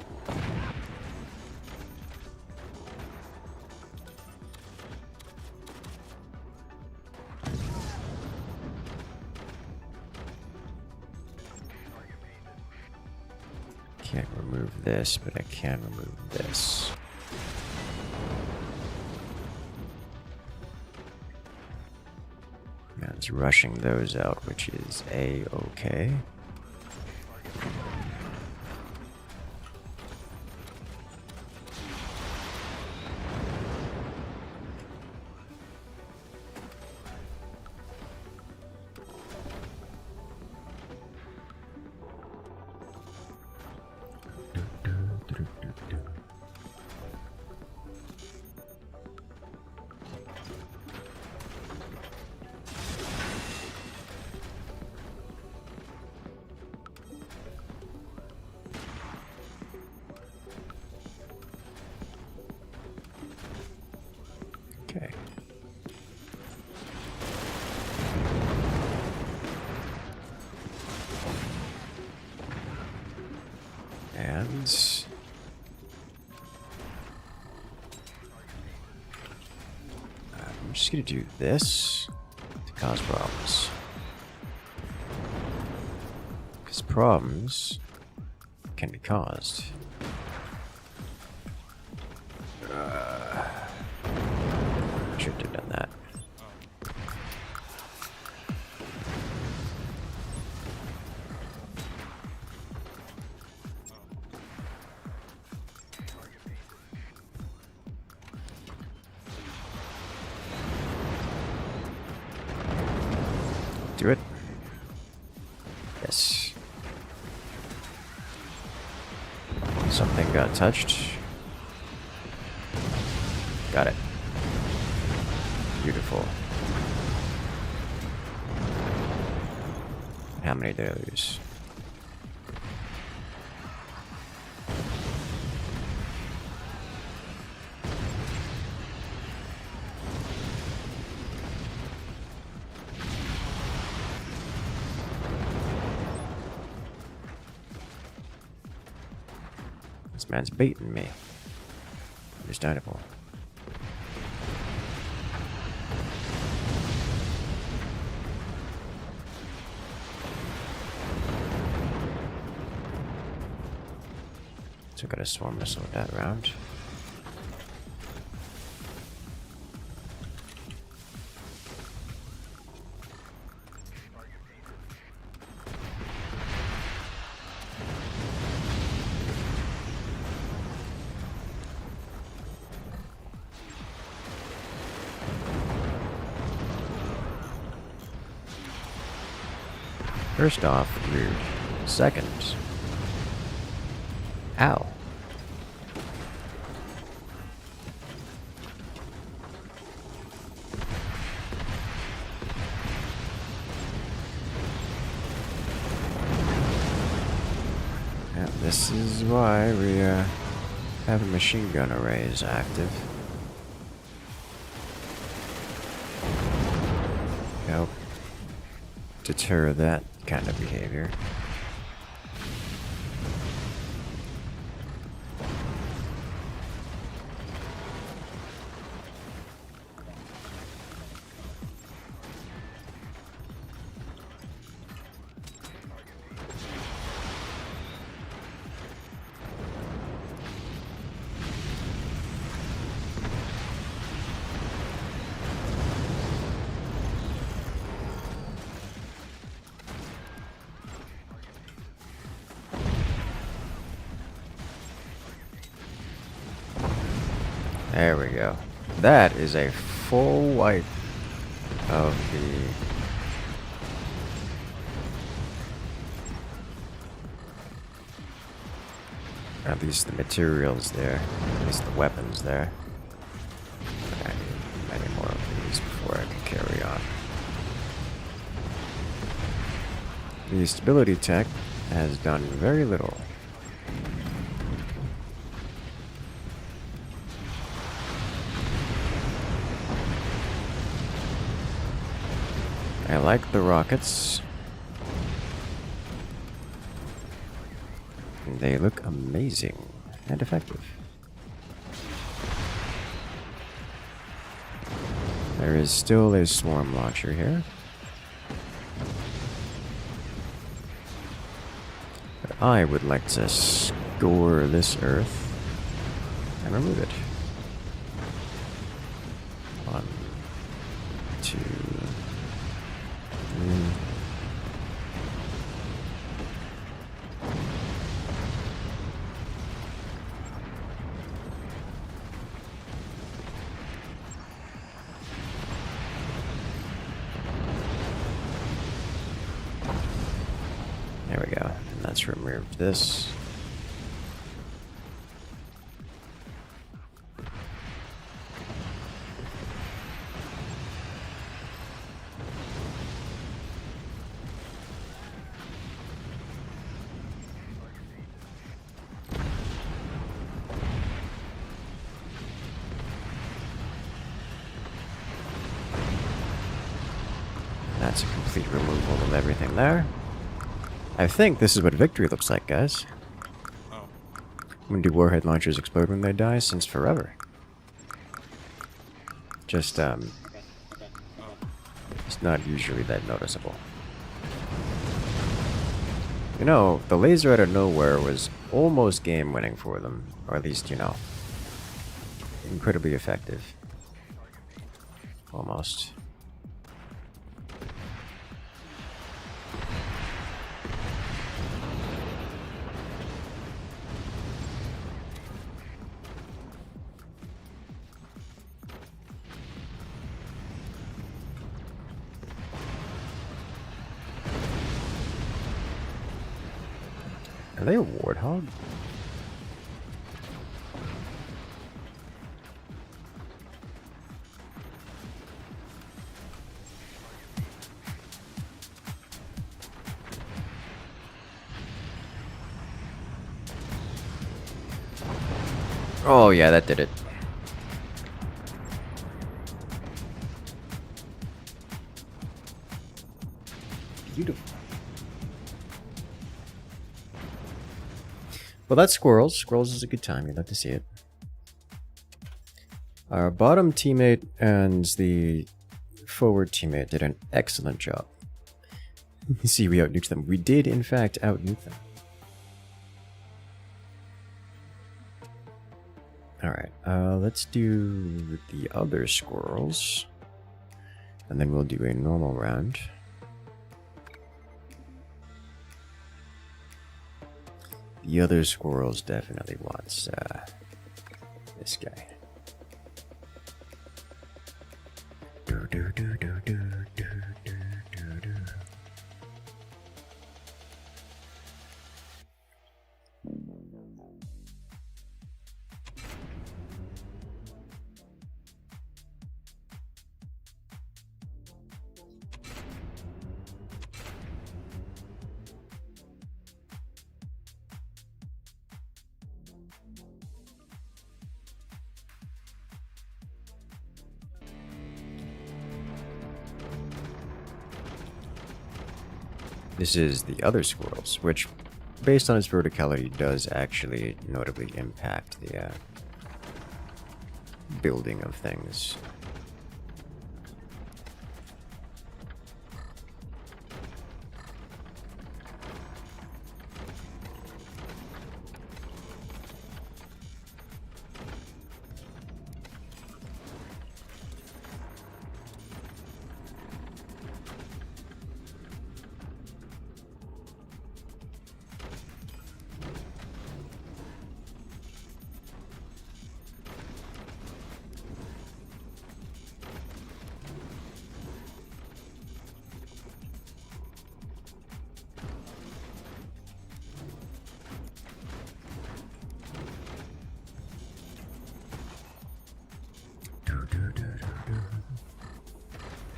Can't remove this, but I can remove this. Man's rushing those out, which is A-okay. Okay. And I'm just gonna do this to cause problems. Because problems can be caused. Should have done that. Do it. Yes. Something got touched. Got it. Beautiful. How many did I lose? This man's baiting me. Understandable. So got a swarm missile that round. First off, rude. Second. Ow. Yeah, this is why we have a machine gun arrays active. Help deter that kind of behavior. There we go. That is a full wipe of at least the materials there, at least the weapons there. I need many more of these before I can carry on. The stability tech has done very little. I like the rockets. They look amazing and effective. There is still a swarm launcher here. But I would like to score this Earth and remove it. 1, 2, 3. There we go. And let's remove this. That's a complete removal of everything there. I think this is what victory looks like, guys. When do warhead launchers explode when they die? Since forever. Just, it's not usually that noticeable. You know, the laser out of nowhere was almost game-winning for them. Or at least, you know, incredibly effective. Almost. Are they a warthog? Oh yeah, that did it. Beautiful. Well, that's squirrels. Squirrels is a good time. You'd love to see it. Our bottom teammate and the forward teammate did an excellent job. You see, we outnuked them. We did, in fact, outnuke them. Alright, let's do the other squirrels. And then we'll do a normal round. The other squirrels definitely wants this guy. This is the other squirrels, which, based on its verticality, does actually notably impact the building of things.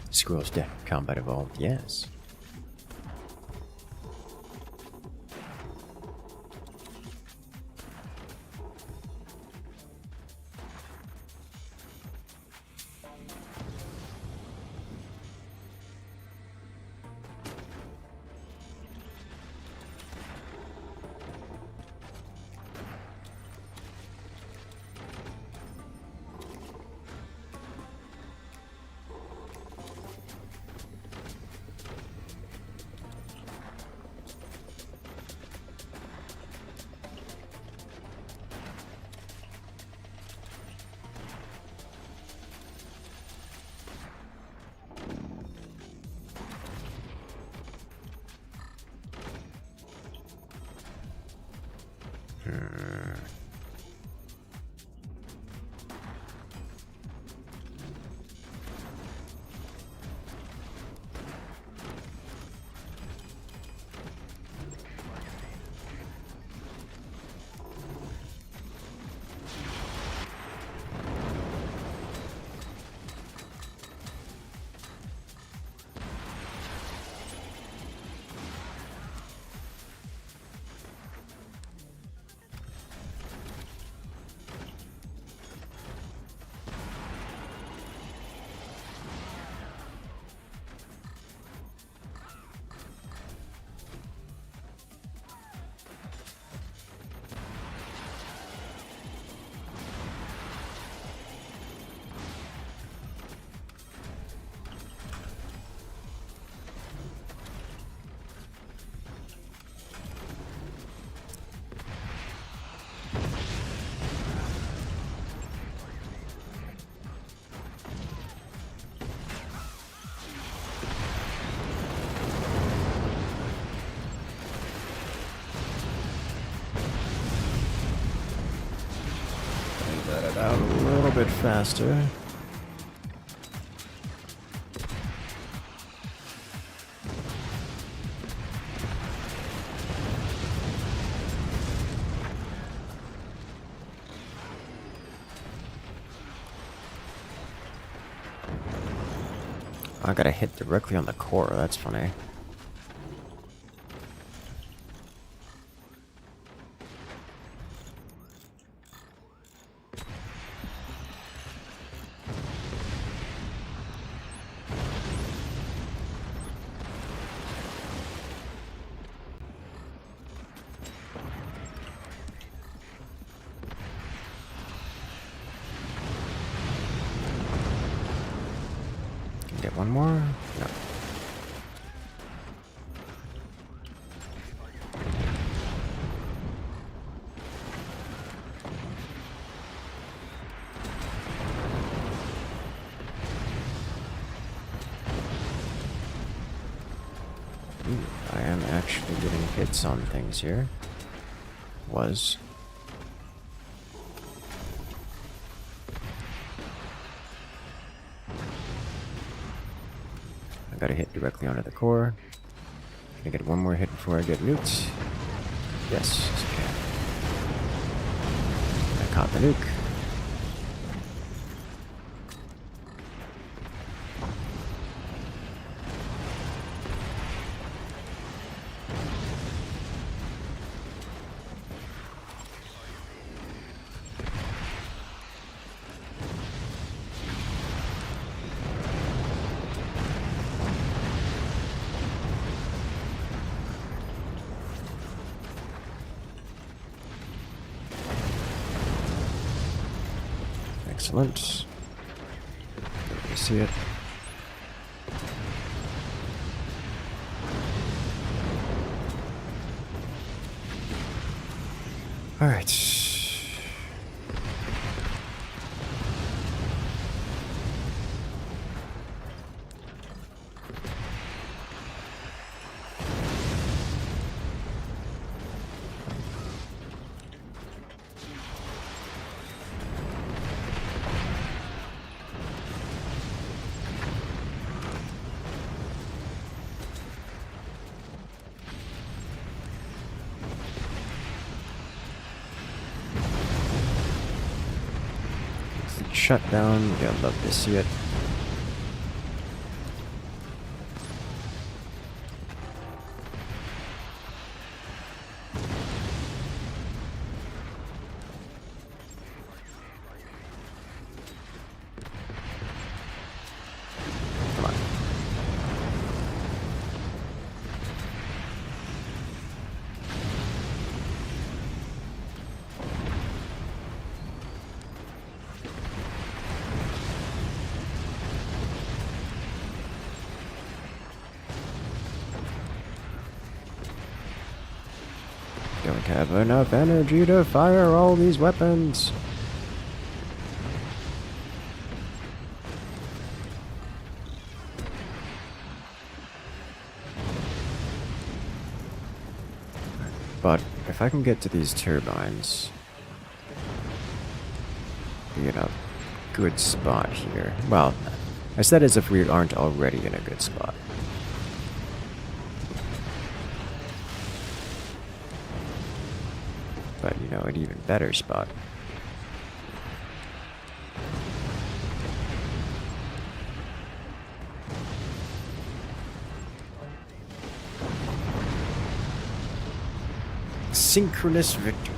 Squirrels deck combat evolved, yes. Out a little bit faster. I gotta hit directly on the core, that's funny. One more? No. Ooh, I am actually getting hits on things here. Was. I got a hit directly onto the core. Can I get one more hit before I get nuked? Yes, okay. I caught the nuke. Excellent. Let me see it. All right. Shut down. Yeah, I'd love to see it. Come on. Don't have enough energy to fire all these weapons. But if I can get to these turbines, be in a good spot here. Well, I said as if we aren't already in a good spot. But, you know, an even better spot. Synchronous victory.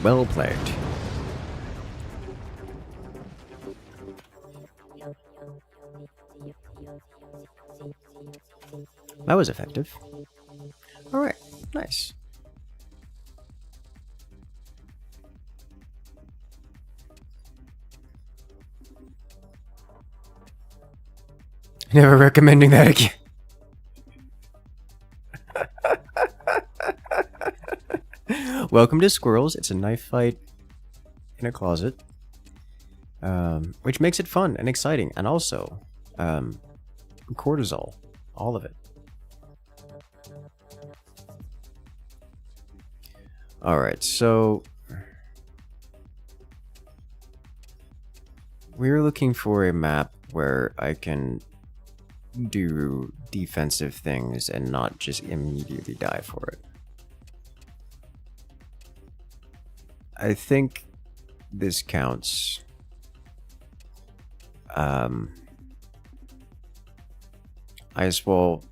Well played. That was effective. Alright, nice. Never recommending that again. Welcome to Squirrels. It's a knife fight in a closet, which makes it fun and exciting, and also cortisol, all of it. Alright, so we're looking for a map where I can do defensive things and not just immediately die for it. I think this counts. Ice wall.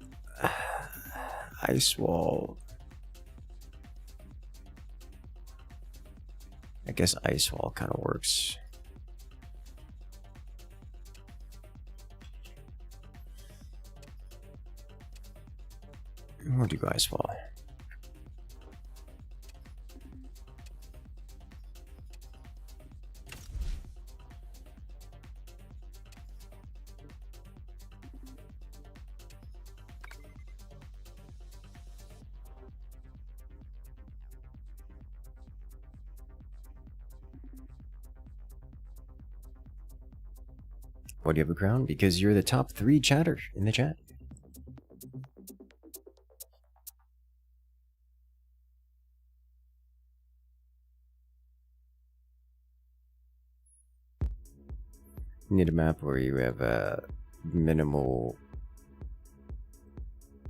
Ice wall. I guess ice wall kind of works. We'll do ice wall. Why do you have a crown? Because you're the top 3 chatter in the chat. You need a map where you have a minimal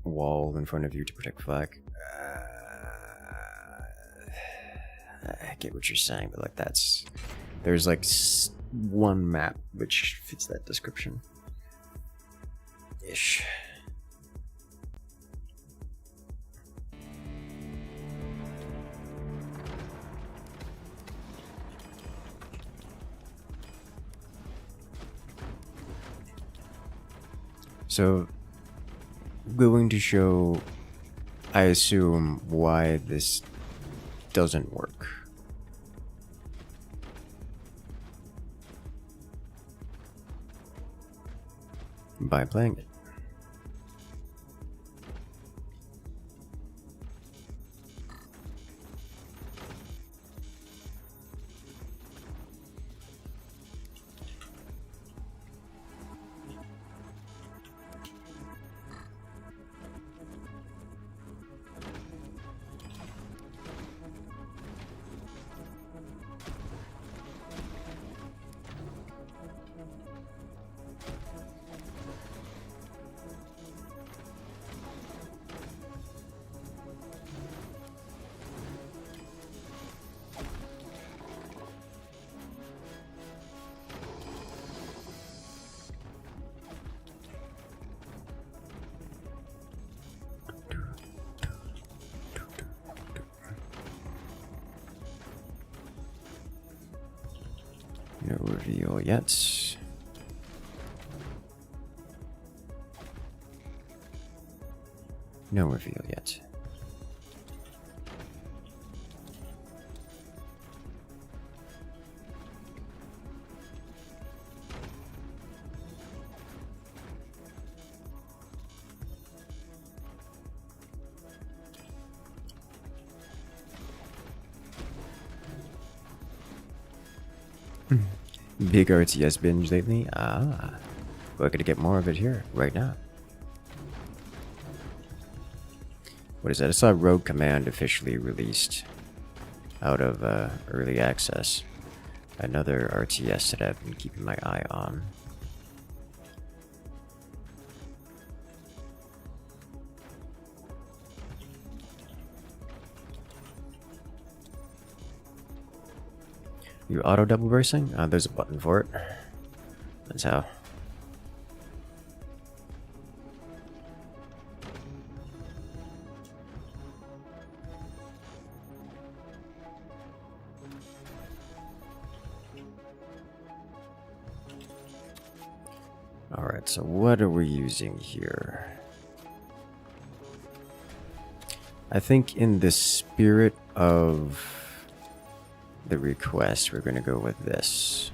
wall in front of you to protect flag. I get what you're saying, but like there's like one map which fits that description. Ish. So, going to show, I assume, why this doesn't work. By playing it. No reveal yet. No reveal yet. Big RTS binge lately? Ah. We're gonna get more of it here, right now. What is that? I saw Rogue Command officially released out of early access. Another RTS that I've been keeping my eye on. You auto double bursting? There's a button for it. That's how. Alright, so what are we using here? I think in the spirit of the request, we're going to go with this.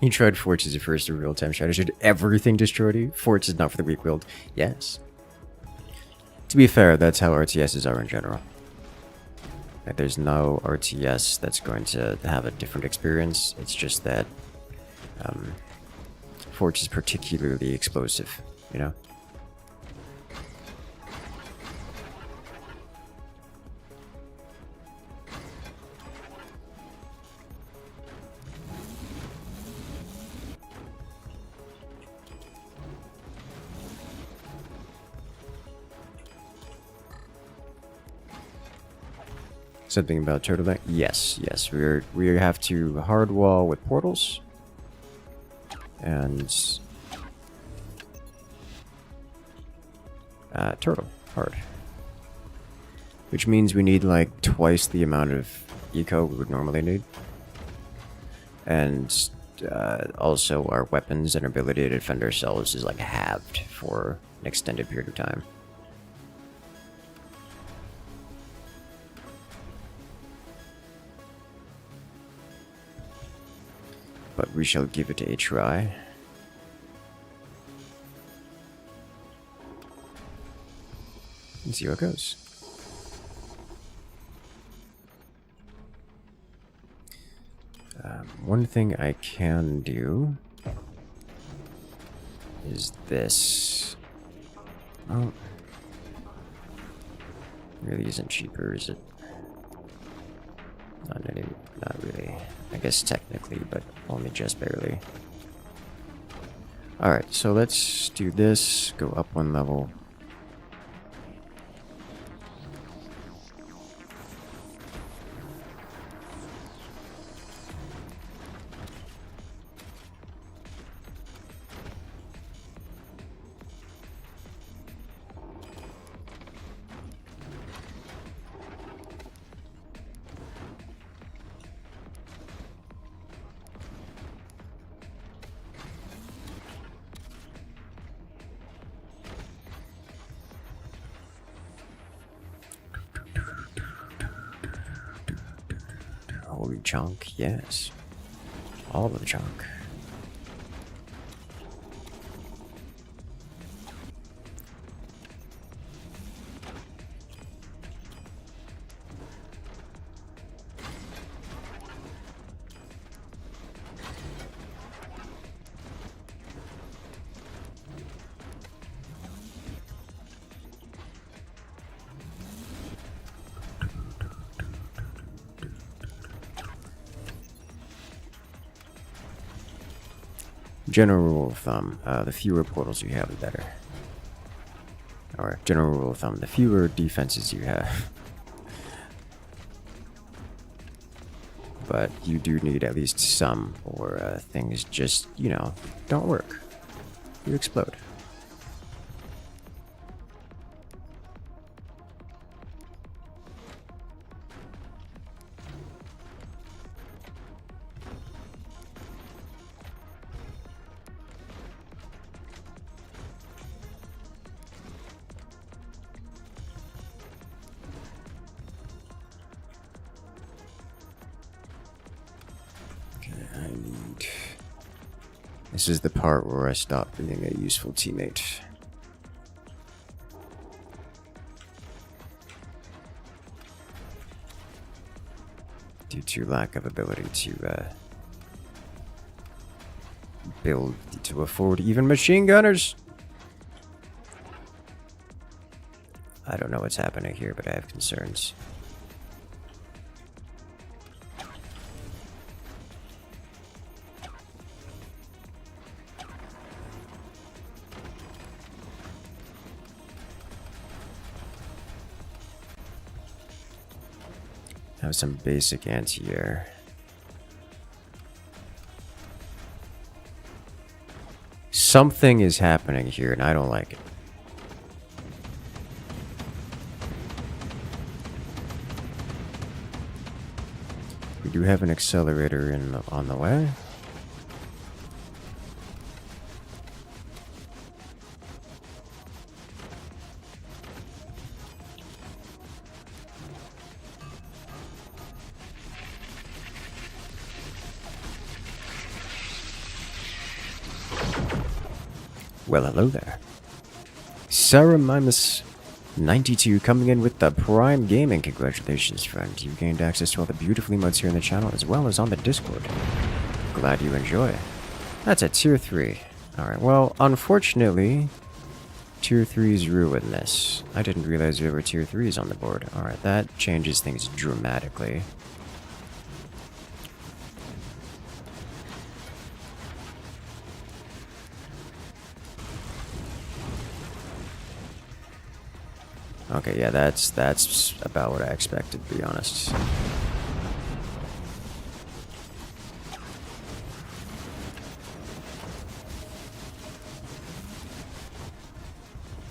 You tried Forts as a first real-time strategy. Should everything destroy you? Forts is not for the weak-willed. Yes. To be fair, that's how RTSs are in general. Like, there's no RTS that's going to have a different experience. It's just that Forge is particularly explosive, you know? Something about turtle? Yes, yes. We have to hard wall with portals, and turtle hard, which means we need like twice the amount of eco we would normally need, and also our weapons and ability to defend ourselves is like halved for an extended period of time. but we shall give it a try. And see how it goes. One thing I can do is this. Oh, really isn't cheaper, is it? Not really. I guess technically, but only just barely. Alright, so let's do this. Go up one level. Holy chunk, yes. All of the chunk. General rule of thumb, the fewer portals you have, the better. Or, general rule of thumb, the fewer defenses you have. But you do need at least some, or things just, you know, don't work. You explode. This is the part where I stop being a useful teammate. Due to lack of ability to build to afford even machine gunners. I don't know what's happening here, but I have concerns. Have some basic anti-air. Something is happening here and I don't like it. We do have an accelerator on the way. Well, hello there. Sarah Mimus 92 coming in with the Prime Gaming. Congratulations, friend. You gained access to all the beautiful emotes here in the channel as well as on the Discord. Glad you enjoy. That's a tier 3. Alright, well, unfortunately, tier 3s ruin this. I didn't realize there were tier 3s on the board. Alright, that changes things dramatically. Okay, yeah, that's about what I expected, to be honest.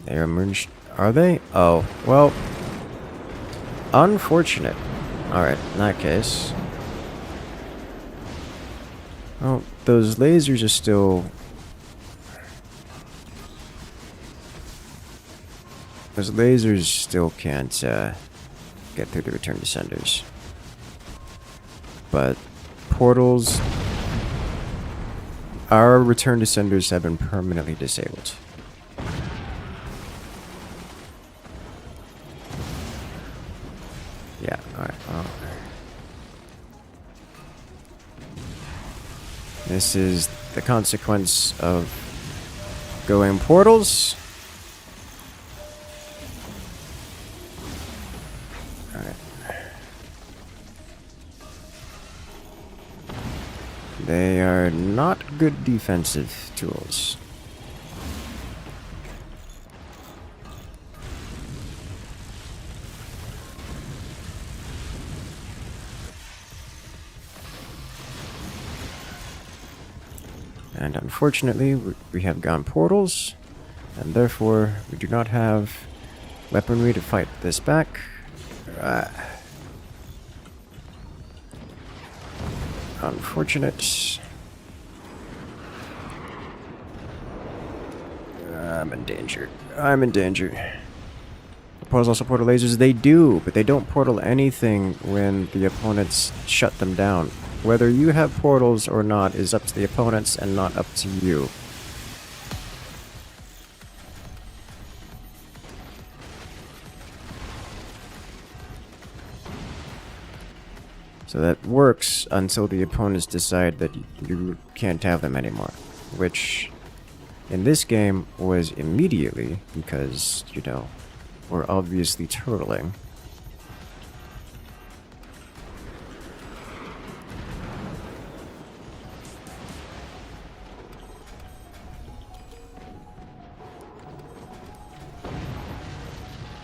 They are merged. Are they? Oh, well. Unfortunate. Alright, in that case. Oh, those lasers are still... Those lasers still can't get through the return descenders. But portals Our return to senders have been permanently disabled. Yeah, alright. Well, this is the consequence of going portals. Alright. They are not good defensive tools. And unfortunately, we have gone portals, and therefore we do not have weaponry to fight this back. Unfortunate. I'm in danger. I'm in danger. Portals also portal lasers? They do, but they don't portal anything when the opponents shut them down. Whether you have portals or not is up to the opponents and not up to you. So that works until the opponents decide that you can't have them anymore. Which, in this game, was immediately, because, you know, we're obviously turtling.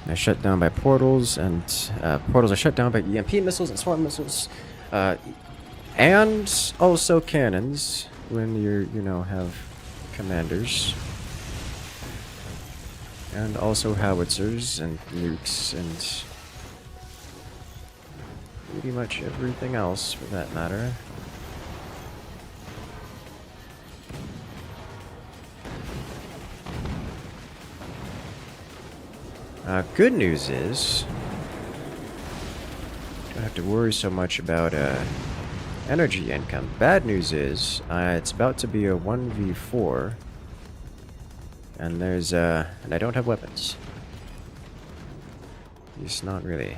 They're shut down by portals, and portals are shut down by EMP missiles and swarm missiles, and also cannons when you know, have commanders, and also howitzers and nukes and pretty much everything else for that matter. Good news is, don't have to worry so much about energy income. Bad news is, it's about to be a 1v4, and there's and I don't have weapons. It's not really.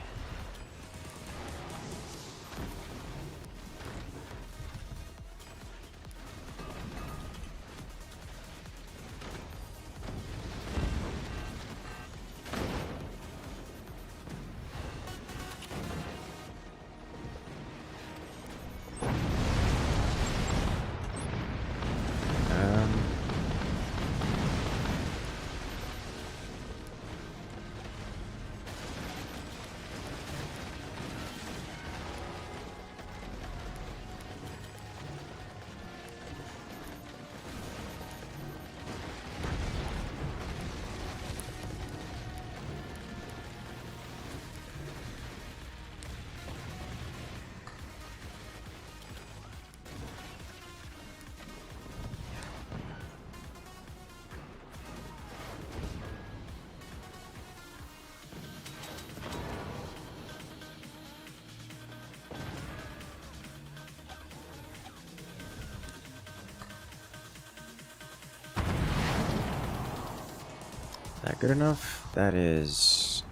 That good enough? That is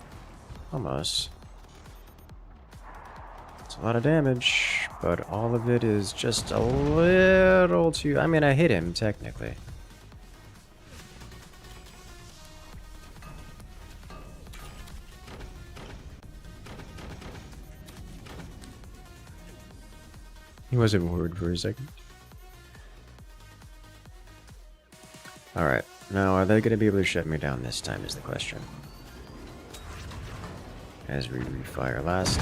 almost. It's a lot of damage, but all of it is just a little too... I mean, I hit him, technically. He wasn't worried for a second. Alright, now are they going to be able to shut me down this time is the question. As we refire last.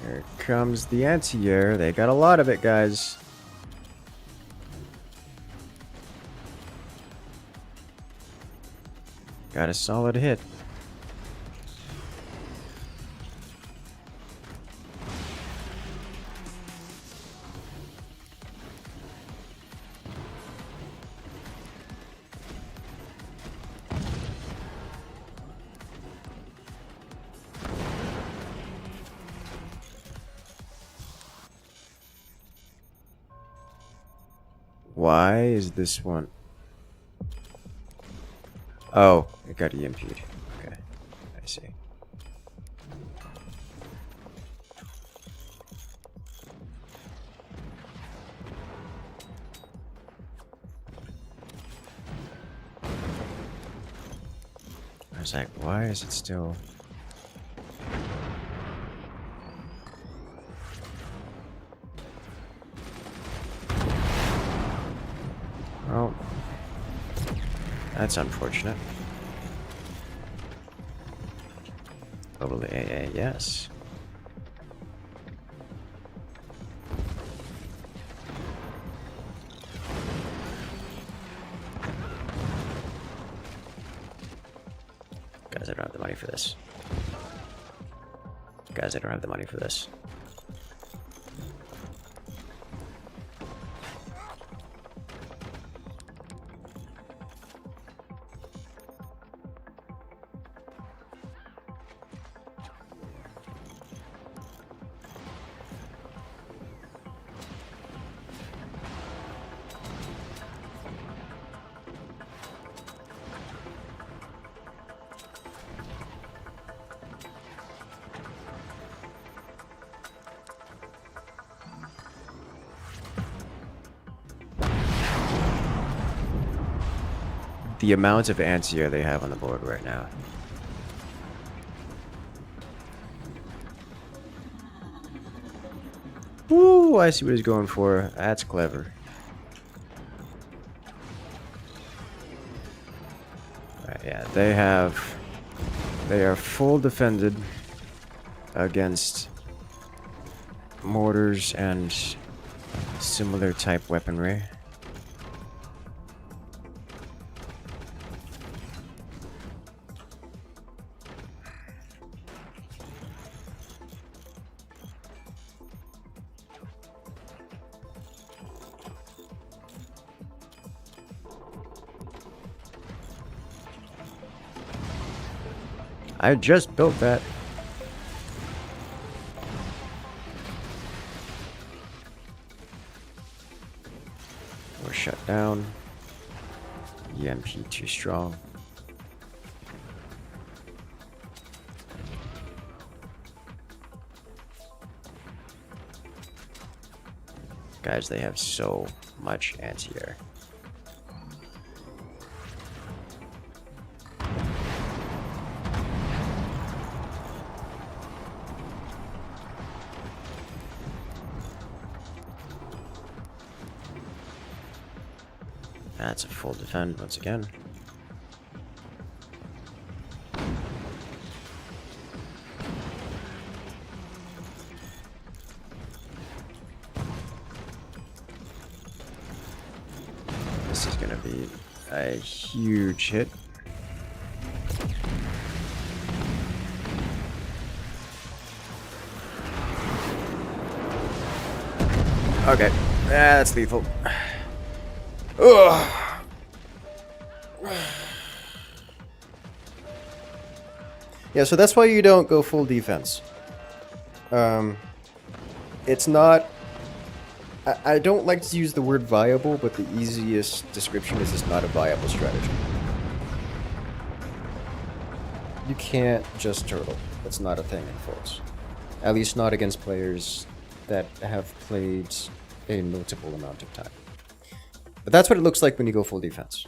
Here comes the anti-air. They got a lot of it, guys. Got a solid hit. why is this one... Oh, it got EMP'd. Okay, I see. I was like, why is it still... Oh, that's unfortunate. Over the AA, yes. Guys, I don't have the money for this. Guys, I don't have the money for this. The amount of anti-air they have on the board right now. Ooh, I see what he's going for. That's clever. Right, yeah, they are full defended against mortars and similar type weaponry. I just built that. We're shut down. EMP too strong. Guys, they have so much anti-air. That's a full defend once again. This is going to be a huge hit. Okay, that's lethal. Ugh. Yeah, so that's why you don't go full defense. It's not... I don't like to use the word viable, but the easiest description is it's not a viable strategy. You can't just turtle. That's not a thing in Force. At least not against players that have played a notable amount of time. But that's what it looks like when you go full defense.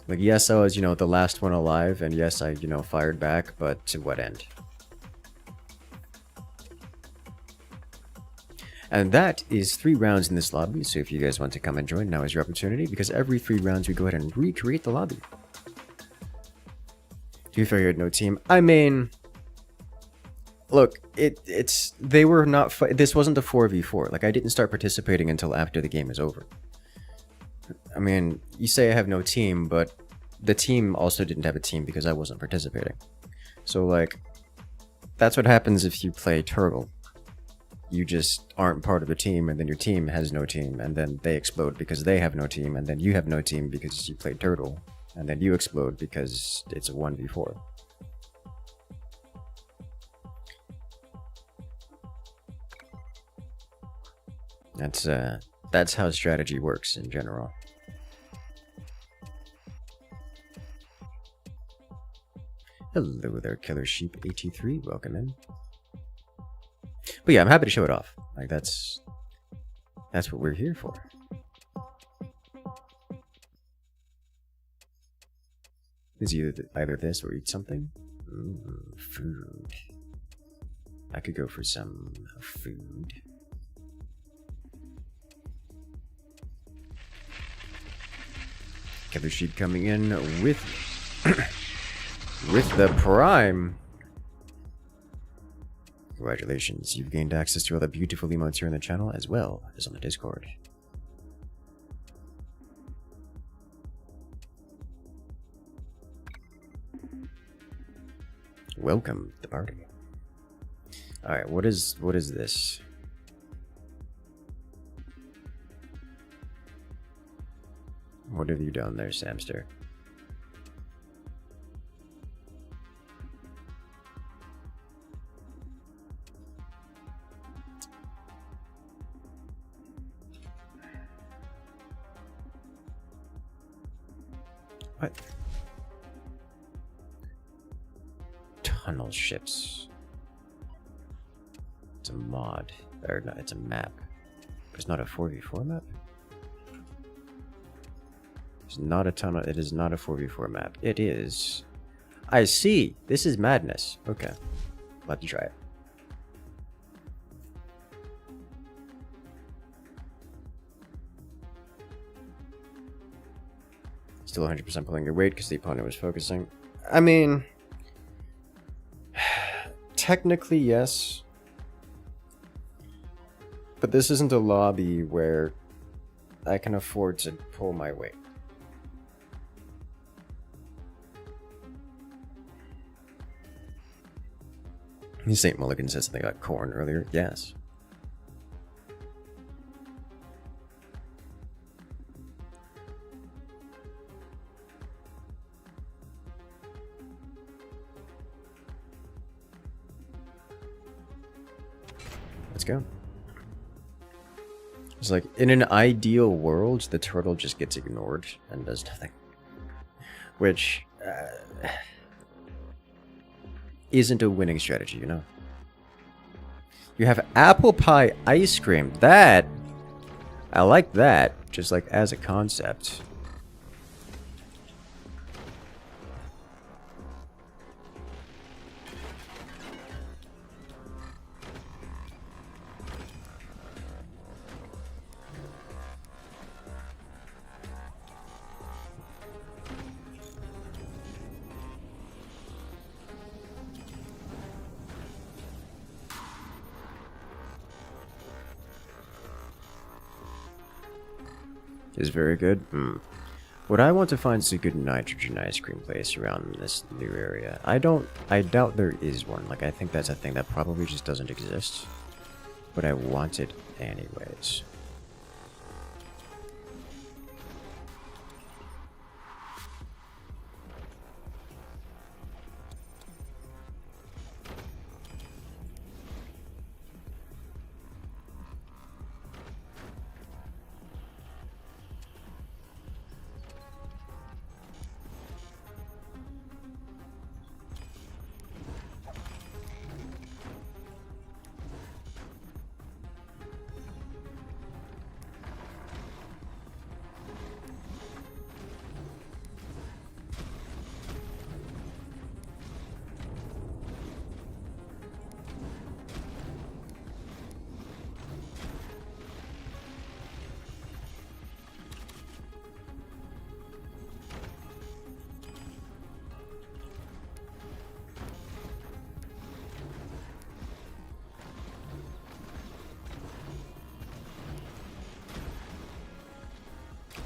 Like, yes, I was, the last one alive, and yes, I, fired back, but to what end? And that is 3 rounds in this lobby, so if you guys want to come and join, now is your opportunity, because every 3 rounds we go ahead and recreate the lobby. To be fair, you had no team. I mean, look, they were not, this wasn't a 4v4. Like, I didn't start participating until after the game is over. I mean, you say I have no team, but the team also didn't have a team because I wasn't participating. So, like, that's what happens if you play Turtle. You just aren't part of the team, and then your team has no team, and then they explode because they have no team, and then you have no team because you played Turtle, and then you explode because it's a 1v4. That's That's how strategy works in general. Hello there, Killer Sheep 83. Welcome in. But yeah, I'm happy to show it off. Like that's what we're here for. Is either this or eat something. Food. I could go for some food. Killer Sheep coming in with with the Prime. Congratulations, you've gained access to all the beautiful emotes here on the channel as well as on the Discord. Welcome to the party. Alright, what is this? What have you done there, Samster? What? Tunnel ships. It's a mod. Or no, it's a map. It's not a 4v4 map? It's not a tunnel. It is not a 4v4 map. It is. I see. This is madness. Okay. I'll have to try it. Still 100% pulling your weight because the opponent was focusing. I mean, technically yes, but this isn't a lobby where I can afford to pull my weight. St. Mulligan said something about corn earlier. Yes. Let's go. It's like, in an ideal world, the turtle just gets ignored and does nothing. Which, isn't a winning strategy, you know? You have apple pie ice cream. That, I like that, just like as a concept. Is very good. What I want to find is a good nitrogen ice cream place around this new area. I doubt there is one. Like, I think that's a thing that probably just doesn't exist. But I want it anyways.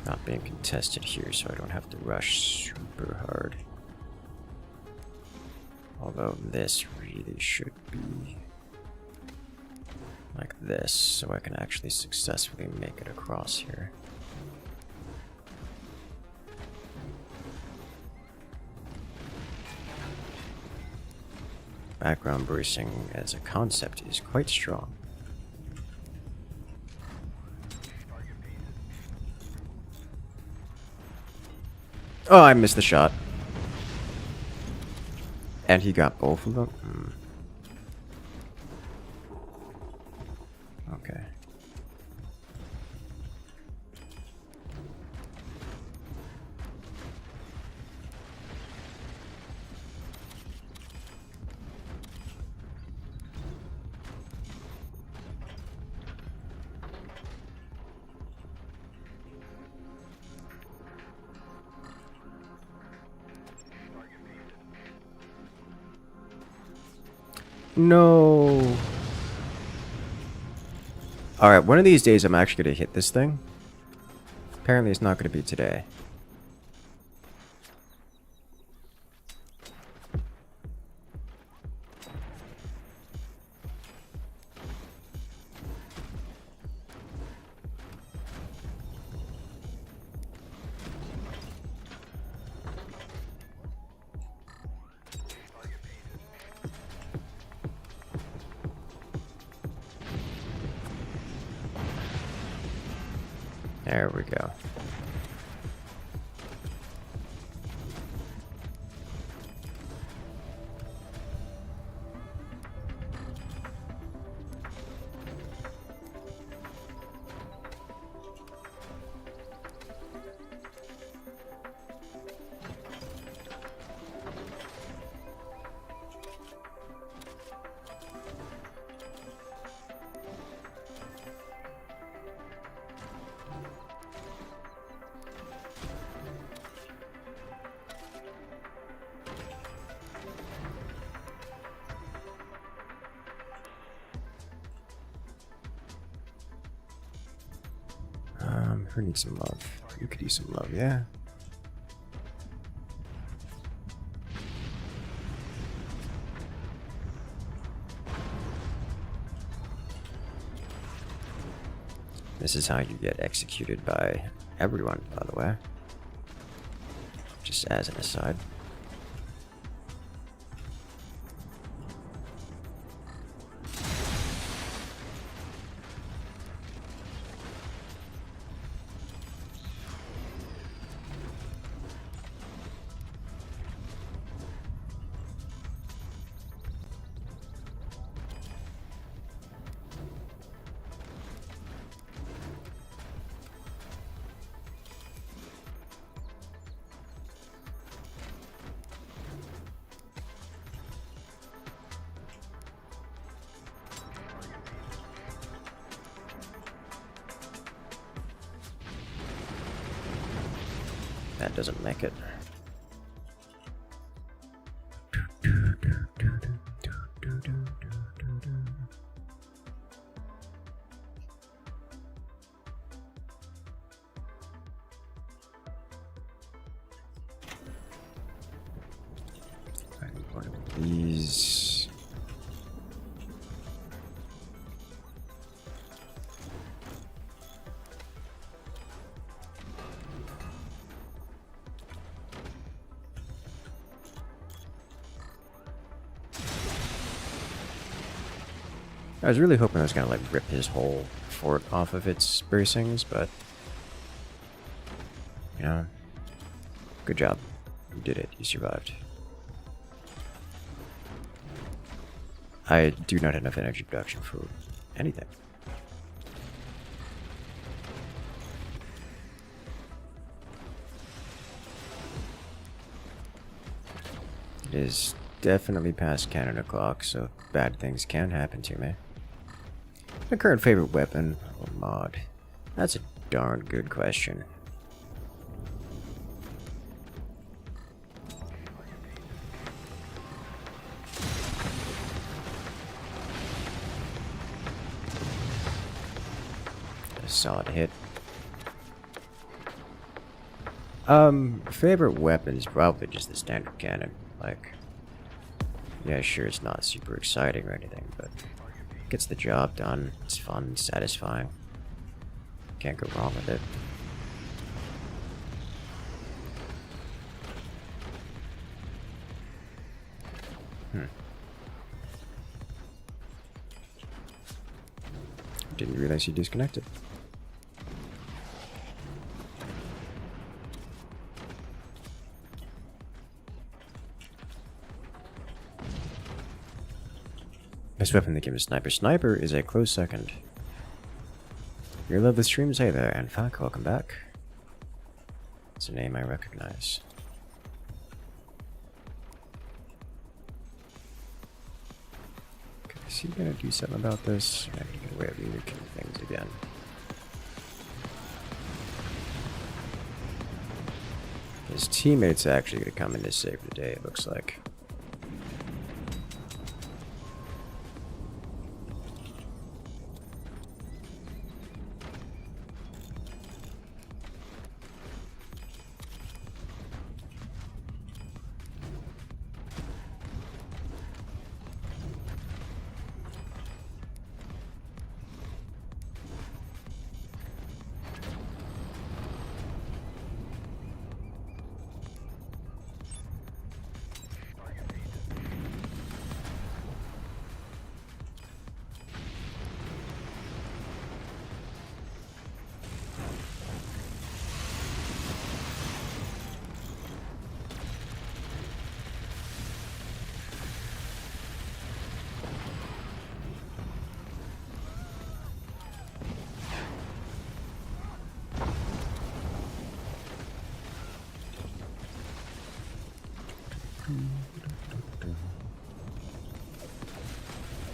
Not being contested here, so I don't have to rush super hard. Although this really should be like this, so I can actually successfully make it across here. Background bracing as a concept is quite strong. Oh, I missed the shot. And he got both of them? Okay. No. Alright, one of these days I'm actually going to hit this thing. Apparently it's not going to be today. There we go. Who needs some love? You could use some love, yeah. This is how you get executed by everyone, by the way. Just as an aside. That doesn't make it. I need one of these. I was really hoping I was gonna like rip his whole fort off of its bracings, but you know, good job. You did it. You survived. I do not have enough energy production for anything. It is definitely past cannon o'clock, so bad things can happen to me. My current favorite weapon or mod? That's a darn good question. A solid hit. Favorite weapon is probably just the standard cannon. Like, yeah, sure, it's not super exciting or anything, but gets the job done. It's fun, satisfying. Can't go wrong with it. Didn't realize you disconnected. Best weapon in the game is Sniper. Sniper is a close second. You love the streams? Hey there, and fuck, welcome back. It's a name I recognize. Okay, is he gonna do something about this? I'm gonna get away with leaking things again. His teammates are actually gonna come in to save the day, it looks like.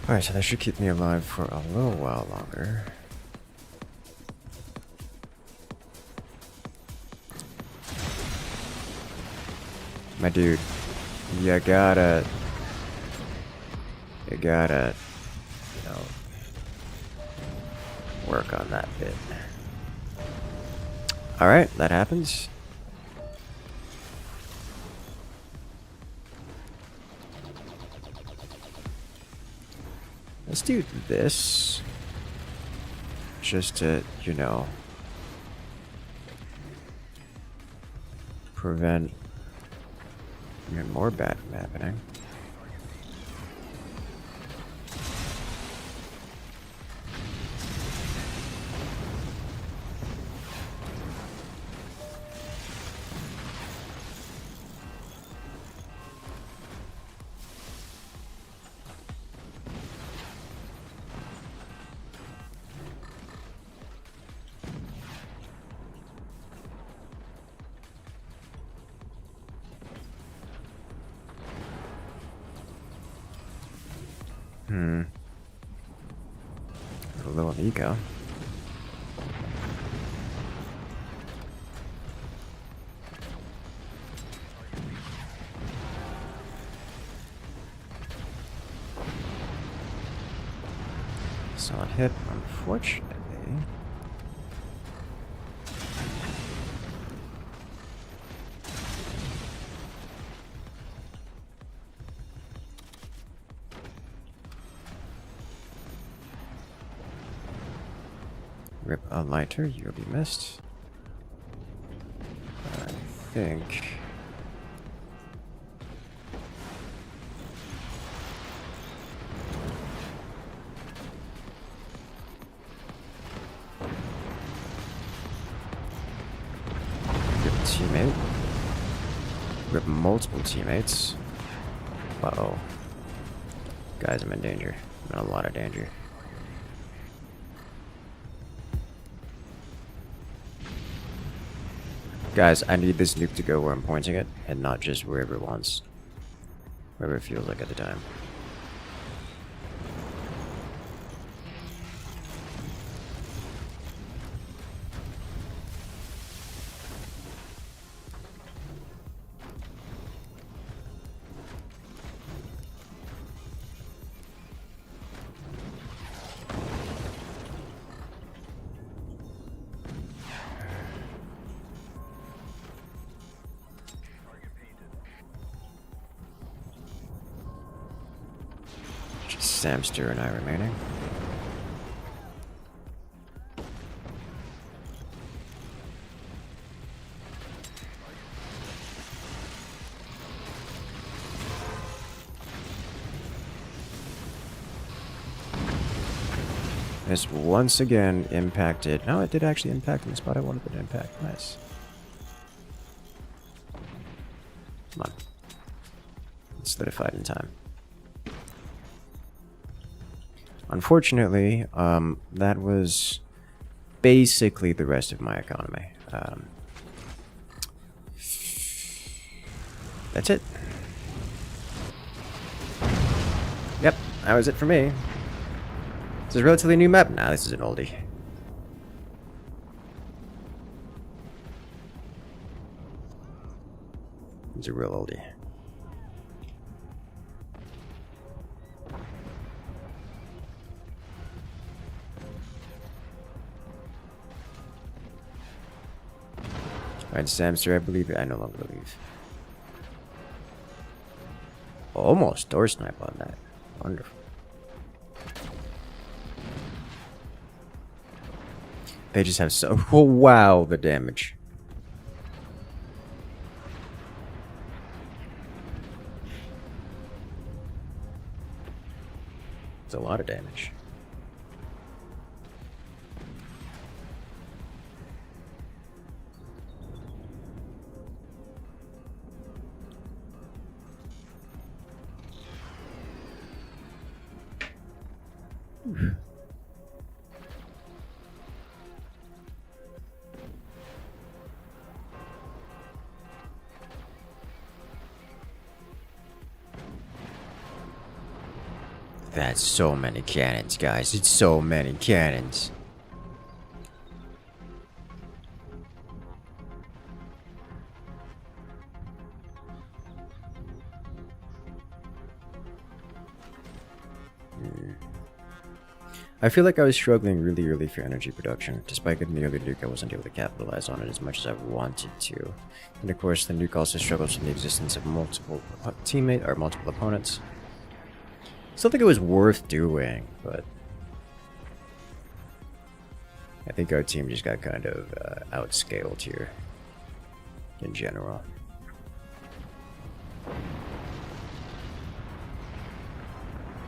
Alright, so that should keep me alive for a little while longer. My dude, you gotta, you know, work on that bit. Alright, that happens. Let's do this, just to, you know, prevent even more bad from happening. A little ego. Solid hit, unfortunately. Rip a lighter, you'll be missed. I think. Rip a teammate. Rip multiple teammates. Uh-oh. Guys, I'm in danger. I'm in a lot of danger. Guys, I need this nuke to go where I'm pointing it, and not just wherever it wants. Wherever it feels like at the time. Samster and I remaining. This once again impacted. No, it did actually impact in the spot I wanted it to impact. Nice. Come on. It's solidified in time. Unfortunately, that was basically the rest of my economy. That's it. Yep, that was it for me. This is a relatively new map. Nah, this is an oldie. It's a real oldie. Alright, Samster, I believe it. I no longer believe. Almost door snipe on that. Wonderful. They just have so... Oh, wow, the damage. It's a lot of damage. That's so many cannons, guys. It's so many cannons. I feel like I was struggling really early for energy production. Despite getting the early nuke, I wasn't able to capitalize on it as much as I wanted to. And of course, the nuke also struggles with the existence of multiple multiple opponents. Still think it was worth doing, but I think our team just got kind of outscaled here in general.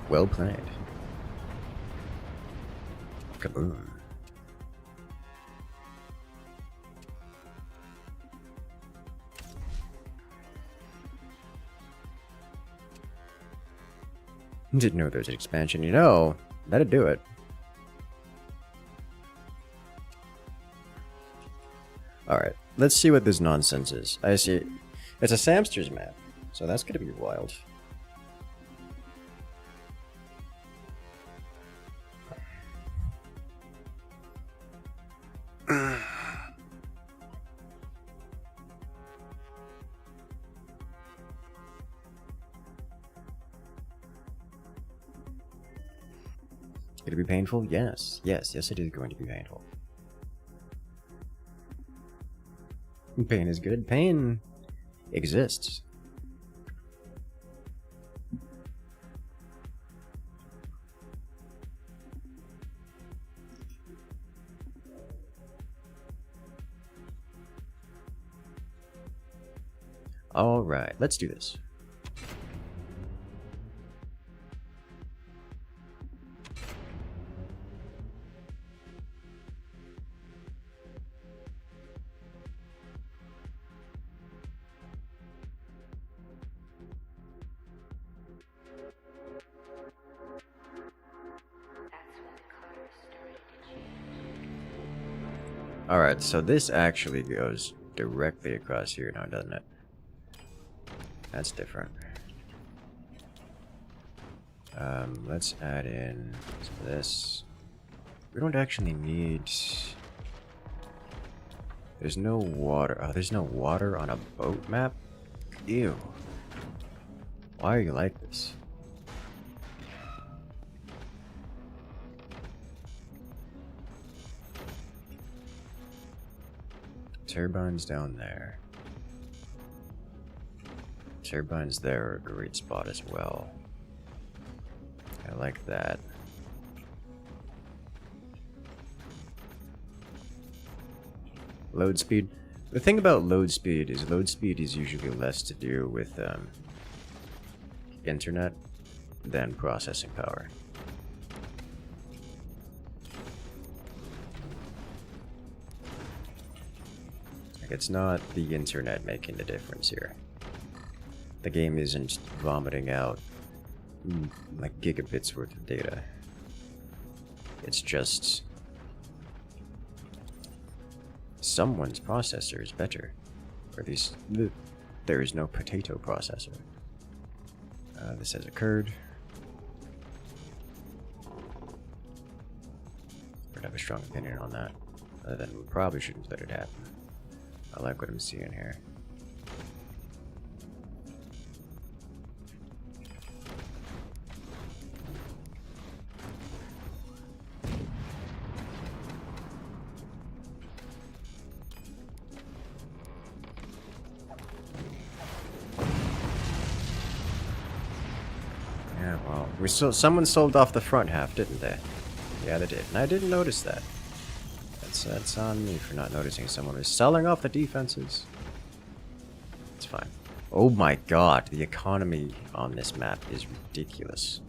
Well played. Kaboom. Didn't know there was an expansion. You know, that'd do it. Alright, let's see what this nonsense is. I see. It's a Samster's map, so that's gonna be wild. Could it be painful? Yes. Yes, it is going to be painful. Pain is good. Pain exists. Alright, let's do this. Alright, so this actually goes directly across here now, doesn't it? That's different. Let's add in this. We don't actually need... There's no water. Oh, there's no water on a boat map? Ew. Why are you like this? Turbines down there. Turbines there are a great spot as well. I like that. Load speed. The thing about load speed is usually less to do with internet than processing power. Like, it's not the internet making the difference here. The game isn't vomiting out like gigabits worth of data. It's just someone's processor is better. Or at least there is no potato processor. This has occurred. I have a strong opinion on that. Other than we probably shouldn't let it happen. I like what I'm seeing here. Yeah, well, someone sold off the front half, didn't they? Yeah, they did, and I didn't notice that. That's on me for not noticing someone was selling off the defenses. It's fine. Oh my god, the economy on this map is ridiculous.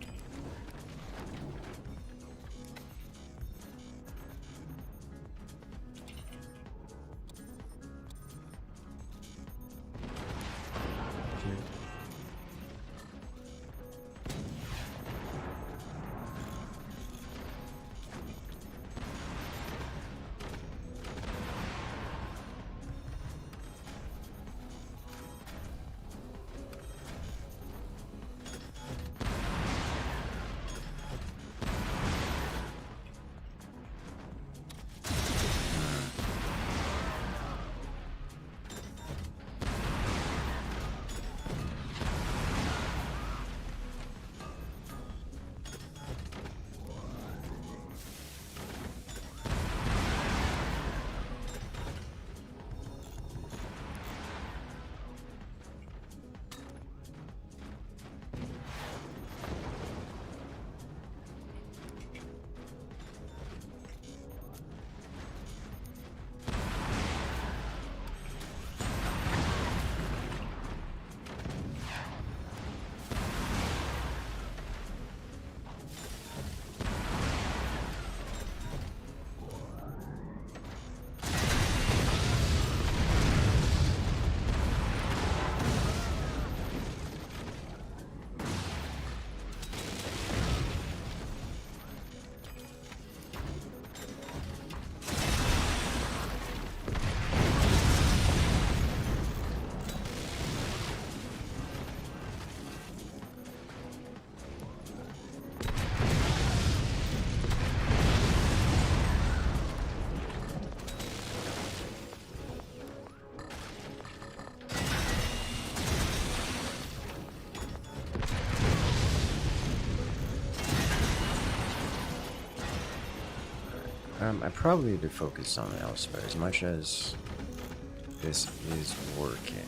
I probably need to focus on elsewhere as much as this is working.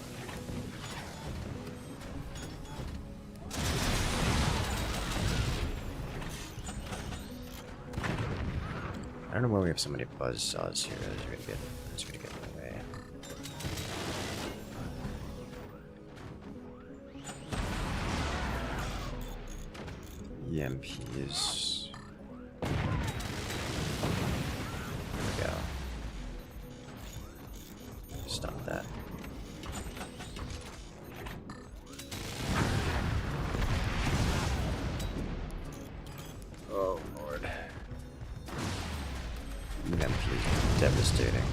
I don't know why we have so many buzzsaws here. That's gonna get in the way. EMP is. Stop that. Oh lord. EMP is devastating.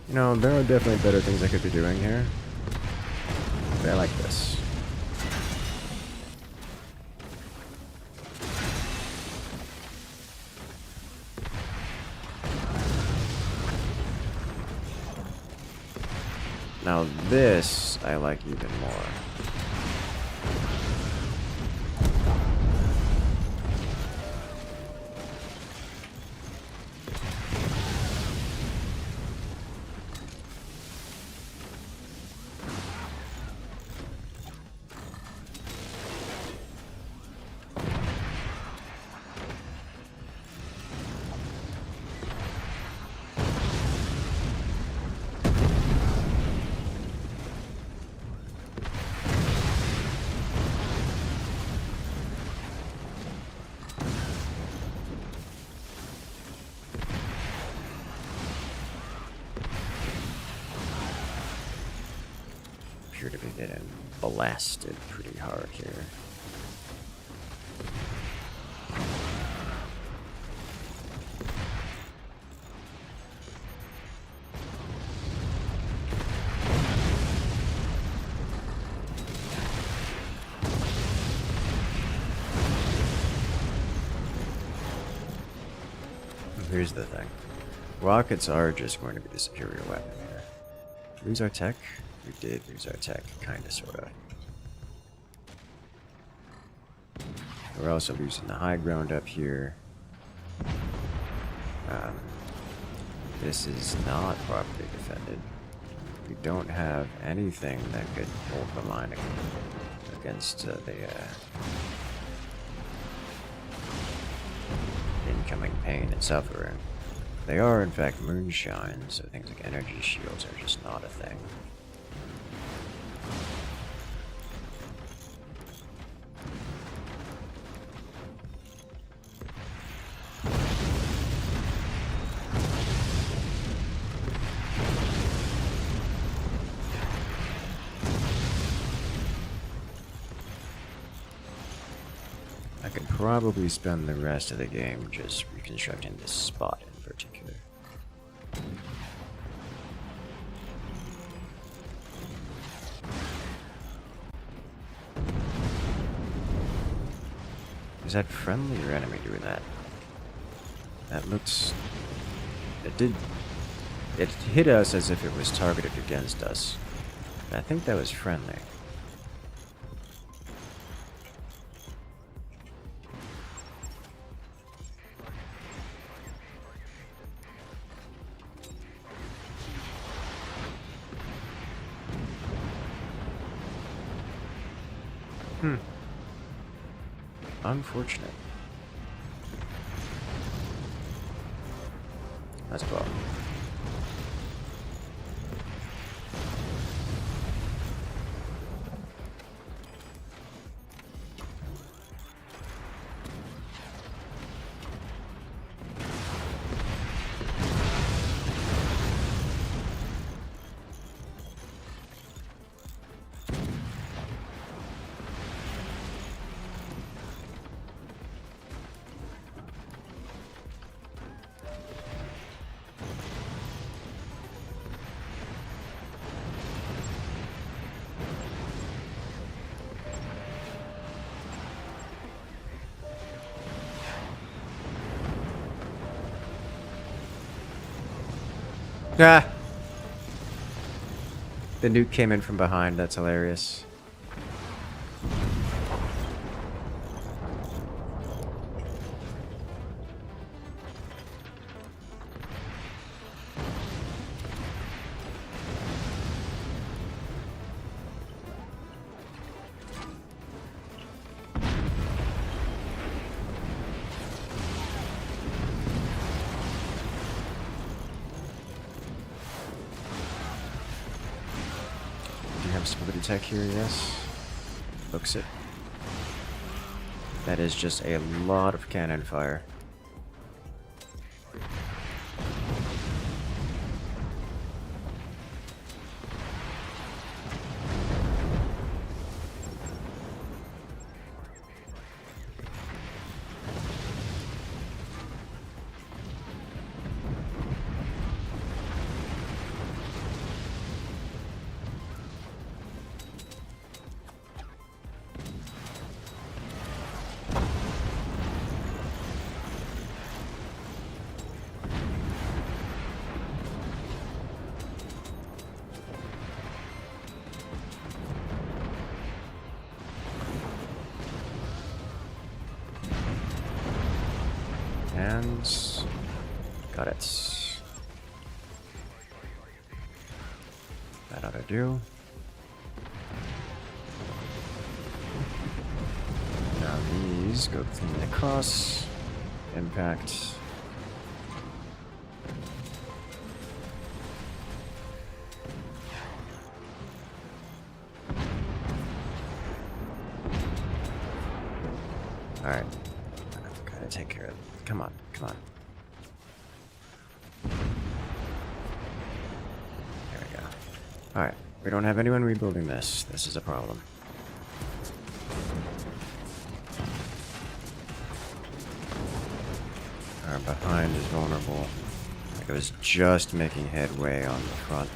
You know, there are definitely better things I could be doing here. But I like this. Now this, I like even more. sure to be getting blasted pretty hard here. Here's the thing. Rockets are just going to be the superior weapon here. Lose our tech? We did lose our tech, kinda, sorta. We're also losing the high ground up here. This is not properly defended. We don't have anything that could hold the line against the incoming pain and suffering. They are, in fact, moonshine, so things like energy shields are just not a thing. I could probably spend the rest of the game just reconstructing this spot in particular. Is that friendly or enemy doing that? That looks... It hit us as if it was targeted against us. I think that was friendly. Unfortunate. That's a problem. Ah! The nuke came in from behind, that's hilarious. Stability tech here, yes. Looks it. That is just a lot of cannon fire. And got it. That ought to do. Now these go clean across. Impact. Alright. I've got to take care of it. Come on, come on. There we go. Alright. We don't have anyone rebuilding this. This is a problem. Our behind is vulnerable. Like I was just making headway on the front.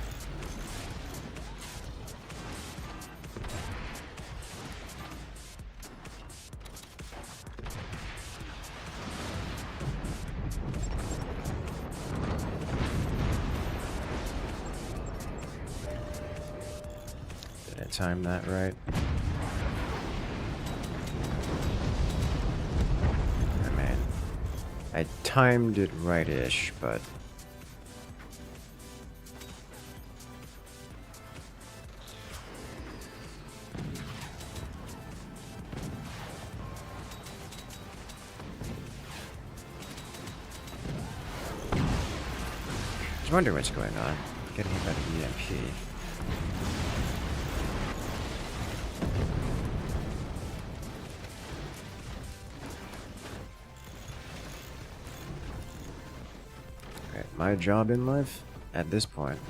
Did I time that right? I timed it right-ish, but... I was wondering what's going on. Getting hit by the EMP. My job in life, at this point,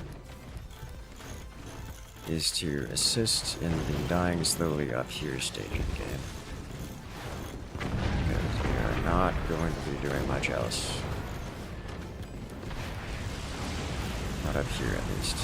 is to assist in the dying slowly up here stage of the game. Because we are not going to be doing much else. Not up here, at least.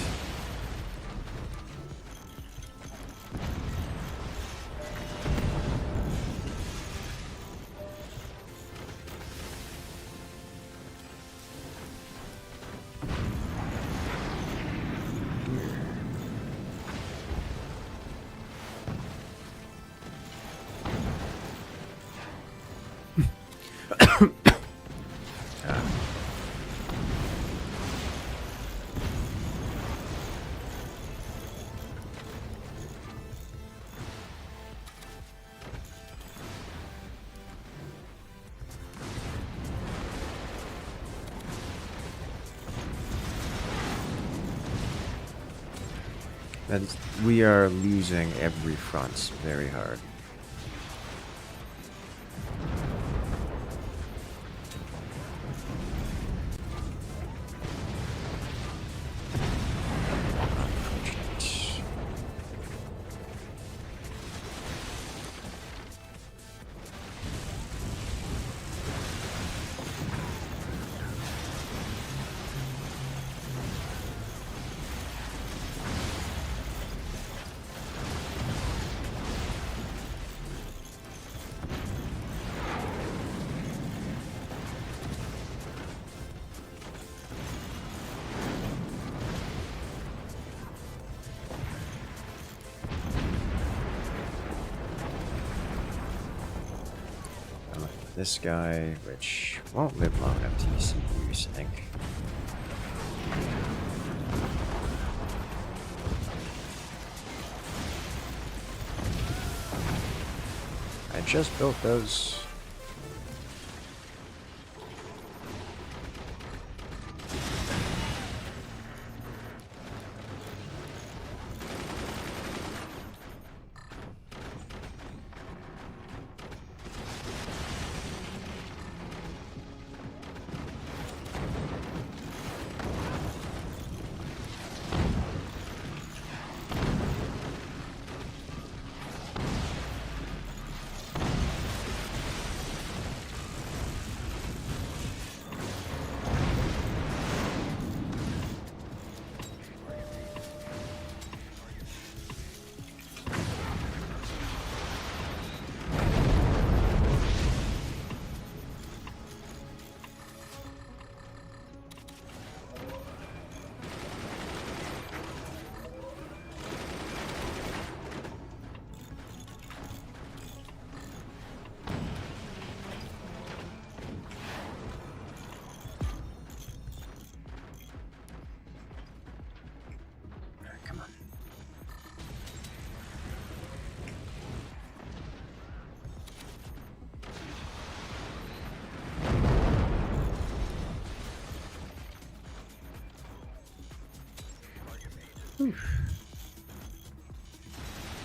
We are losing every front very hard. This guy, which won't live long enough to use, I think. I just built those.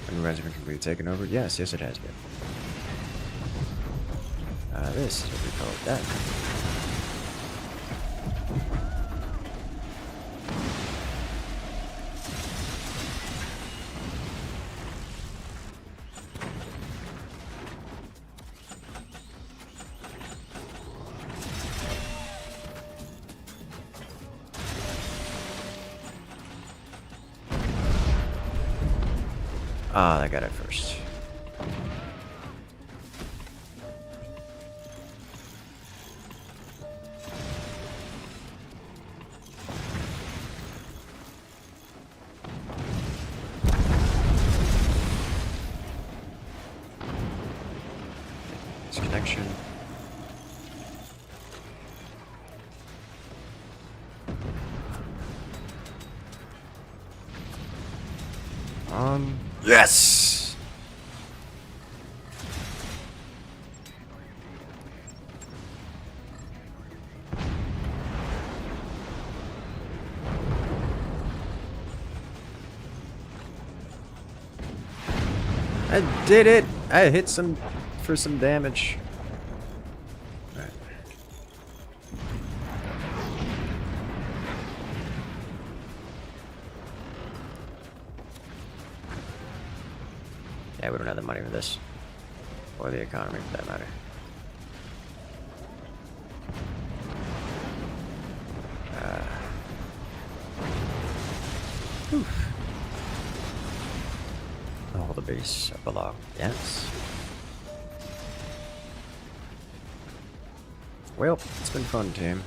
When the regiment can be taken over? Yes, it has been. This is what we call that. Ah, I got it first. Disconnection. Yes! I did it! I hit some for some damage. Right. Yeah, we don't have the money for this. Or the economy for that matter. Hold the base up below. Yes. Well, it's been fun, team.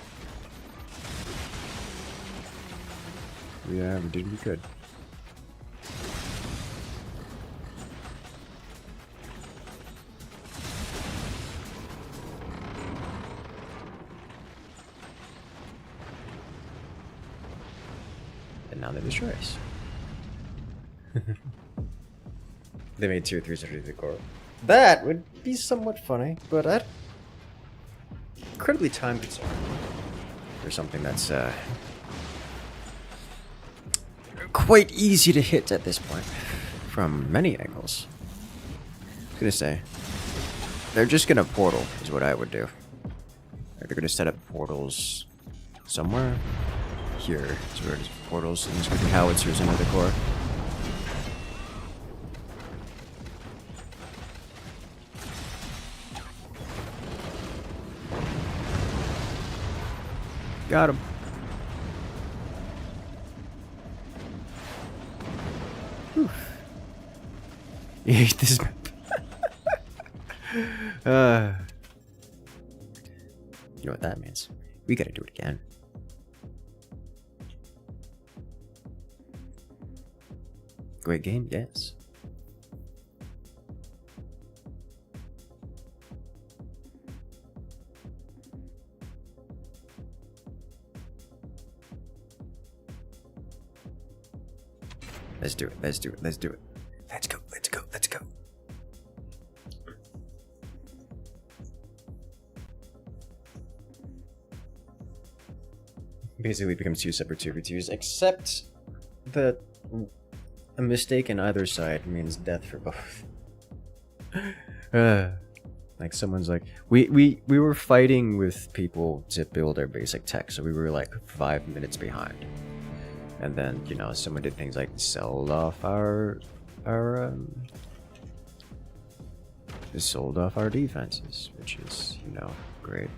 Yeah, we did what we could. And now they destroy us. They made 2 or 3 to the core. That would be somewhat funny, but I'd incredibly time consuming for something that's quite easy to hit at this point from many angles. I was gonna say they're just gonna portal is what I would do. They're gonna set up portals somewhere here. So there's portals and there's gonna be howitzers into the core. Got him. Whew. You hate this map. You know what that means. We gotta do it again. Great game, yes. Let's do it, let's do it, let's do it. Let's go, let's go, let's go. Basically it becomes 2 separate 2v2s, except that a mistake in either side means death for both. Like someone's like, we were fighting with people to build our basic tech, so we were like 5 minutes behind. And then, you know, someone did things like sold off our defenses, which is, you know, great.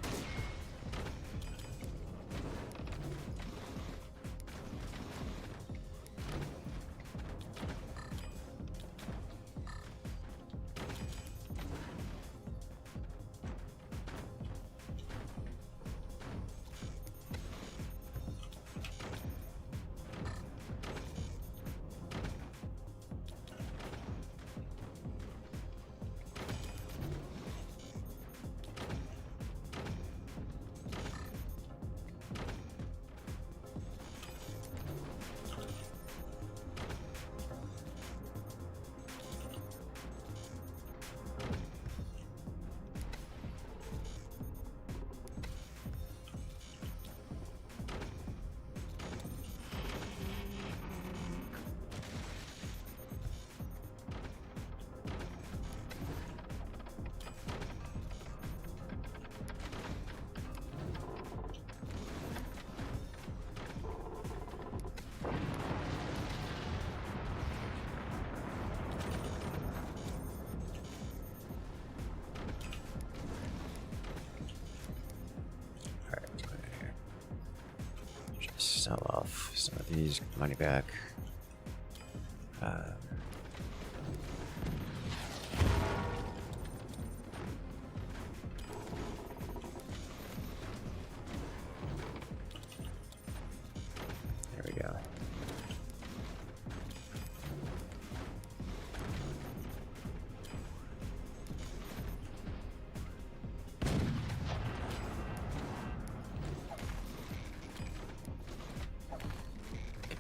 Sell off some of these, money back.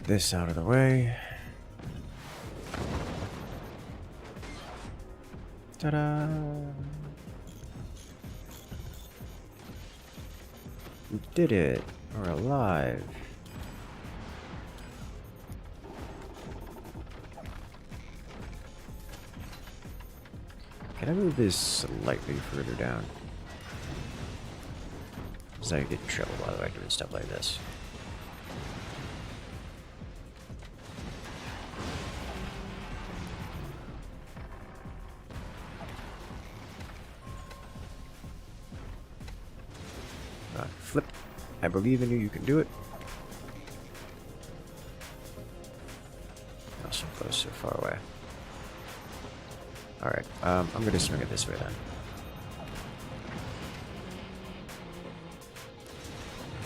this out of the way. Ta-da! We did it! We're alive! Can I move this slightly further down? Because I get in trouble, by the way, doing stuff like this. Flip. I believe in you, you can do it. Oh, so close, so far away. Alright, I'm gonna swing it this way then.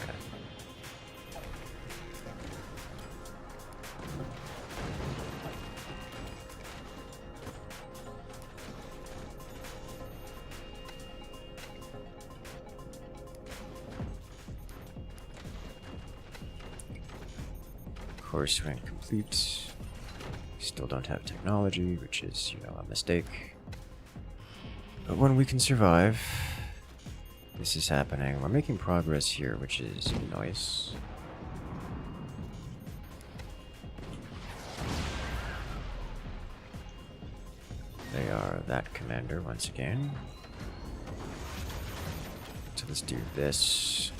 Okay. Course rank complete. Still don't have technology, which is, you know, a mistake. But when we can survive, this is happening. We're making progress here, which is nice. They are that commander once again. So let's do this.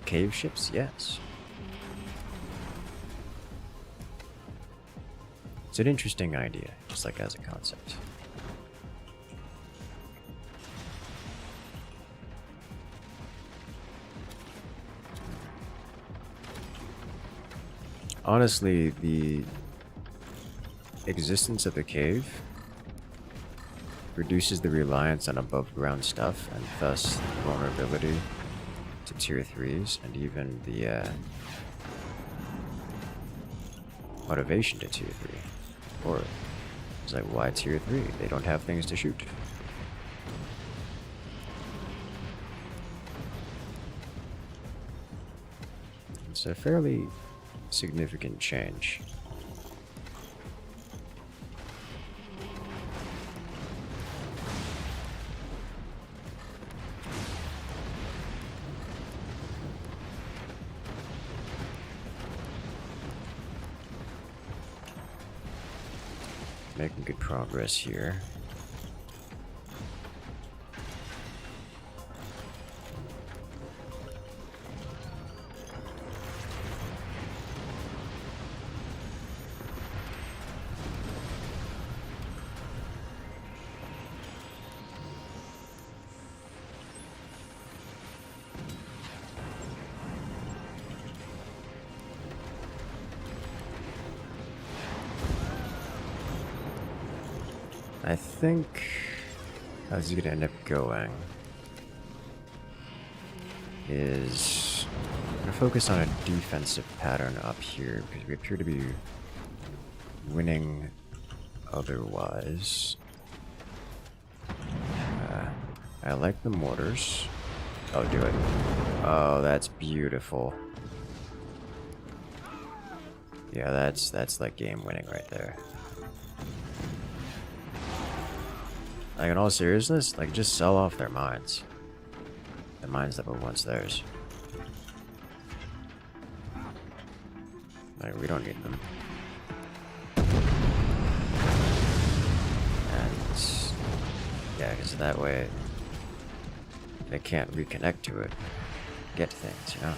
Cave ships, yes. It's an interesting idea, just like as a concept. Honestly, the existence of a cave reduces the reliance on above ground stuff and thus vulnerability to tier 3s and even the motivation to tier 3. Or it's like, why tier 3? They don't have things to shoot. It's a fairly significant change. Making good progress here. I think how it's gonna end up going is I'm gonna focus on a defensive pattern up here because we appear to be winning otherwise. I like the mortars. Oh, do it. Oh, that's beautiful. Yeah, that's like game winning right there. Like, in all seriousness, like, just sell off their mines. The mines that were once theirs. Like, we don't need them. And yeah, because that way they can't reconnect to it, get things, you know.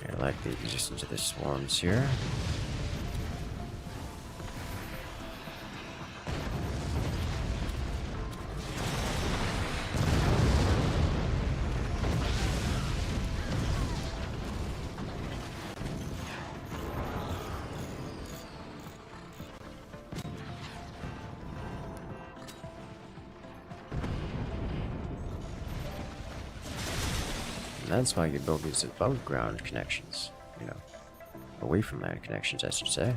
I like the existence of the swarms here. That's why you build these above ground connections, you know, away from land connections, I should say.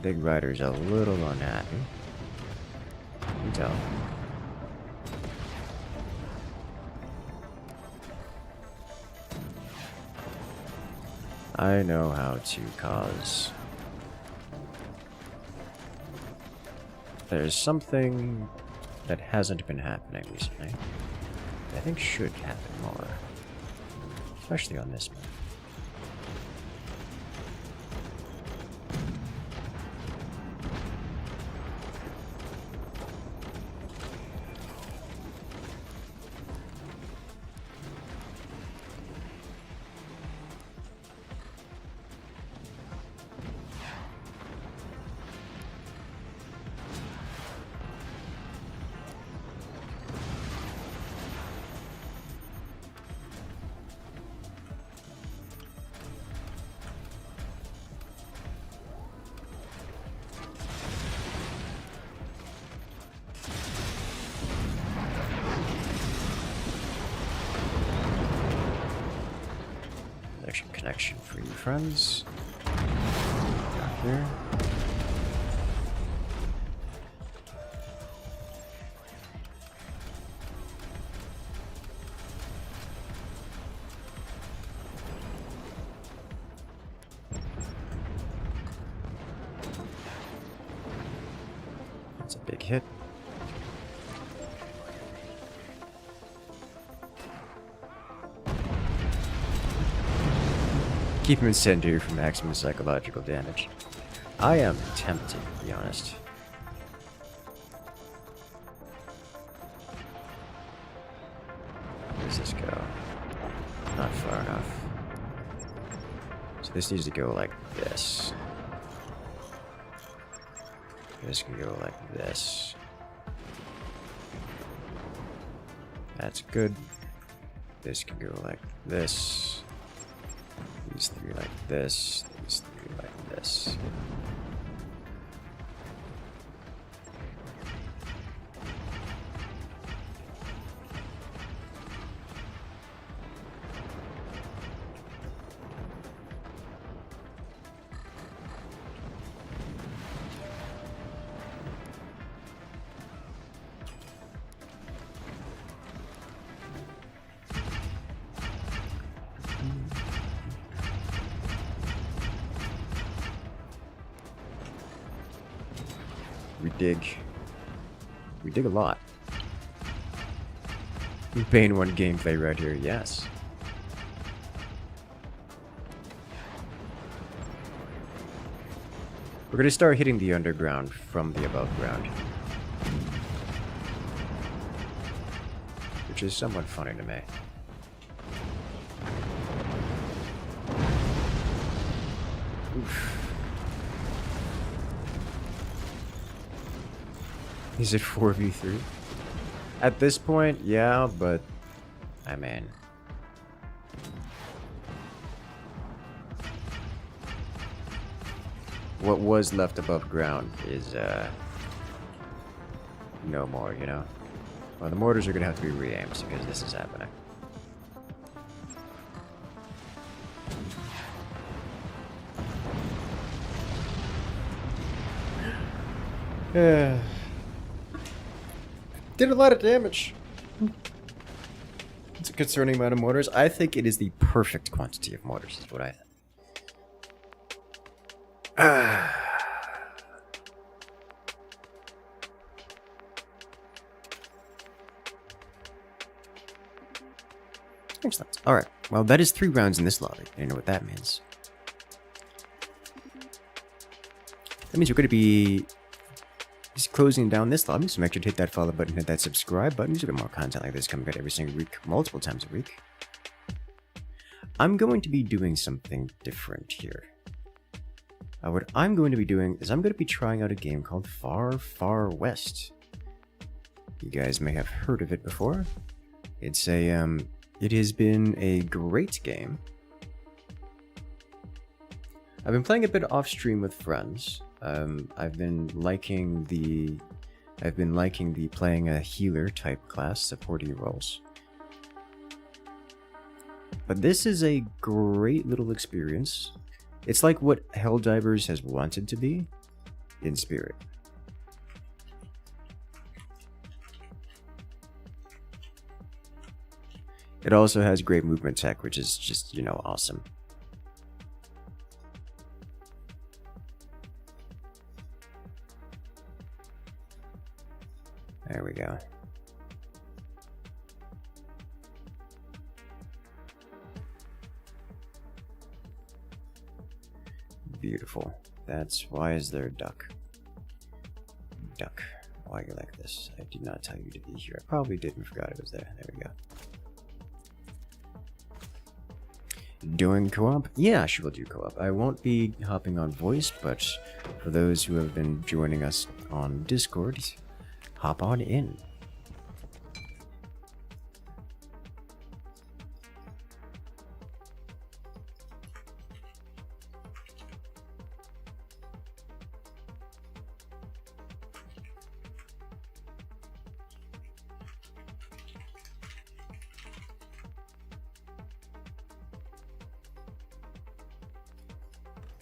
Big Rider's a little unhappy. You can tell. I know how to cause. There's something that hasn't been happening recently that I think should happen more. Especially on this map. Connection for you friends. Down here. That's a big hit. Keep him incendiary for maximum psychological damage. I am tempted, to be honest. Where does this go? Not far enough. So this needs to go like this. This can go like this. That's good. This can go like this. These three like this, these three like this. We dig a lot. We're paying one gameplay right here, yes. We're gonna start hitting the underground from the above ground. Which is somewhat funny to me. Oof. Is it 4v3? At this point, yeah, but I mean, what was left above ground is no more, you know? Well, the mortars are gonna have to be re-aimed because this is happening. Yeah. Did a lot of damage. It's a concerning amount of mortars. I think it is the perfect quantity of mortars, is what I think. Excellent. Alright, well that is 3 rounds in this lobby. You know what that means. That means we're going to be closing down this lobby, so make sure to hit that follow button, hit that subscribe button. There's a bit more content like this coming out every single week, multiple times a week. I'm going to be doing something different here. What I'm going to be doing is I'm going to be trying out a game called Far, Far West. You guys may have heard of it before. It's a, it has been a great game. I've been playing a bit off stream with friends. I've been liking the I've been liking the playing a healer type class, supporting roles. But this is a great little experience. It's like what Helldivers has wanted to be in Spirit. It also has great movement tech, which is just, you know, awesome. There we go. Beautiful. That's why is there a duck? Duck. Why are you like this? I did not tell you to be here. I probably didn't, forgot it was there. There we go. Doing co-op? Yeah, she will do co-op. I won't be hopping on voice, but for those who have been joining us on Discord, hop on in.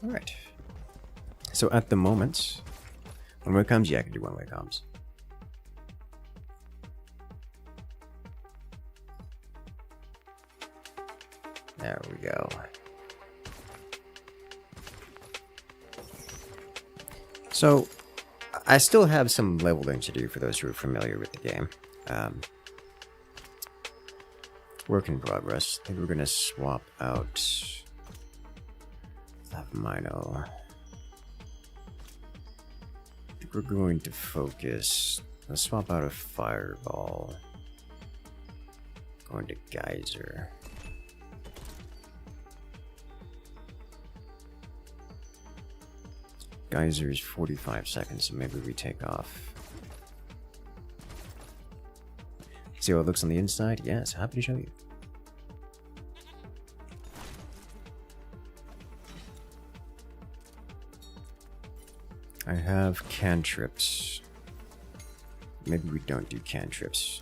Alright. So at the moment, one-way comms? Yeah, I can do one-way comms. There we go. So, I still have some leveling to do for those who are familiar with the game. Work in progress. I think we're going to swap out Mino. I think we're going to focus. Let's swap out a fireball. Going to geyser. Geyser is 45 seconds, so maybe we take off. See how it looks on the inside? Yes, happy to show you. I have cantrips. Maybe we don't do cantrips.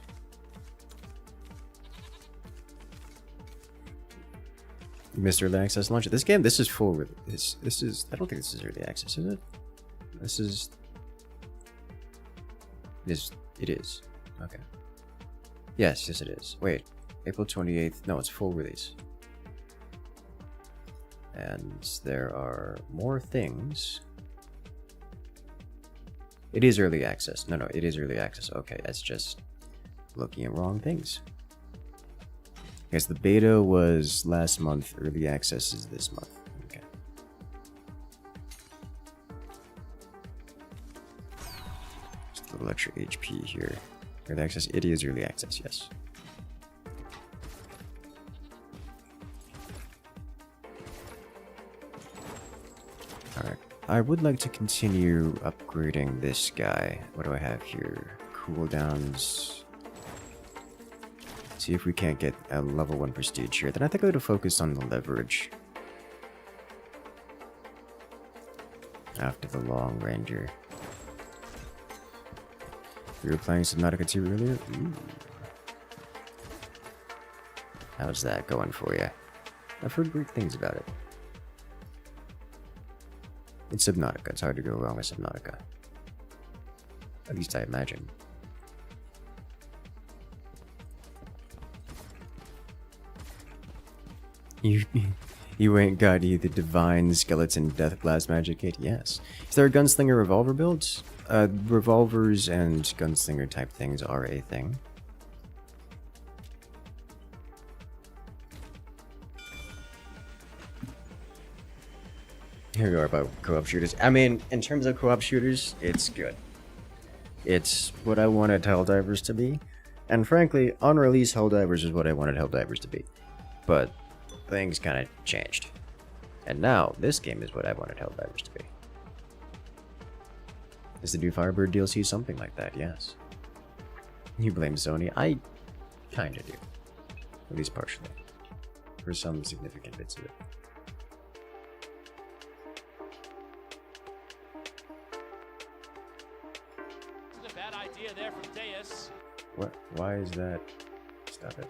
Missed early access launch. This game, this is full. This is. I don't think this is early access, is it? This is. It is. Okay. Yes, it is. Wait, April 28th. No, it's full release. And there are more things. It is early access. No, it is early access. Okay, that's just looking at wrong things. I guess the beta was last month. Early access is this month. Okay. Just a little extra HP here. Early access. It is early access, yes. Alright. I would like to continue upgrading this guy. What do I have here? Cooldowns. See if we can't get a level 1 prestige here. Then I think I would have focused on the leverage. After the long ranger. We were playing Subnautica 2 earlier? Ooh. How's that going for you? I've heard great things about it. It's Subnautica. It's hard to go wrong with Subnautica. At least I imagine. You ain't got either Divine, Skeleton, Death Blast Magic Kit? Yes. Is there a Gunslinger Revolver build? Revolvers and Gunslinger type things are a thing. Here we are about co-op shooters. I mean, in terms of co-op shooters, it's good. It's what I wanted Helldivers to be. And frankly, on release, Helldivers is what I wanted Helldivers to be. But things kind of changed. And now, this game is what I wanted Helldivers to be. Is the new Firebird DLC something like that? Yes. You blame Sony? I kinda do. At least partially. For some significant bits of it. idea there from Deus. What? Why is that? Stop it.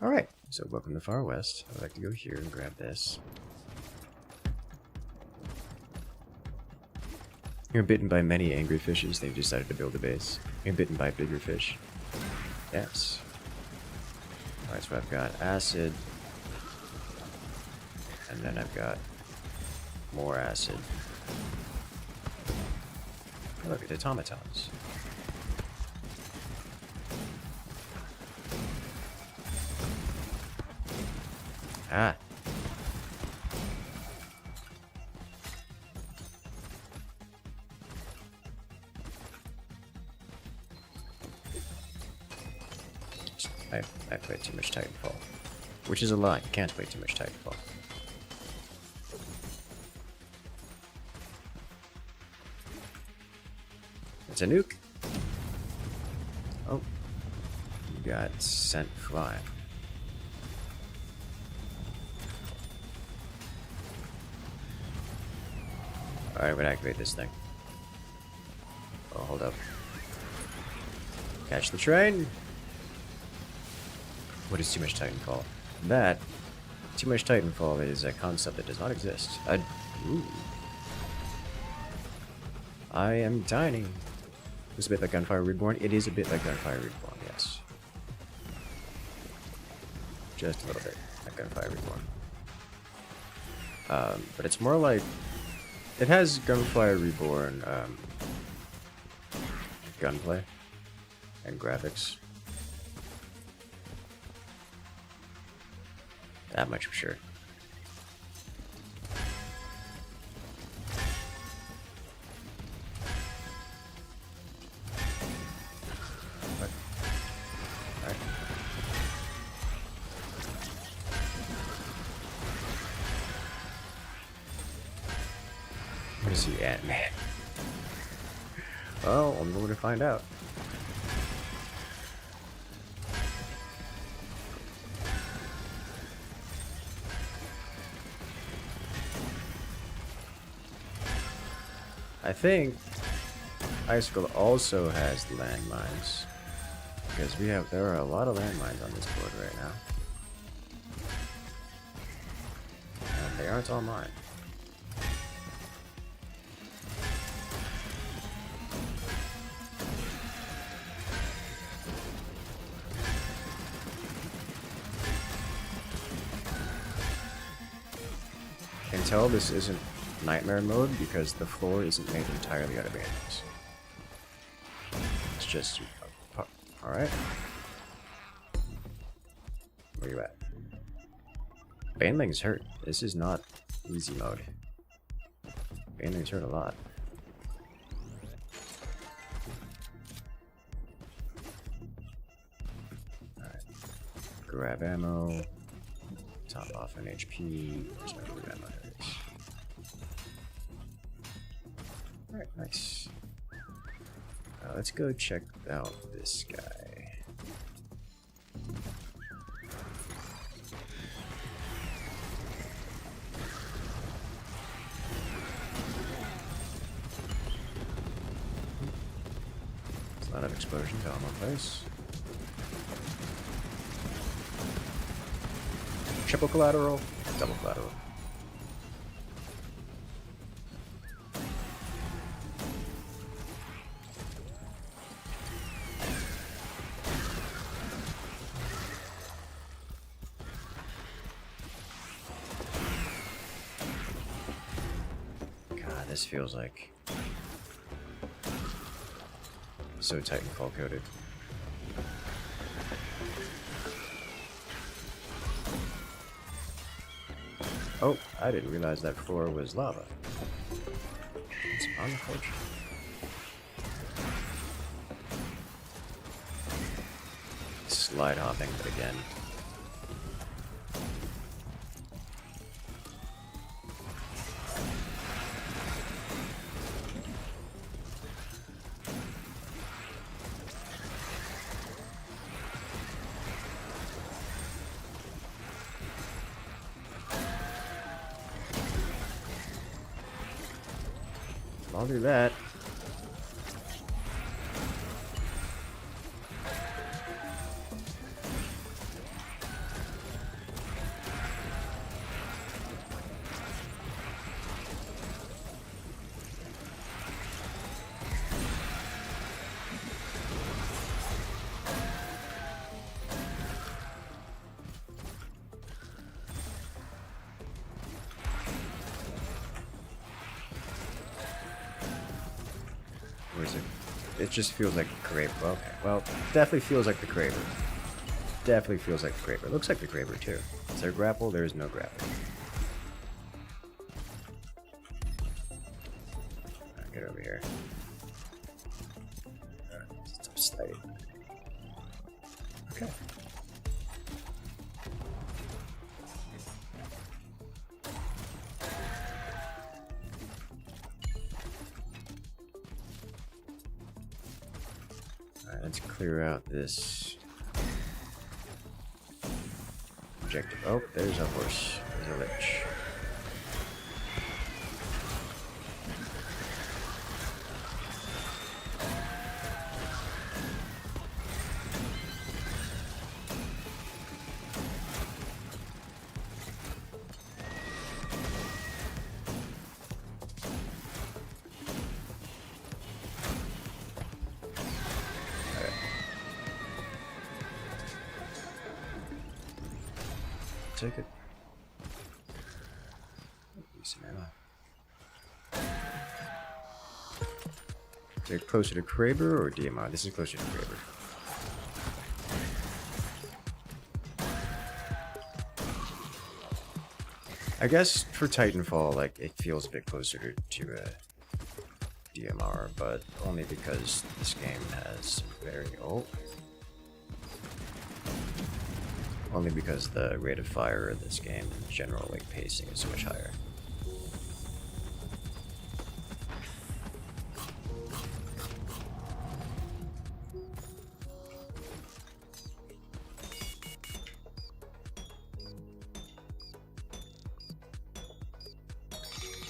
Alright, so welcome to Far West. I'd like to go here and grab this. You're bitten by many angry fishes. They've decided to build a base. You're bitten by bigger fish. Yes. Alright, so I've got acid. And then I've got more acid. Oh, look at the automatons. Ah. I played too much Titanfall. Which is a lie. You can't play too much Titanfall. It's a nuke. Oh. You got sent flying. Alright, I'm gonna activate this thing. Oh, hold up. Catch the train! What is too much Titanfall? That, too much Titanfall is a concept that does not exist. Ooh. I am tiny. It's a bit like Gunfire Reborn. It is a bit like Gunfire Reborn, yes. Just a little bit like Gunfire Reborn. But it's more like... It has Gunfire Reborn gunplay and graphics. That much for sure. What? Alright. What is he, Ant-Man? Well, I'm going to find out. I think Icicle also has landmines, because there are a lot of landmines on this board right now, and they aren't all mine. I can tell this isn't Nightmare mode because the floor isn't made entirely out of banelings. It's just alright. Where you at? Banelings hurt. This is not easy mode. Banelings hurt a lot. Alright. Grab ammo. Top off an HP. Where's my blue ammo? There it is. Alright, nice. Let's go check out this guy. There's a lot of explosions all in one place. Triple collateral, double collateral. This feels like so Titanfall coded. Oh, I didn't realize that floor was lava. It's unfortunate. Slide hopping, but again. I'll do that. Where is it? It just feels like the Kraber. Okay, well, definitely feels like the Kraber. Definitely feels like the Kraber. Looks like the Kraber too. Is there grapple? There is no grapple. Right, get over here. Stop sliding. Okay. Alright, let's clear out this objective. Oh, there's a horse. There's a lich. Take it. Is it closer to Kraber or DMR? This is closer to Kraber. I guess for Titanfall, like, it feels a bit closer to DMR, but only because this game has very only because the rate of fire of this game in general, like, pacing is so much higher.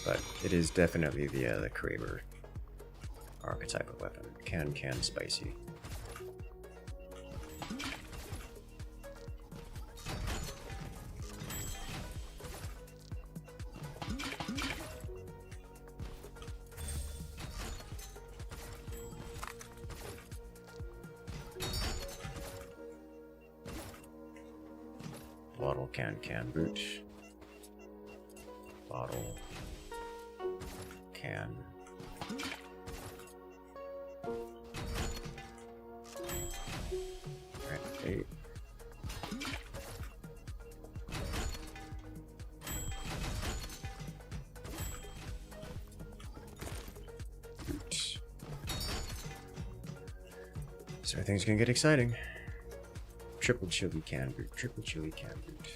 But it is definitely the Kraber archetype of weapon. Can spicy. Bottle can boot. Bottle can. Alright, 8. Boot. So things gonna get exciting. Triple chili can boot. Triple chili can boot.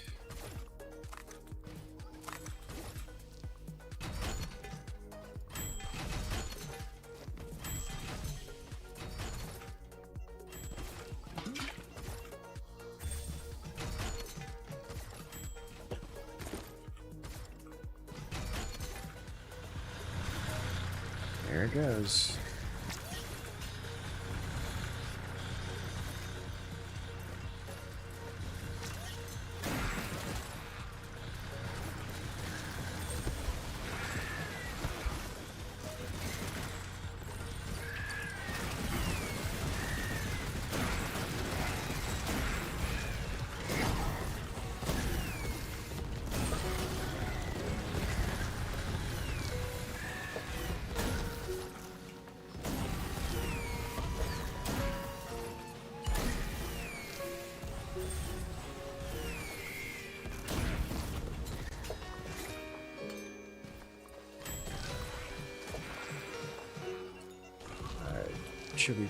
There it goes.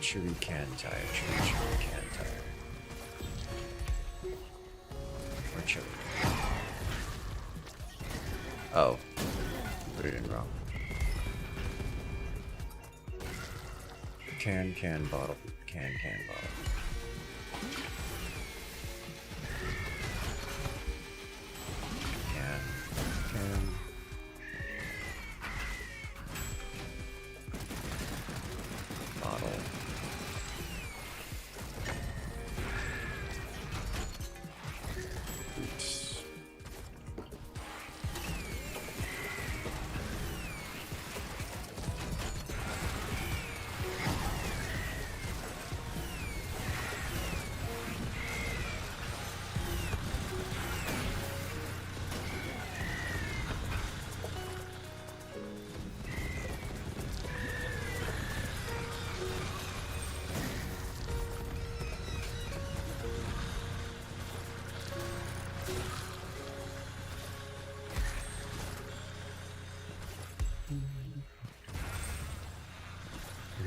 Chili can tire. Chili can tire. Or chili. Oh. Put it in wrong. Can bottle. Can bottle. Can.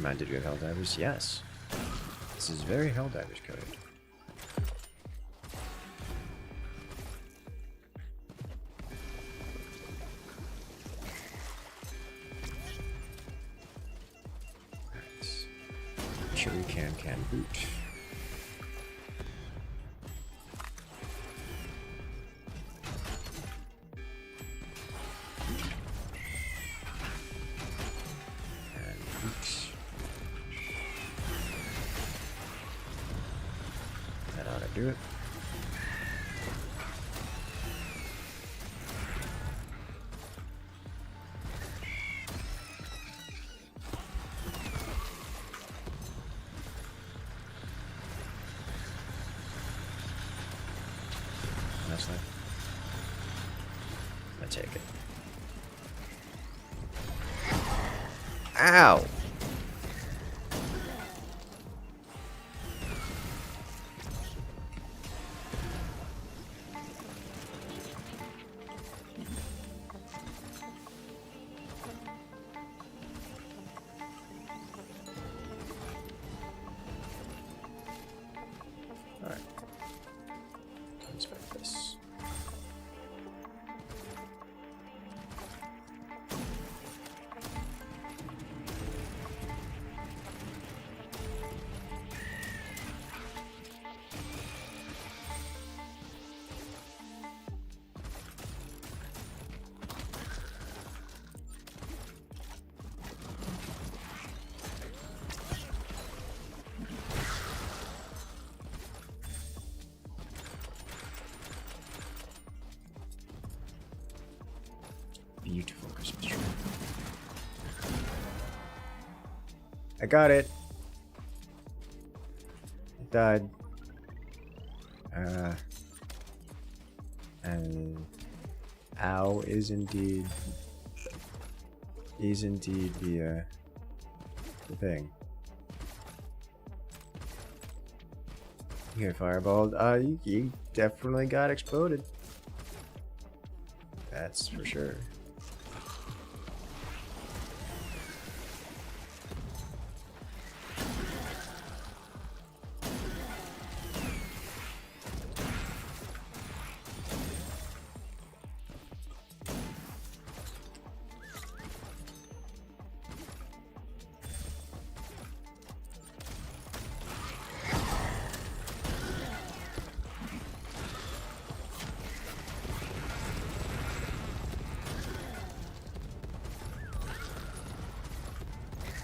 Commanded you have Helldivers? Yes. This is very Helldivers coded. Right. Chili can boot. Do it. Honestly, I take it. Ow! Alright. Inspect this. Beautiful Christmas tree. I got it. It died. And ow is indeed the thing. You get fireballed. You definitely got exploded. That's for sure.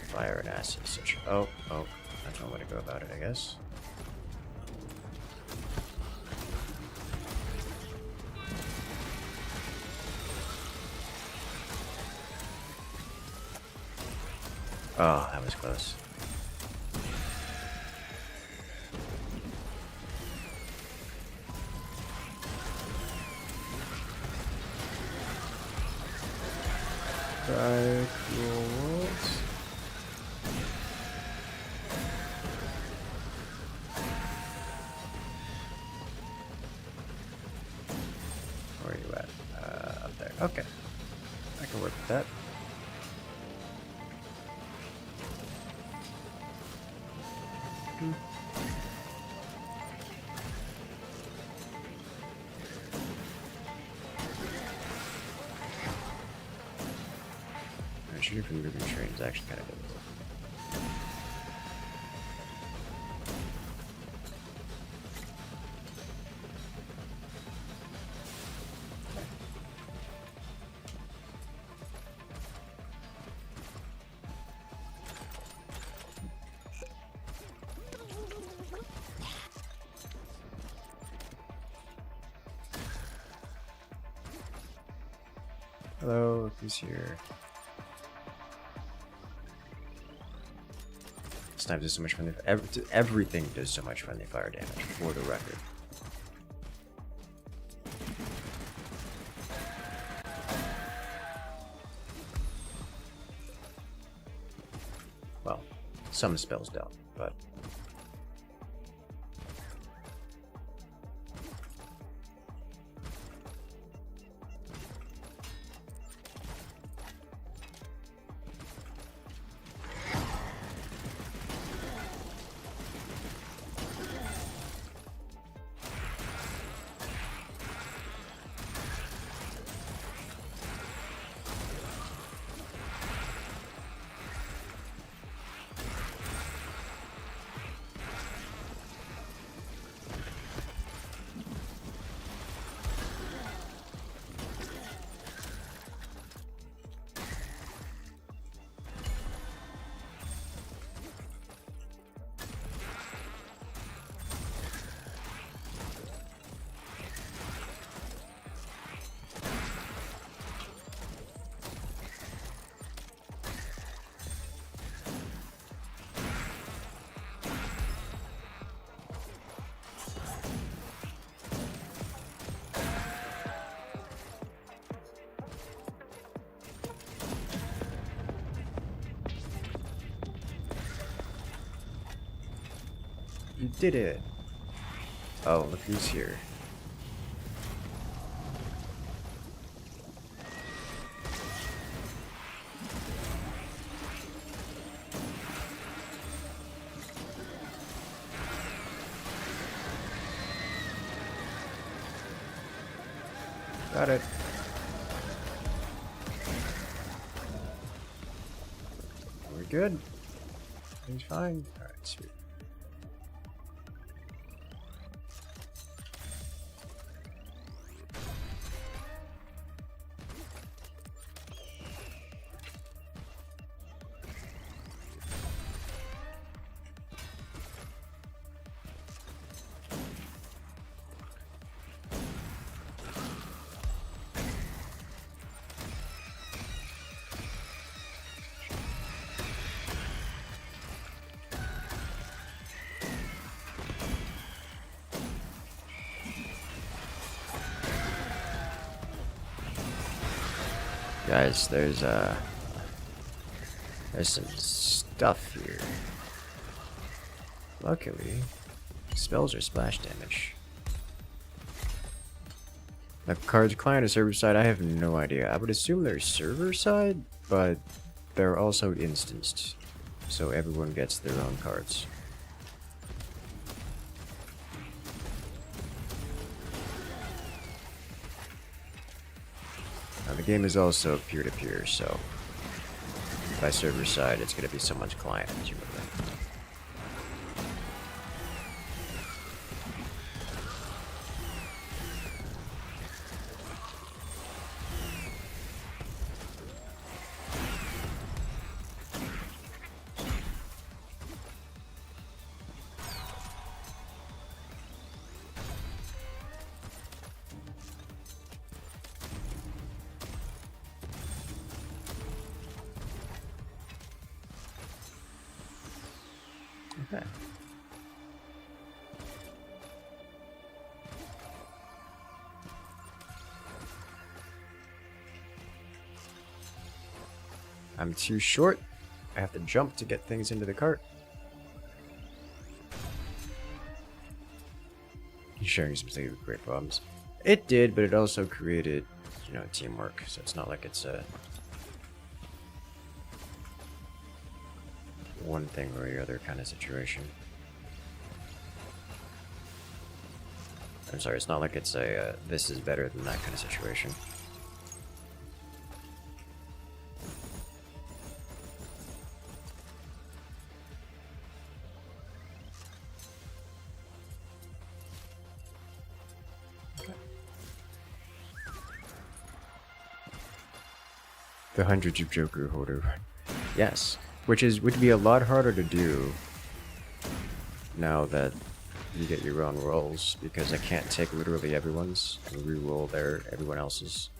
Fire and acid. Such. Oh, that's one way to go about it, I guess. Oh, that was close. Where are you at? Up there. Okay. I can work with that. Shooting from the train is actually kind of difficult. Hello, look who's here. Snipe does so much friendly. Everything does so much friendly fire damage, for the record. Well, some spells don't, but. You did it! Oh, look who's here. Got it. We're good. Everything's fine. Alright, sweet. Guys, there's some stuff here. Luckily, spells are splash damage. The cards client or server side, I have no idea. I would assume they're server side, but they're also instanced, so everyone gets their own cards. Now, the game is also peer-to-peer, so by server side, it's going to be so much client, presumably. Okay. I'm too short. I have to jump to get things into the cart. Sharing some things with great problems. It did, but it also created, you know, teamwork. So it's not like it's a one thing or the other kind of situation. I'm sorry, it's not like it's a this is better than that kind of situation. Okay. The hundreds of Joker Hoarder. Yes. Which would be a lot harder to do now that you get your own rolls, because I can't take literally everyone's and re-roll everyone else's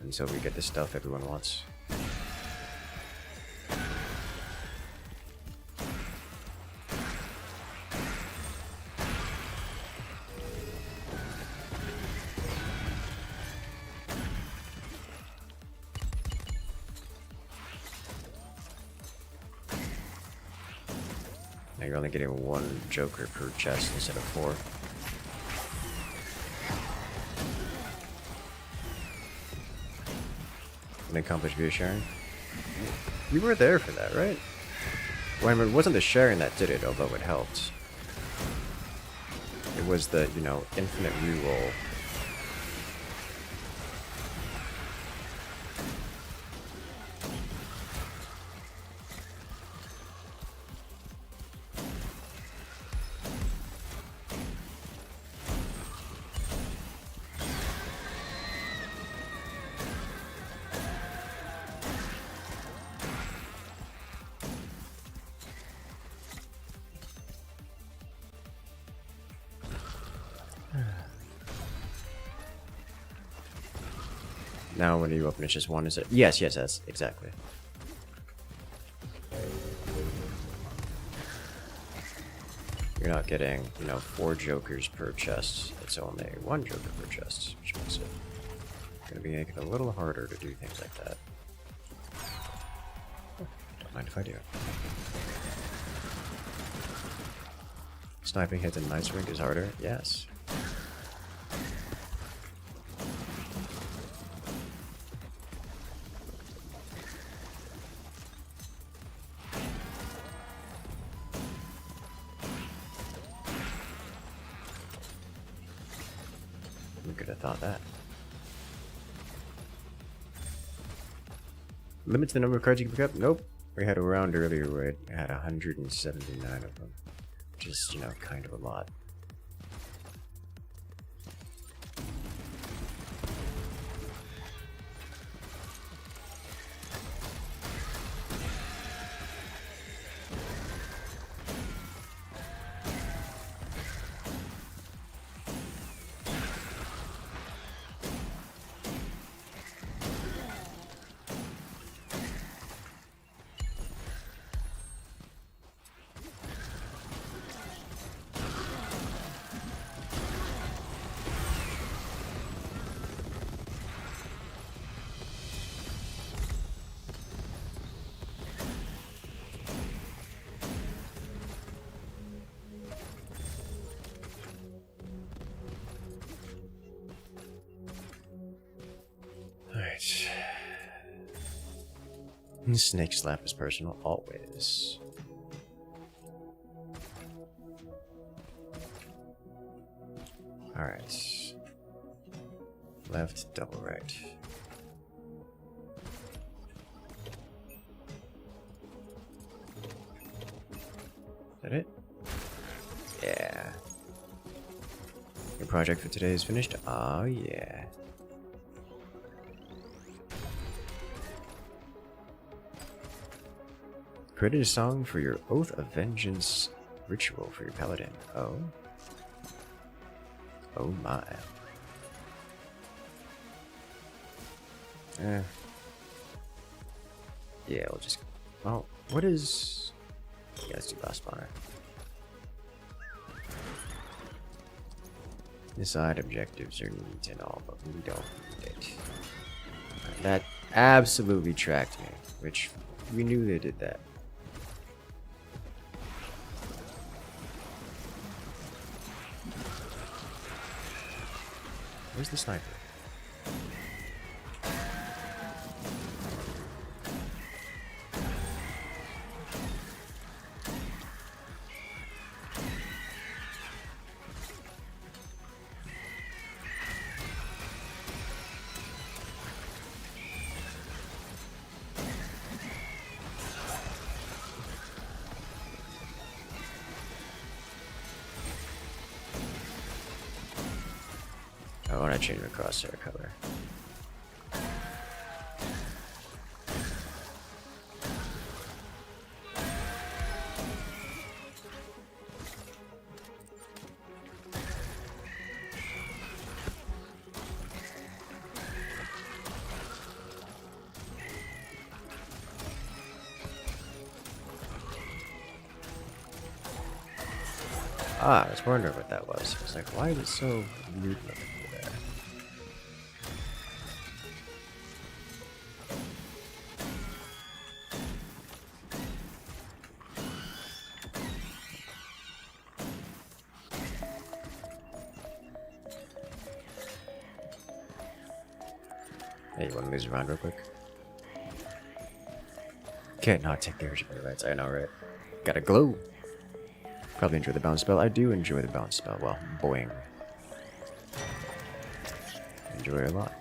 until we get the stuff everyone wants. Now you're only getting one Joker per chest instead of 4. And accomplished via sharing. You were there for that, right? Well, I mean, it wasn't the sharing that did it, although it helped. It was the, you know, infinite reroll. Now when you open it's just one, is it? Yes, yes, that's exactly. You're not getting, you know, 4 Jokers per chest. It's only 1 Joker per chest, which makes it gonna be making it a little harder to do things like that. Don't mind if I do. Sniping hits in Night's Ring is harder? Yes. We could have thought that. Limits the number of cards you can pick up? Nope. We had a round earlier where it had 179 of them. Which is, you know, kind of a lot. Alright. Snake slap is personal, always. Alright. Left, double right. Is that it? Yeah. Your project for today is finished? Oh yeah. Created a song for your Oath of Vengeance ritual for your paladin. Oh. Oh my. Yeah, we'll just... Oh, what is... Yeah, let's do boss spawner. Decide objectives are neat and all, but we don't need it. That absolutely tracked me, which we knew they did that. Where's the sniper? I want to change my crosshair color. Ah, I was wondering what that was. I was like, why is it so weird looking over there? Hey, you want to lose around real quick? Can't not take the urgent rights. I know, right? Gotta glow. Probably enjoy the bounce spell. I do enjoy the bounce spell. Well, boing. Enjoy it a lot.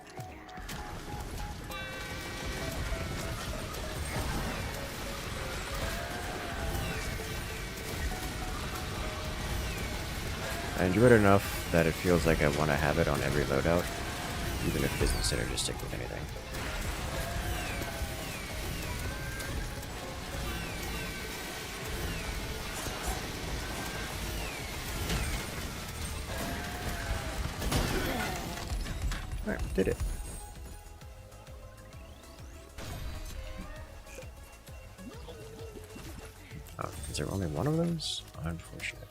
I enjoy it enough that it feels like I want to have it on every loadout, even if it isn't synergistic with anything. Alright, did it. Oh, is there only one of those? Unfortunate.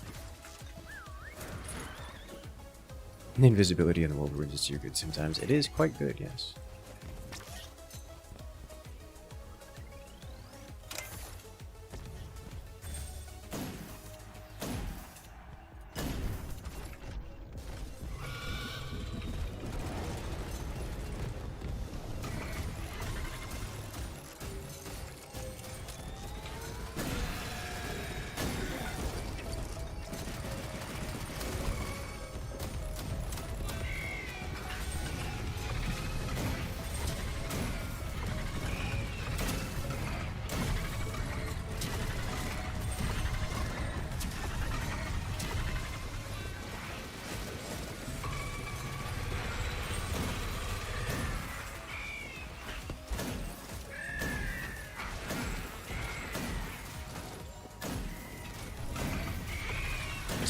The invisibility in the Wolverines is too good sometimes. It is quite good, yes.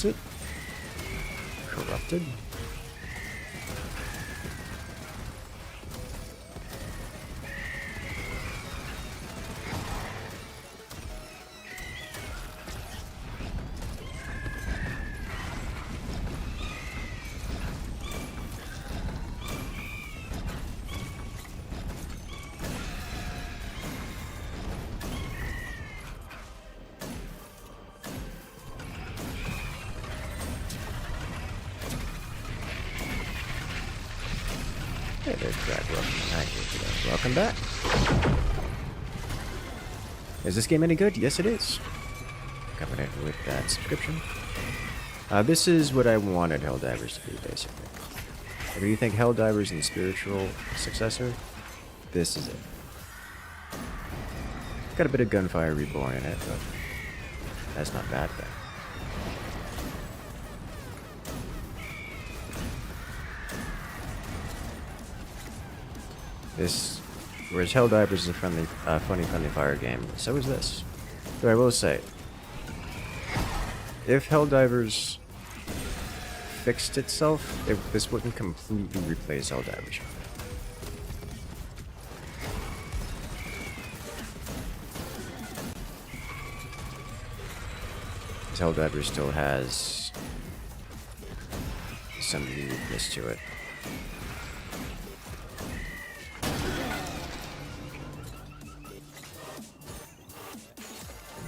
was it? Corrupted? Hey there, Drag. Welcome back. Is this game any good? Yes, it is. Coming in with that subscription. This is what I wanted Helldivers to be, basically. If you think Helldivers and spiritual successor, this is it. Got a bit of Gunfire Reborn in it, but that's not bad though. This, whereas Helldivers is a funny friendly fire game, so is this. Though I will say, if Helldivers fixed itself, this wouldn't completely replace Helldivers. Helldivers still has some uniqueness to it.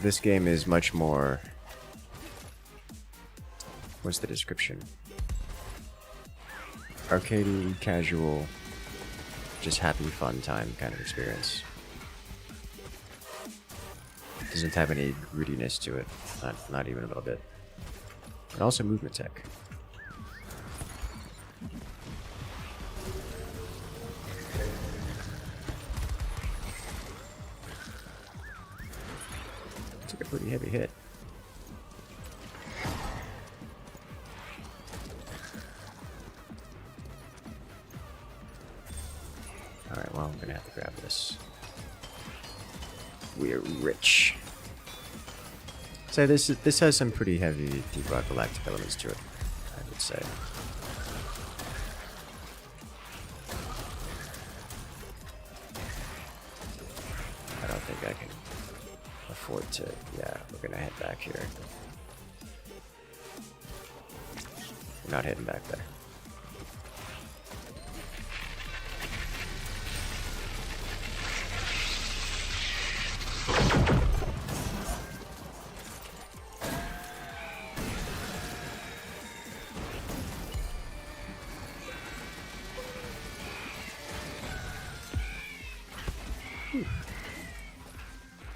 This game is much more... what's the description? Arcadey, casual, just happy, fun time kind of experience. Doesn't have any grittiness to it, not even a little bit. And also movement tech. Took a pretty heavy hit. Alright, well, I'm gonna have to grab this. We're rich. So this has some pretty heavy deep rock galactic elements to it, I would say. I don't think I can afford to. Yeah, we're gonna head back here. We're not heading back there.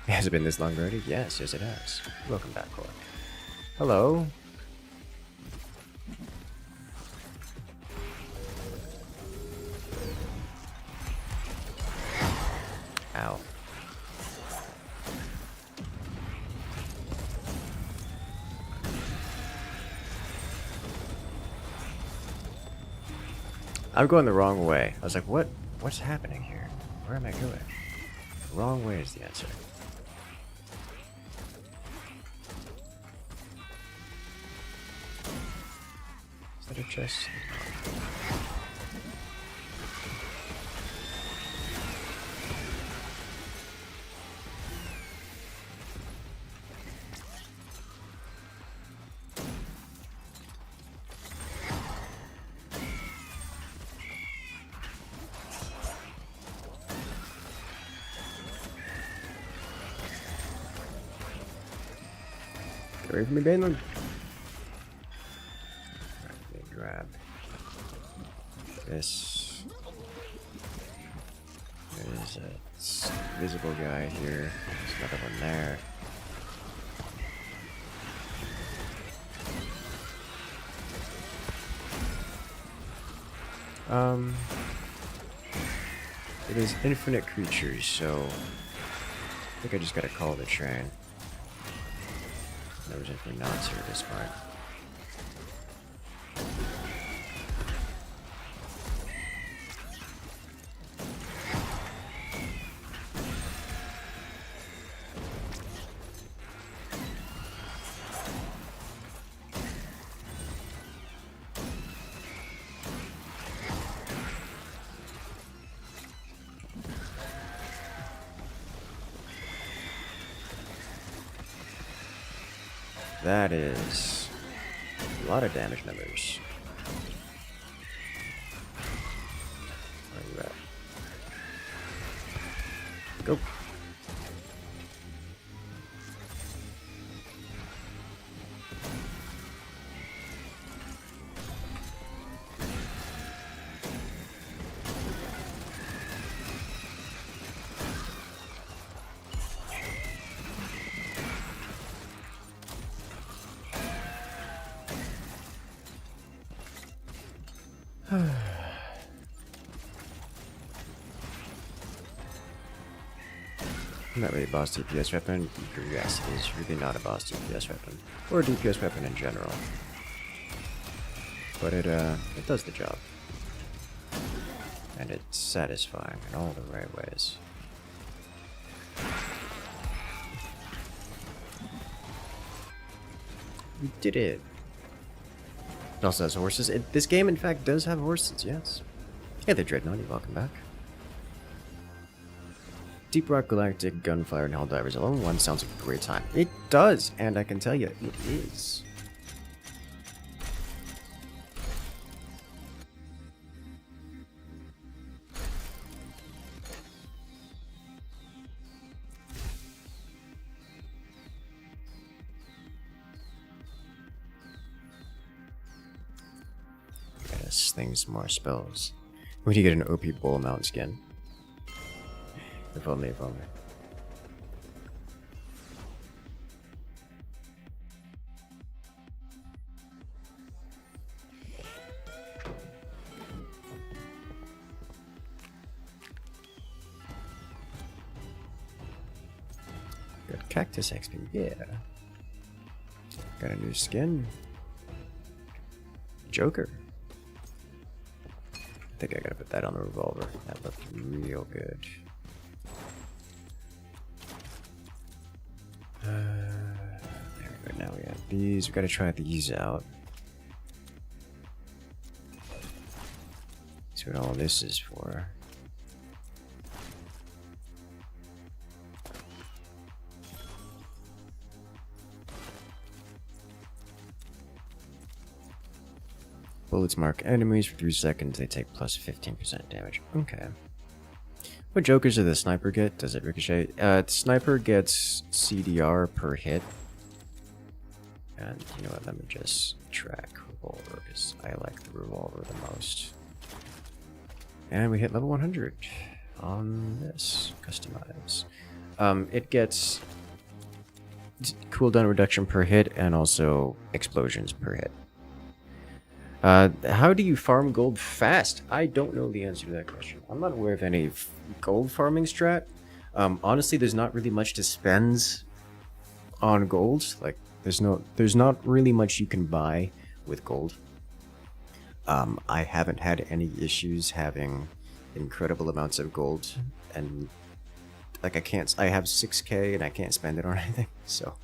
Has it been this long already? Yes, it has. Welcome back, Cole. Hello. Ow. I'm going the wrong way. I was like, what's happening here? Where am I going? Wrong way is the answer. Is that a chest? Get away from me, Baneland. Alright, let me grab this. There's a visible guy here. There's another one there. It is infinite creatures, so I think I just gotta call the train. There was anything not here at this point. That is a lot of damage numbers. Where are you at? Go. Not really a boss DPS weapon. Yes, it is really not a boss DPS weapon. Or a DPS weapon in general. But it does the job. And it's satisfying in all the right ways. We did it! It also has horses. This game, in fact, does have horses, yes. Hey there, Dreadnought, you're welcome back. Deep Rock Galactic Gunfire and Helldivers alone one sounds like a great time. It does, and I can tell you, it is. Yes, things more spells. We need to get an OP bull mount skin. If only, if only. Got cactus XP, yeah. Got a new skin. Joker. I think I gotta put that on the revolver. That looked real good. There we go, now we have these. We gotta try these out. See what all this is for. Bullets mark enemies for 3 seconds. They take plus 15% damage. Okay. What jokers does the sniper get? Does it ricochet? Sniper gets CDR per hit. And you know what? Let me just track revolver because I like the revolver the most. And we hit level 100 on this. Customize. It gets cooldown reduction per hit and also explosions per hit. How do you farm gold fast? I don't know the answer to that question. I'm not aware of any gold farming strat. Honestly, there's not really much to spend on gold. Like, there's not really much you can buy with gold. I haven't had any issues having incredible amounts of gold, and like I have 6k and I can't spend it on anything. So,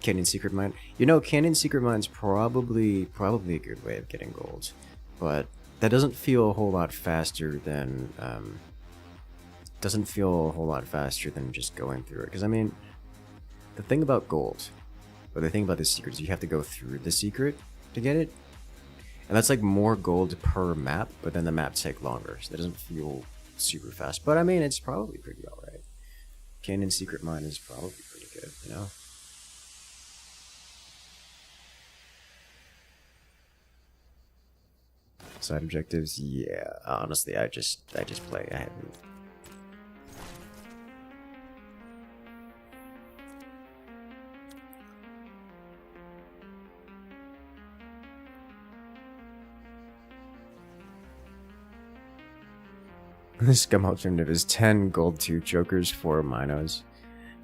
Canyon Secret Mine. You know, Canyon Secret Mine's probably a good way of getting gold, but that doesn't feel a whole lot faster than just going through it. Because I mean, the thing about gold, or the thing about this secret, is you have to go through the secret to get it, and that's like more gold per map. But then the maps take longer, so that doesn't feel super fast. But I mean, it's probably pretty alright. Canyon Secret Mine is probably pretty good, you know. Side objectives, yeah. Honestly, I just play. I haven't. This scum alternative is 10 gold tooth jokers, 4 minos,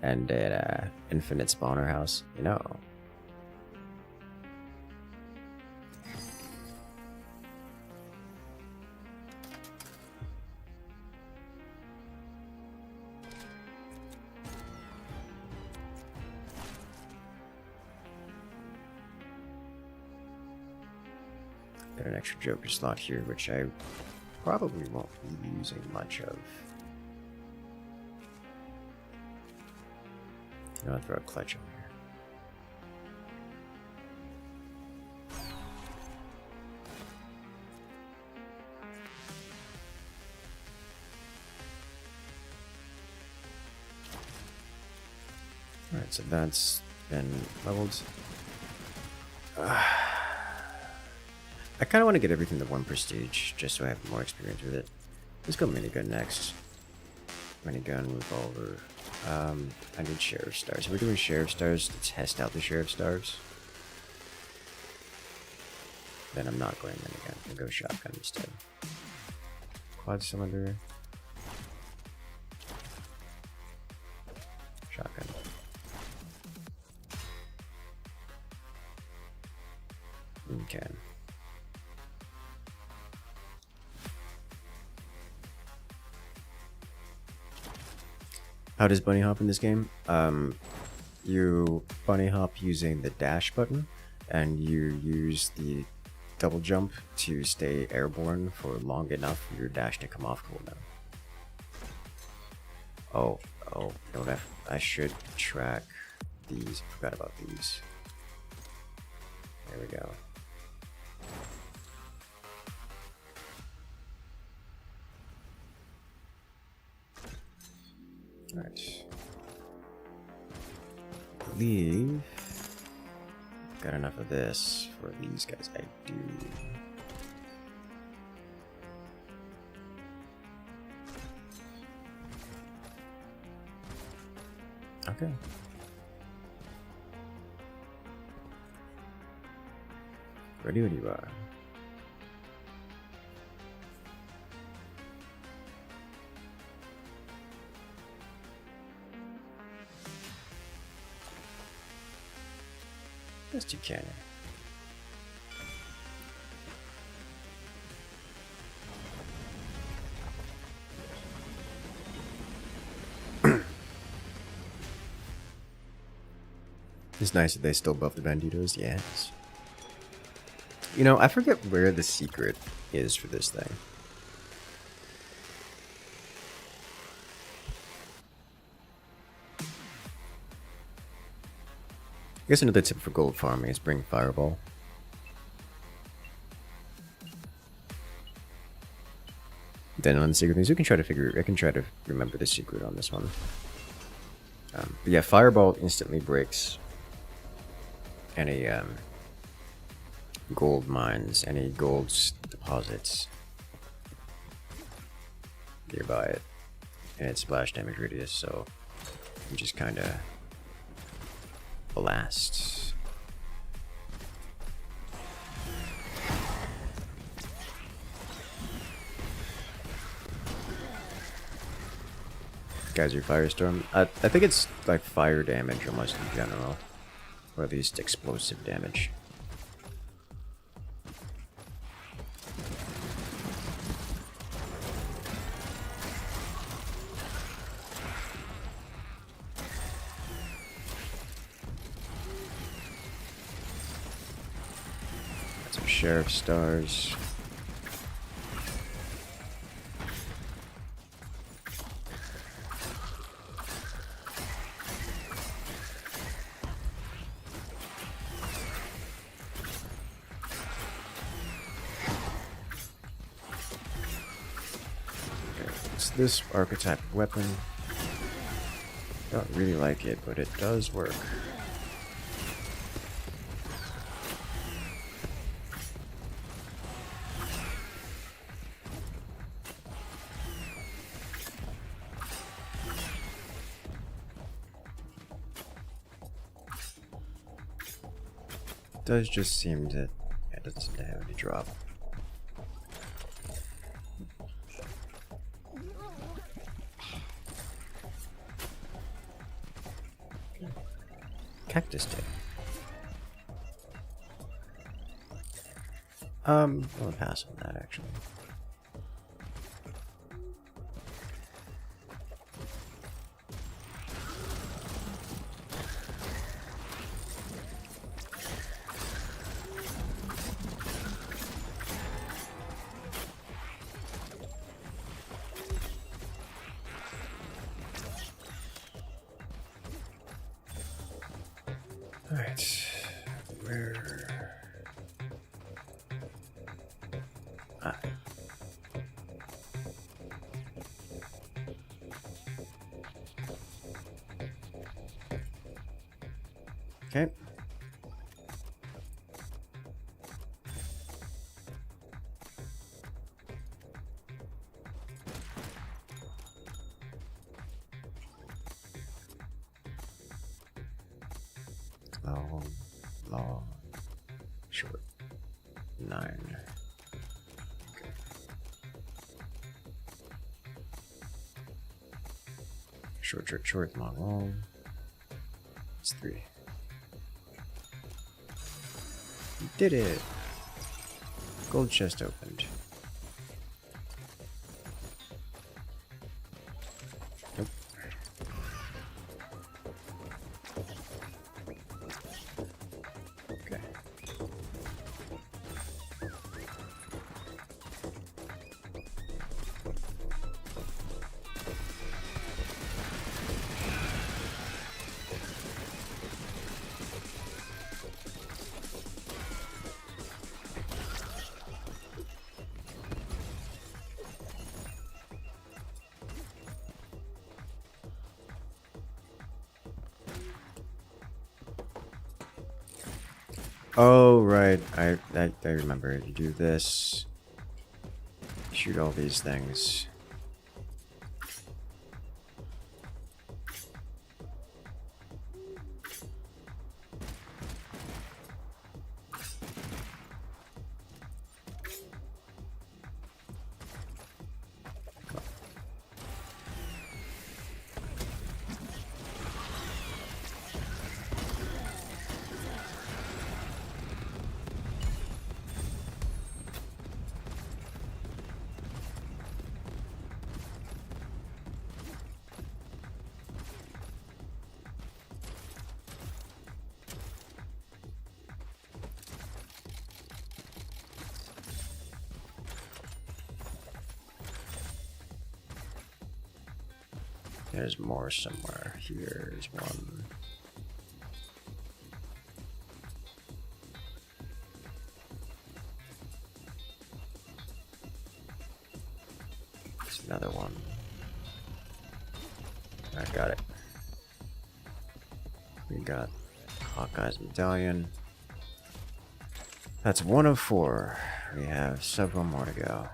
and an infinite spawner house. You know. Got an extra Joker slot here, which I probably won't be using much of. I'm gonna throw a clutch on here. Alright, so that's been leveled. I kind of want to get everything to 1 prestige, just so I have more experience with it. Let's go minigun next. Minigun, revolver. I need sheriff stars. We're doing sheriff stars to test out the sheriff stars. Then I'm not going minigun. I'll go shotgun instead. Quad cylinder. Shotgun. Okay. How does bunny hop in this game? You bunny hop using the dash button, and you use the double jump to stay airborne for long enough for your dash to come off cooldown. Oh, you know what? I should track these. I forgot about these. There we go. Alright. I believe got enough of this for these guys. I do. Okay. Ready when you are. Best you can. It's nice that they still buff the banditos, yes. You know, I forget where the secret is for this thing. I guess another tip for gold farming is bring fireball. Then on the secret things, I can try to remember the secret on this one. But yeah, fireball instantly breaks any gold mines, any gold deposits nearby it, and its splash damage radius, so you just kind of blast. Geyser Firestorm. I think it's like fire damage almost in general, or at least explosive damage. Got some sheriff stars. This archetype weapon. Don't really like it, but it does work. It does just seem to, yeah, it doesn't seem to have any drop. Cactus Day. I'll pass on that actually. Alright, where... Ah. Okay. Long, long, short. 9. Okay. Short, short, short, long, long. It's 3. You did it! Gold chest opened. Nope. Okay. Oh, right. I remember. You do this. Shoot all these things. There's more somewhere. Here's one. There's another one. I got it. We got Hawkeye's medallion. That's 1 of 4. We have several more to go.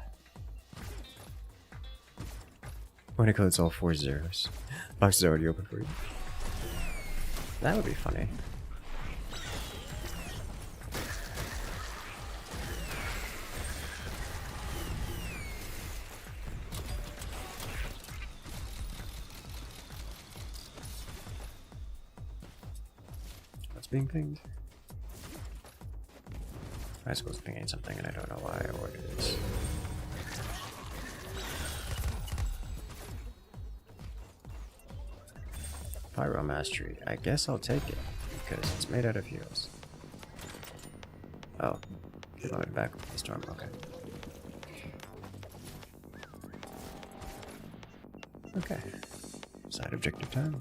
When it codes all 4 zeros. Box is already open for you. That would be funny. What's being pinged? I suppose it's pinging something and I don't know why or what it is. Pyro Mastery. I guess I'll take it, because it's made out of heals. Oh. Get loaded back with the storm, okay. Okay. Side objective time.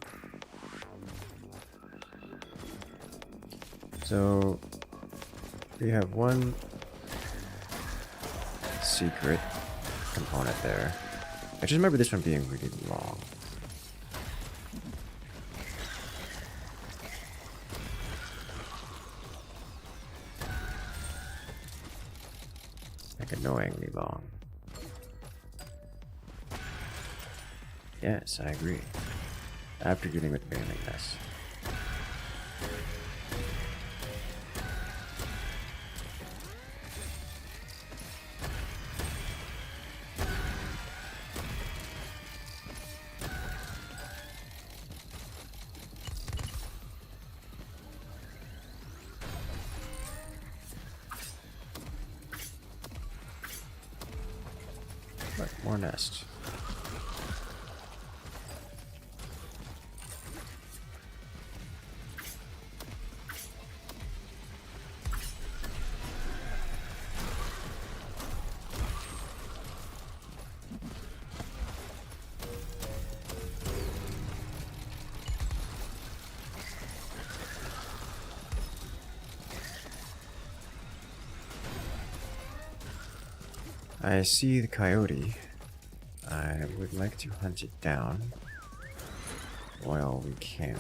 So we have one secret component there. I just remember this one being really long. Annoyingly long. Yes, I agree. After dealing with failing this. Right, more nest. I see the coyote. I would like to hunt it down while we can.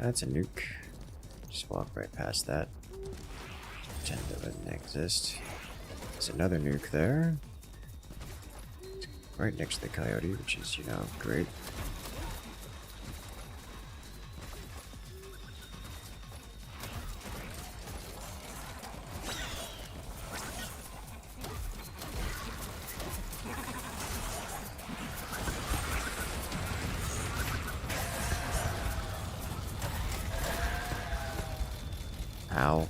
That's a nuke. Just walk right past that. Pretend it didn't exist. There's another nuke there. It's right next to the coyote, which is, you know, great. Ow.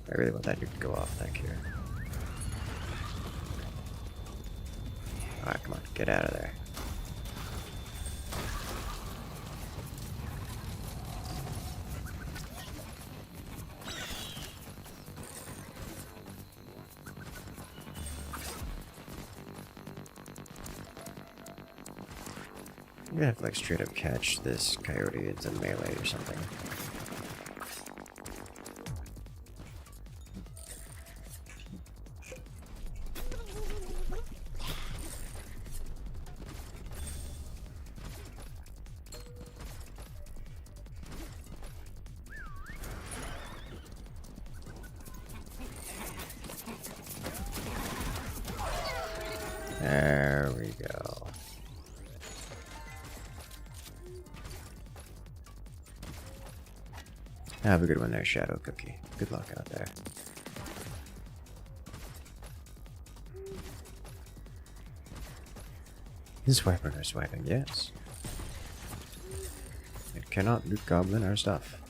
I really want that nuke to go off, thank you. Alright, come on, get out of there. I'm gonna have to like straight up catch this coyote into melee or something. There we go. Have a good one there, Shadow Cookie. Good luck out there. Swiping or swiping, yes. It cannot loot goblin our stuff.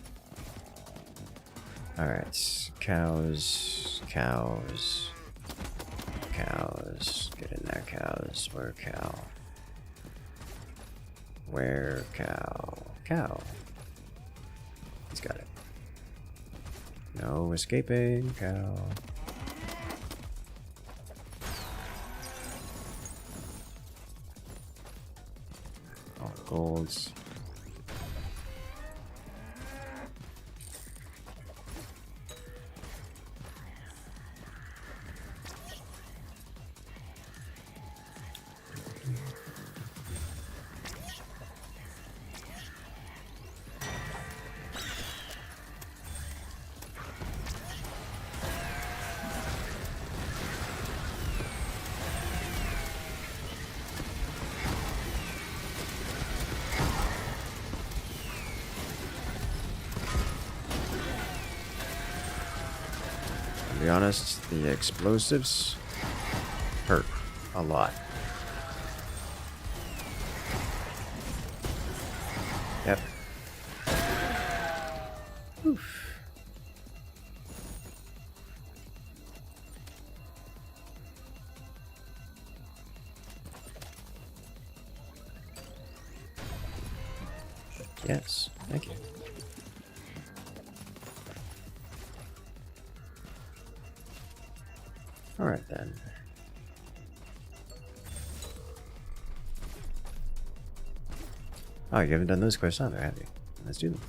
Alright, cows, cows, cows. Get in there, cows. Where cow? Where cow? Cow. He's got it. No escaping, cow. All golds. To be honest, the explosives hurt a lot. Yep. Oof. Yes, thank you. Alright then. Oh, you haven't done those quests either, have you? Let's do them.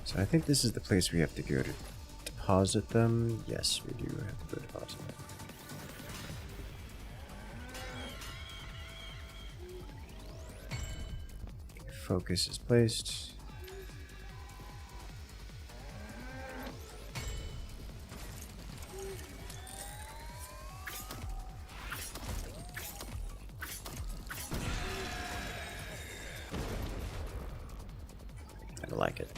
So I think this is the place we have to go to deposit them. Yes, we do have to go deposit them. Focus is placed. I like it.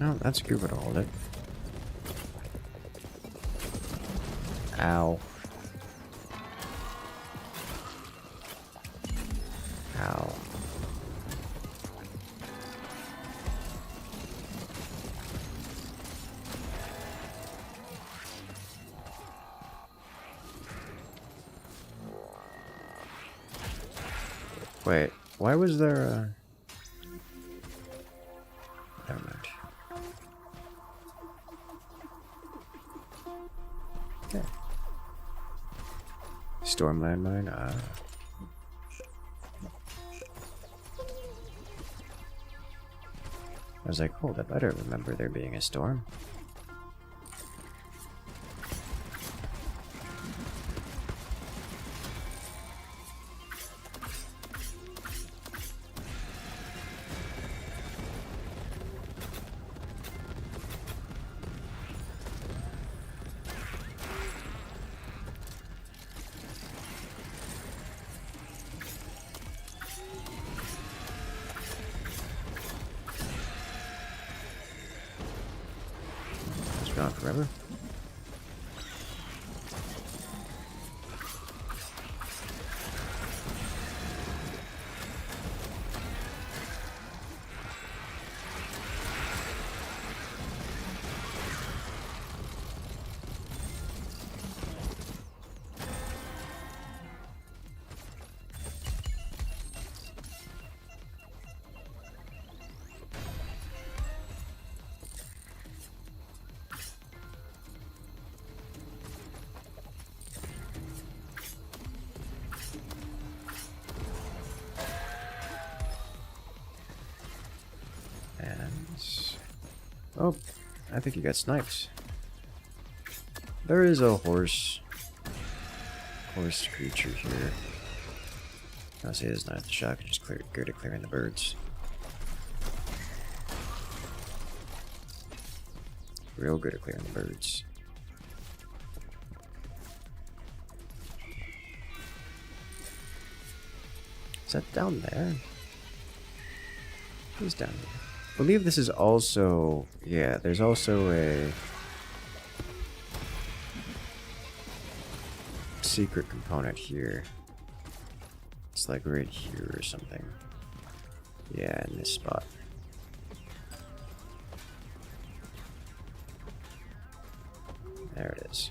No, that's a good way to hold it. Ow. Ow. Why was there a... Never mind. Okay. Storm landmine? I was like, hold up, I don't remember there being a storm. It's gone forever. Oh, I think you got sniped. There is a horse creature here. I'll say it's not the shot, just go to clearing the birds. Real good at clearing the birds. Is that down there? Who's down there? I believe this is also... Yeah, there's also a... secret component here. It's like right here or something. Yeah, in this spot. There it is.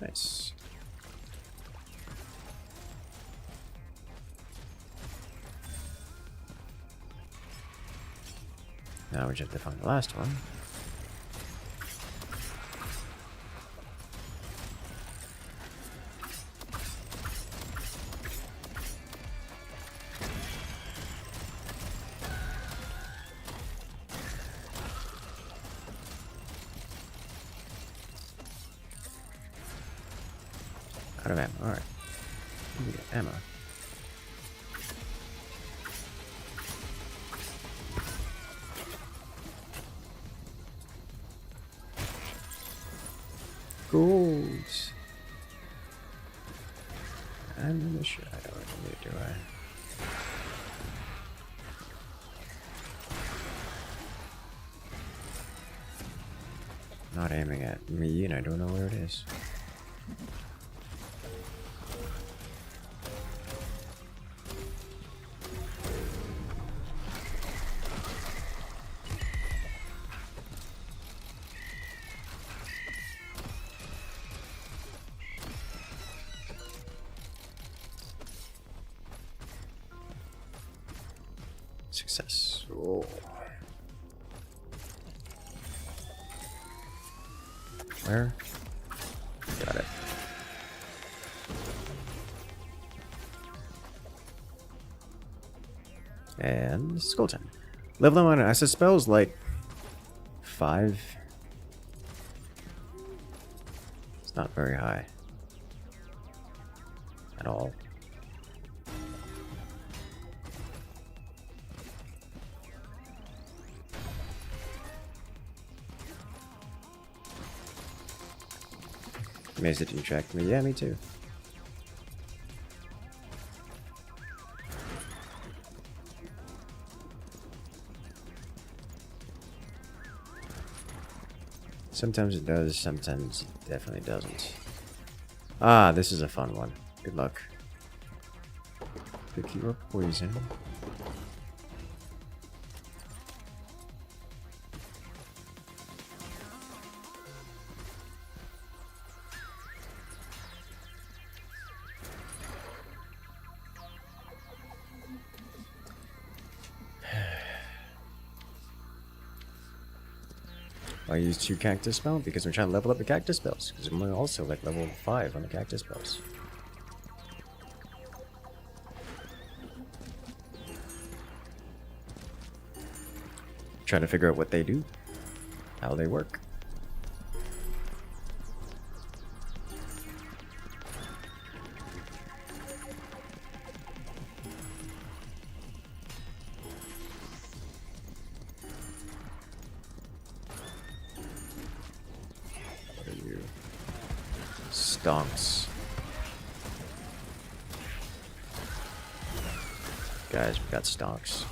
Nice. Now we just have to find the last one. Out of ammo, alright. We get ammo. Gold. I'm in the shot. I don't need to do I? Not aiming at me, and I don't know where it is. Success. Oh. Where? Got it. And skull time. Level on acid spells like 5. It's not very high at all. Amazed it didn't track me. Yeah, me too. Sometimes it does, sometimes it definitely doesn't. Ah, this is a fun one. Good luck. Pick your poison. I use 2 cactus spells because I'm trying to level up the cactus spells. Because I'm also like level 5 on the cactus spells. Trying to figure out what they do, how they work. What are you? Stonks. Guys, we got stonks.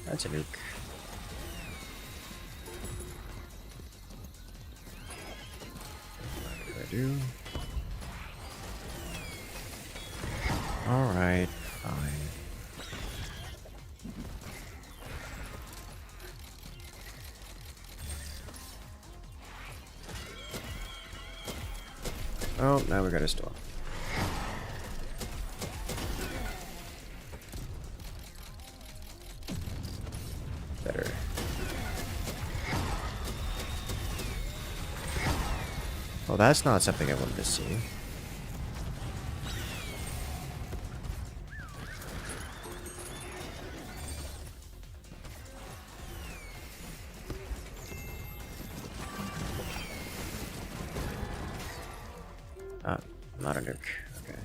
That's a nuke. What do I do? Alright, fine. Oh, now we got a storm. Better. Well, that's not something I wanted to see. Ah, not a nuke. Okay.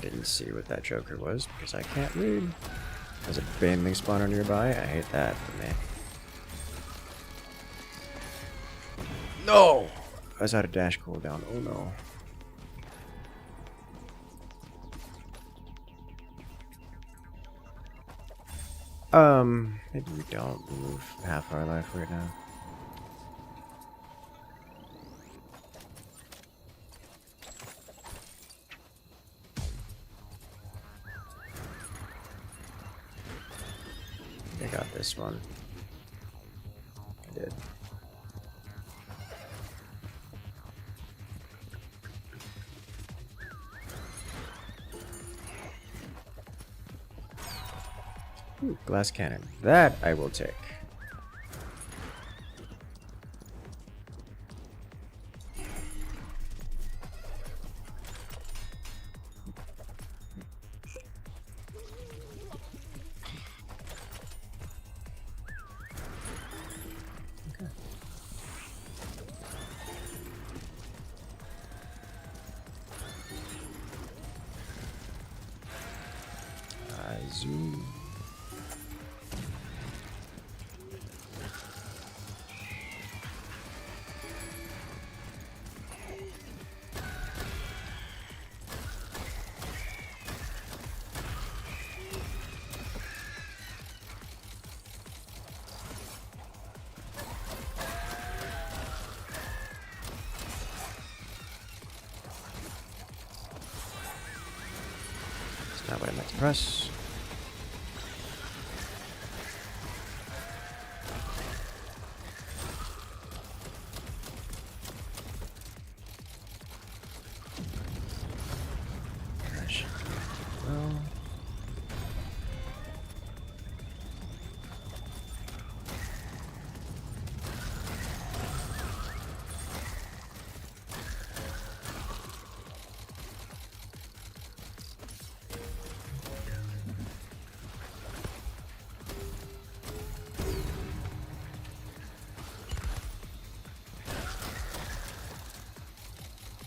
Didn't see what that joker was because I can't read. There's a baneling spawner nearby. I hate that for me. No! I was out of dash cooldown. Oh no. Maybe we don't move half our life right now. I got this one. I did. Ooh, glass cannon. That I will take. Zoom. That's not what I meant to press.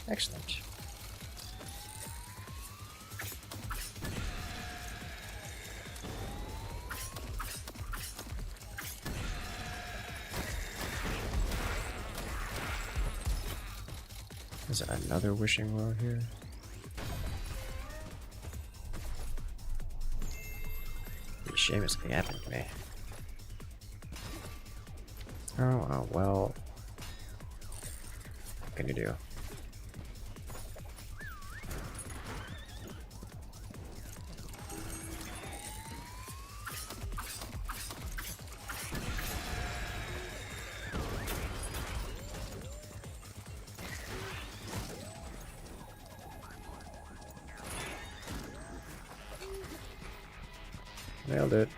Excellent. Is another wishing well here? shame is happening to me. Oh, well. What can you do? Nailed it.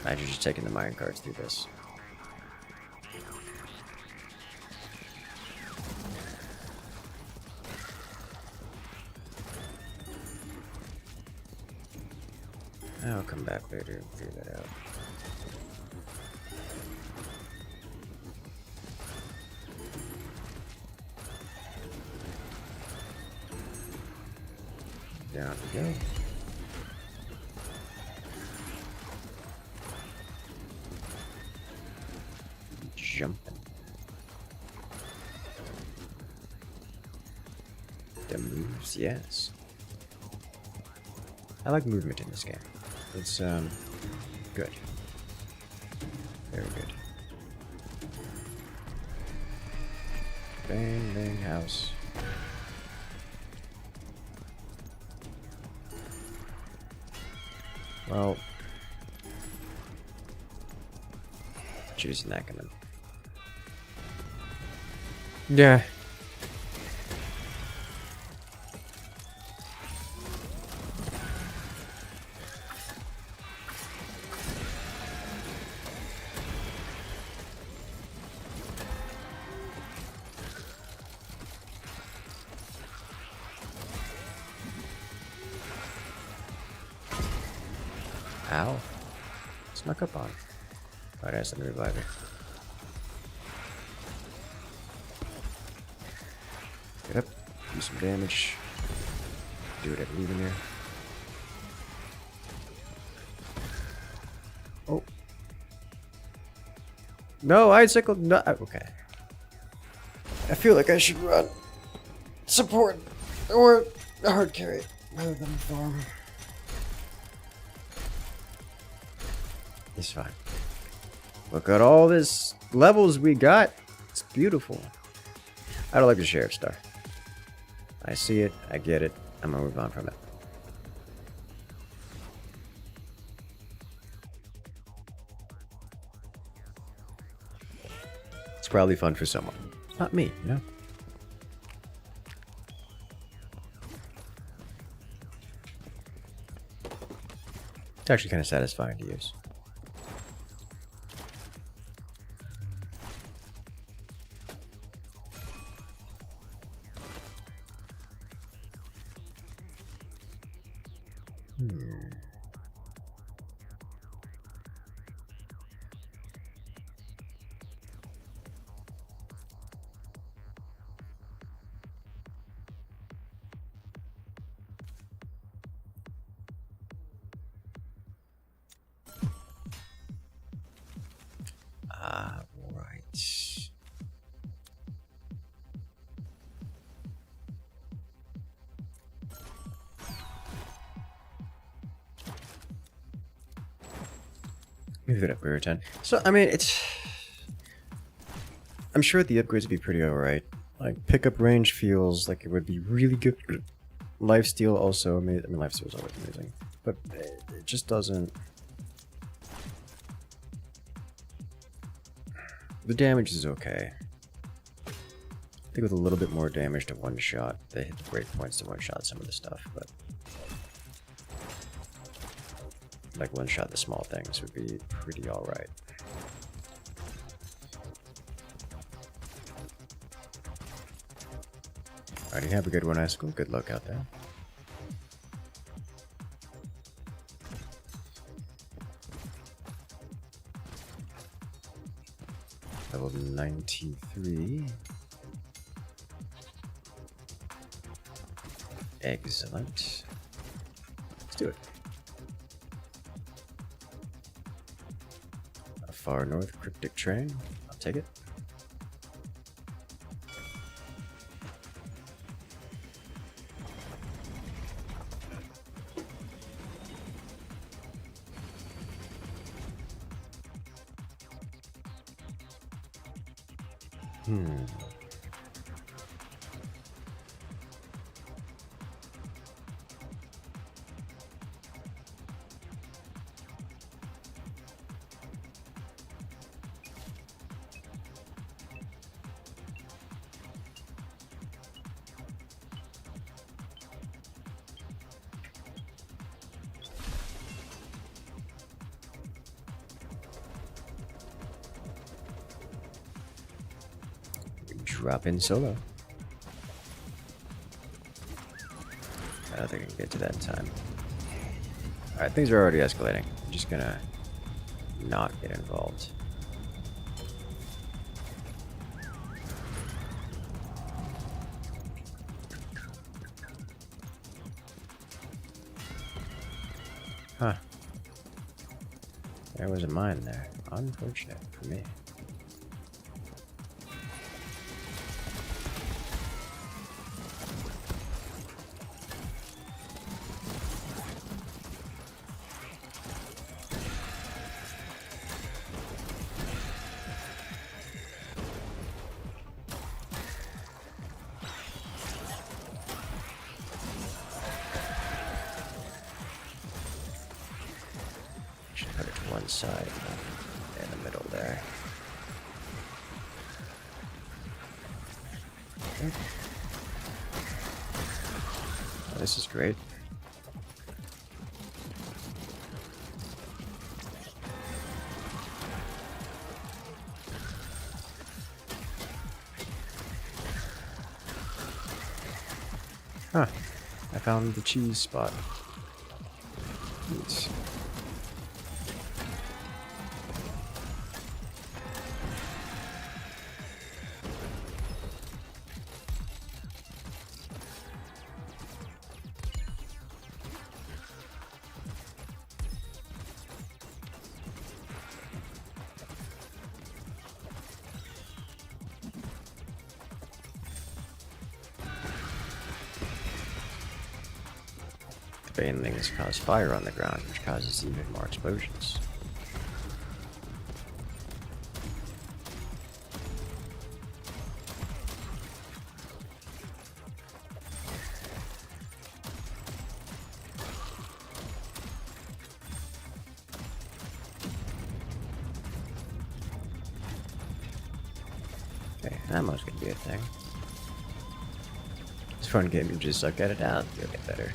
Imagine just taking the mine carts through this. I'll come back later and figure that out. Down we go. Jumping. The moves, yes. I like movement in this game. It's good. Very good. Bang bang house. Well, choosing that gonna. Yeah. Ow. Snuck up on. Alright, I have to revive it. Get up, do some damage. Do what I believe in there. Oh. No, icicle. No. Okay. I feel like I should run. Support. Or a hard carry rather than farm. It's fine. Look at all this levels we got. It's beautiful. I don't like the sheriff star. I see it. I get it. I'm gonna move on from it. It's probably fun for someone. Not me, you know? It's actually kind of satisfying to use. Right. Move it up over 10. So, I mean, it's... I'm sure the upgrades would be pretty alright. Like, pickup range feels like it would be really good. Lifesteal also amazing. I mean, lifesteal is always amazing. But it just doesn't... The damage is okay. I think with a little bit more damage to one shot, they hit the break points to one shot some of the stuff, but... Like one shot the small things would be pretty alright. Alright, you have a good one, Icicle. Good luck out there. 23. Excellent. Let's do it. A far north cryptic train. I'll take it. Drop in solo. I don't think I can get to that in time. Alright, things are already escalating. I'm just gonna not get involved. Huh. There was a mine there. Unfortunate for me. Put it to one side, in the middle there. Okay. Oh, this is great. Huh. I found the cheese spot. Neat. The banelings cause fire on the ground, which causes even more explosions. Okay, ammo's gonna be a thing. It's a fun game, you just suck at it out, you'll get better.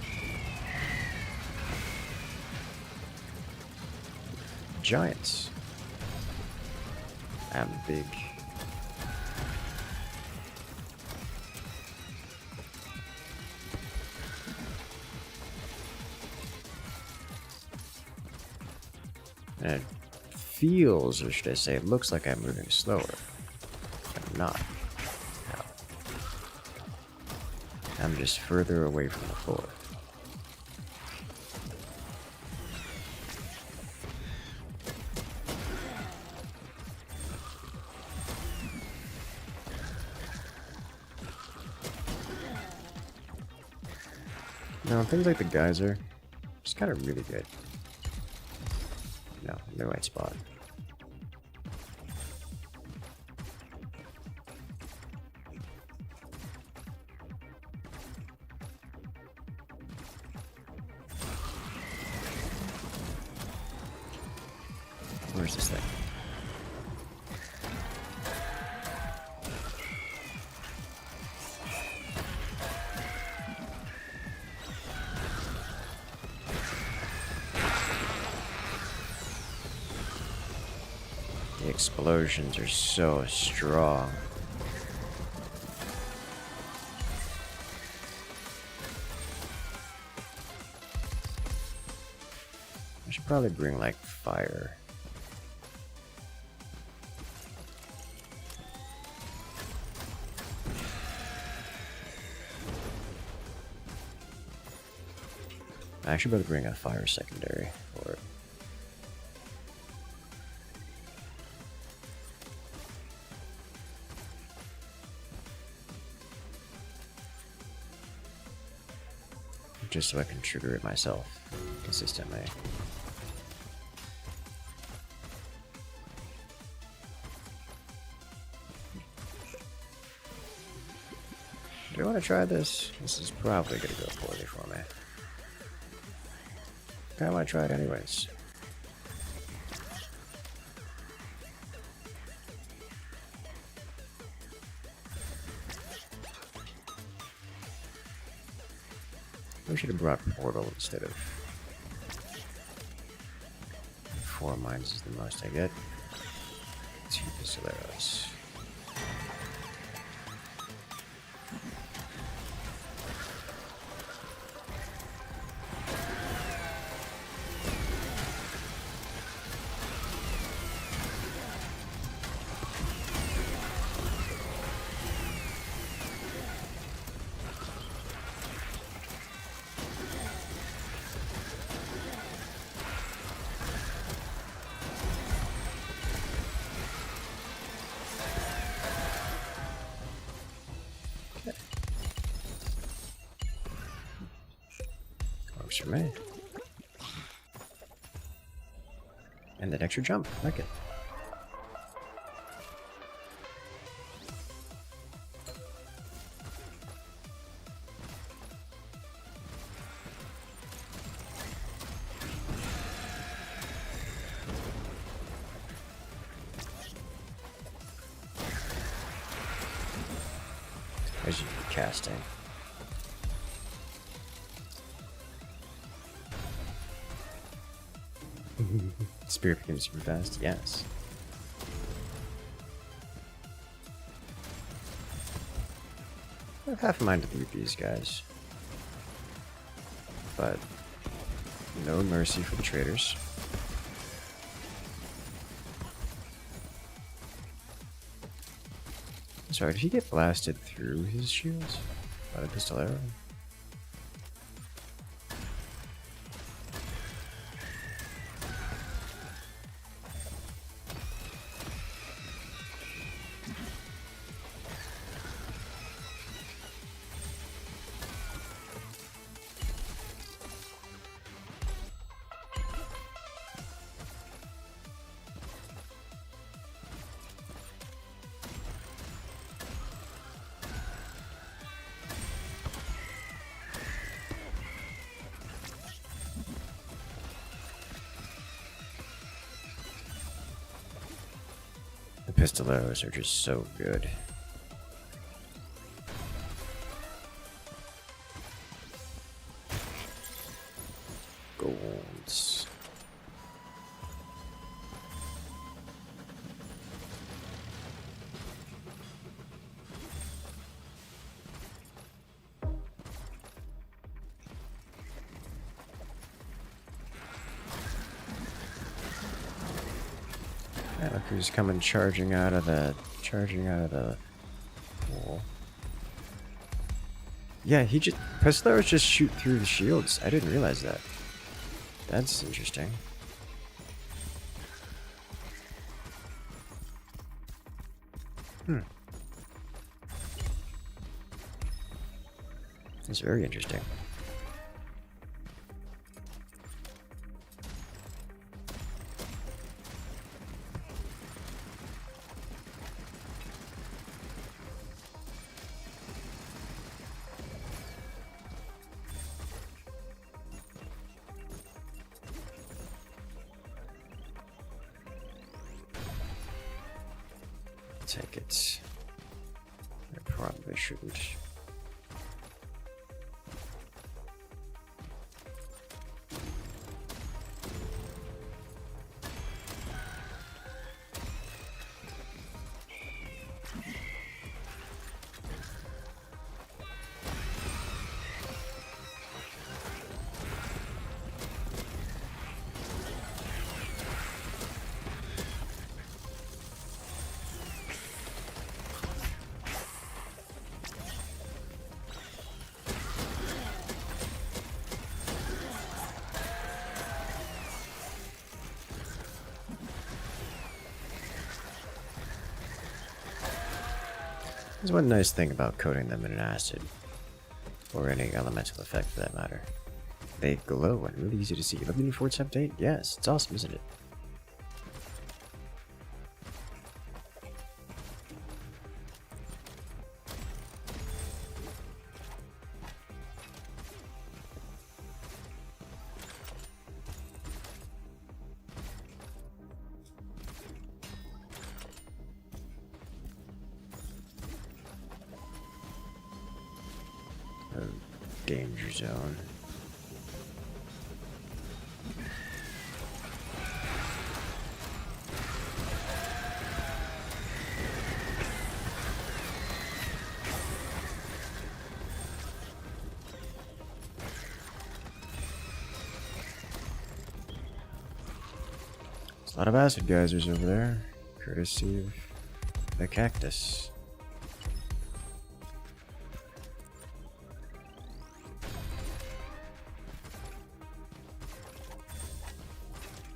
Giants. I'm big. And it feels, or should I say, it looks like I'm moving slower. But I'm not. No. I'm just further away from the floor. No, things like the geyser, just kind of really good. No, in the right spot. Where's this thing? The explosions are so strong. I should probably bring like fire. I should be able to bring a fire secondary for it. Just so I can trigger it myself consistently. Do I want to try this? This is probably going to go poorly for me. I want to try it anyways. We should have brought portal instead of 4 mines is the most I get. 2 pistoleros. Works for me. And that extra jump, like it. As you casting. Spirit becomes super fast, yes. I have half a mind to loot these guys. But no mercy for the traders. Sorry, did he get blasted through his shields by the pistol arrow? The pistoleros are just so good. Golds. Yeah, look who's coming charging out of the wall. Yeah, pistoleros just shoot through the shields. I didn't realize that. That's interesting. That's very interesting. Take it. I probably shouldn't. There's one nice thing about coating them in an acid, or any elemental effect for that matter. They glow and really easy to see. Love the new Forge update? Yes, it's awesome, isn't it? Danger zone. There's a lot of acid geysers over there, courtesy of the cactus.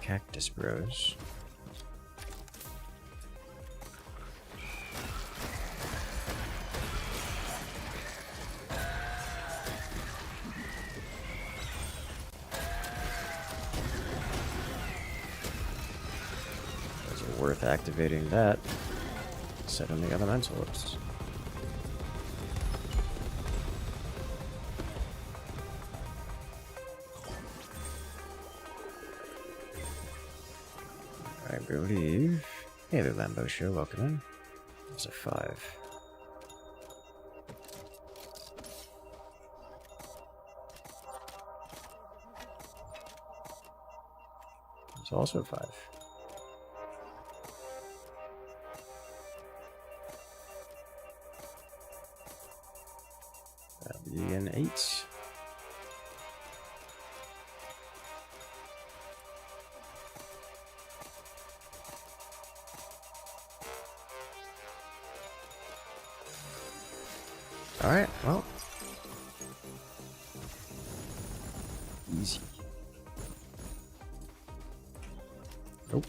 Cactus bros. Was it worth activating that? Set on the elementals. I believe. Hey there, Lambo Show, welcome in. There's a 5. There's also a 5. That'll be an 8. Alright, well. Easy. Nope.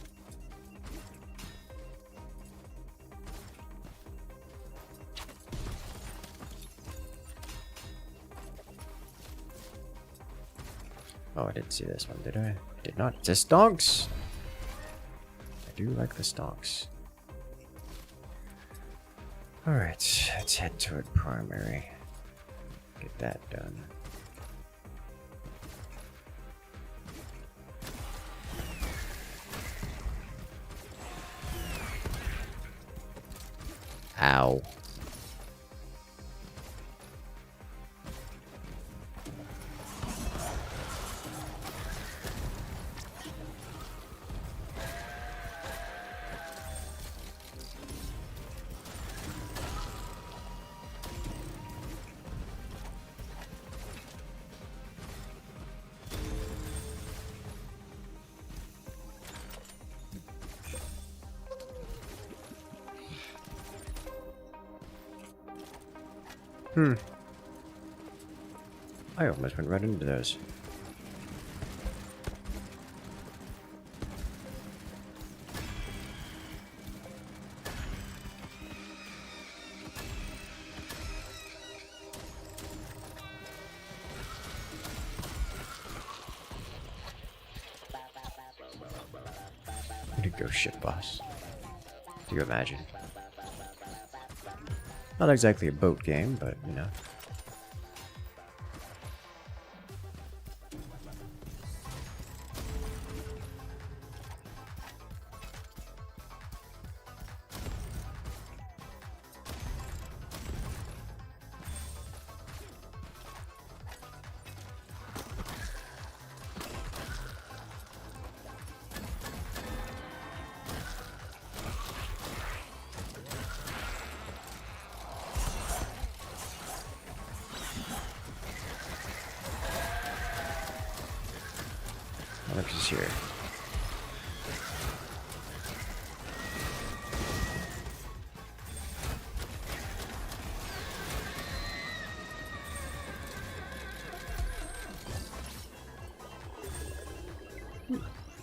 Oh, I didn't see this one, did I? I did not. It's a stonks! I do like the stonks. Alright, let's head toward primary. Get that done. Ow. I almost went right into those. Way to go, shit boss. Do you imagine? Not exactly a boat game, but you know. What is here?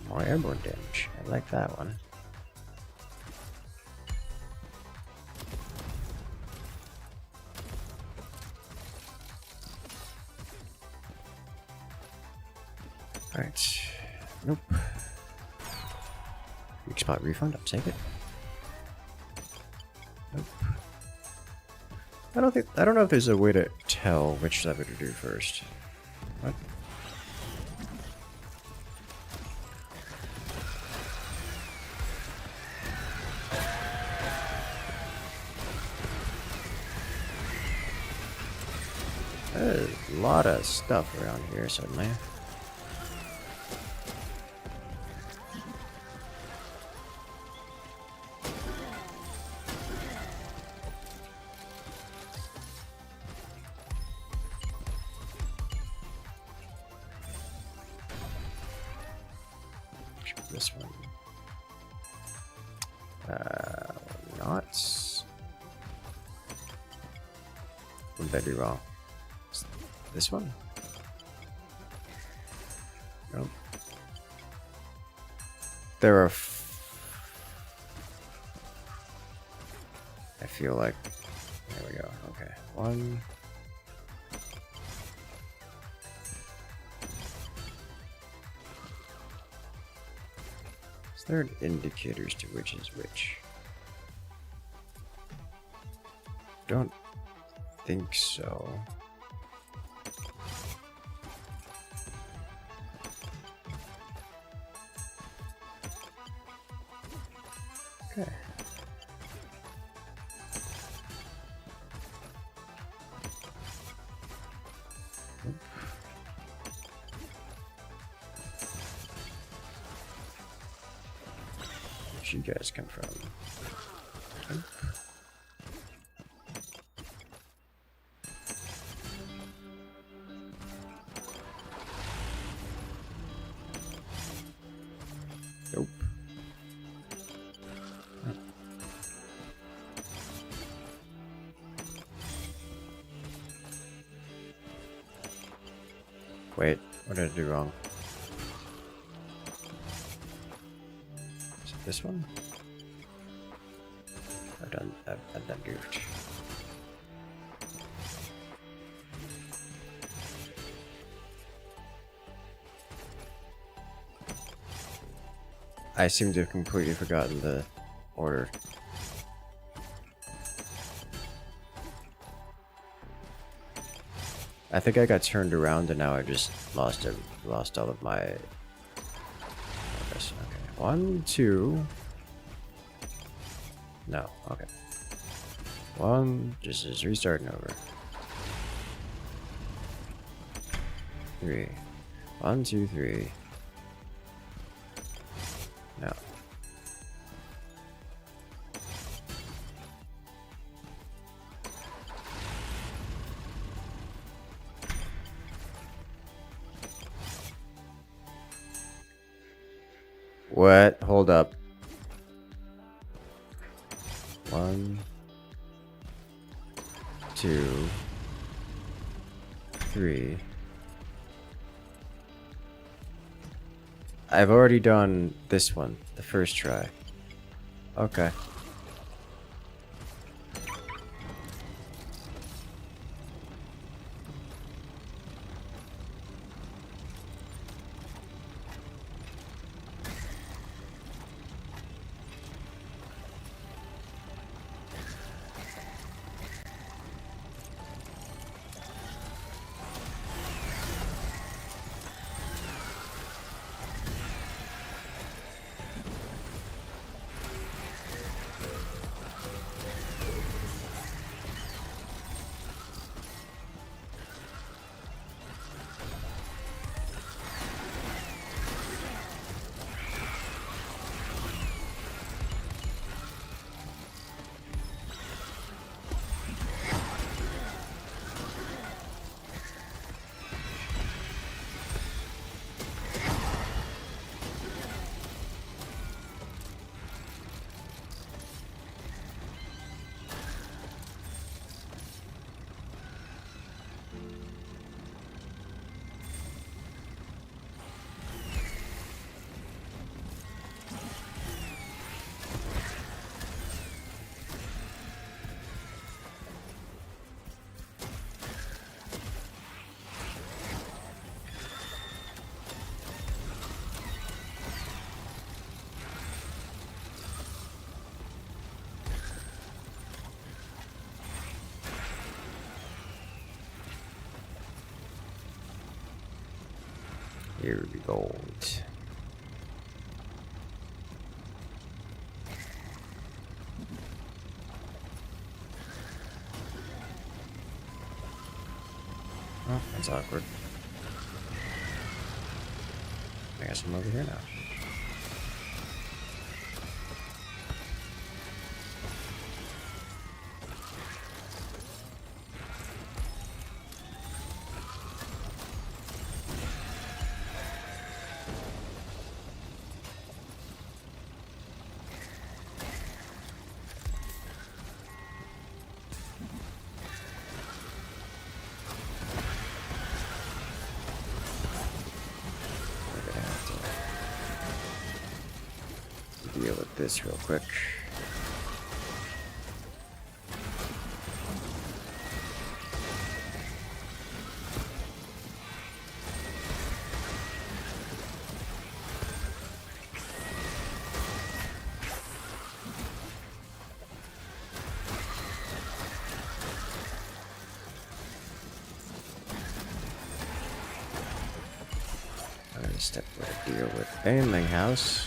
More airborne damage. I like that one. Alright. Nope. Weak spot refund, I'll take it. Nope. I don't know if there's a way to tell which lever to do first. What? There's a lot of stuff around here suddenly. This one. Not. What did I do wrong? This one? Nope. There are. I feel like. There we go. Okay. One. Is there indicators to which is which? Don't think so. Okay. Where'd you guys come from? Okay. Nope. Wait, what did I do wrong? Is it this one? I've done goofed. I seem to have completely forgotten the order. I think I got turned around and now I just lost all of my progress. Okay. 1, 2. No, okay. 1, just is restarting over. 3. 1, 2, 3. No. What? Hold up. 1, 2, 3. I've already done this one, the first try. Okay. Here we go. Oh, that's awkward. I guess I'm over here now. Deal with this real quick. I'm gonna step to deal with Aiming House.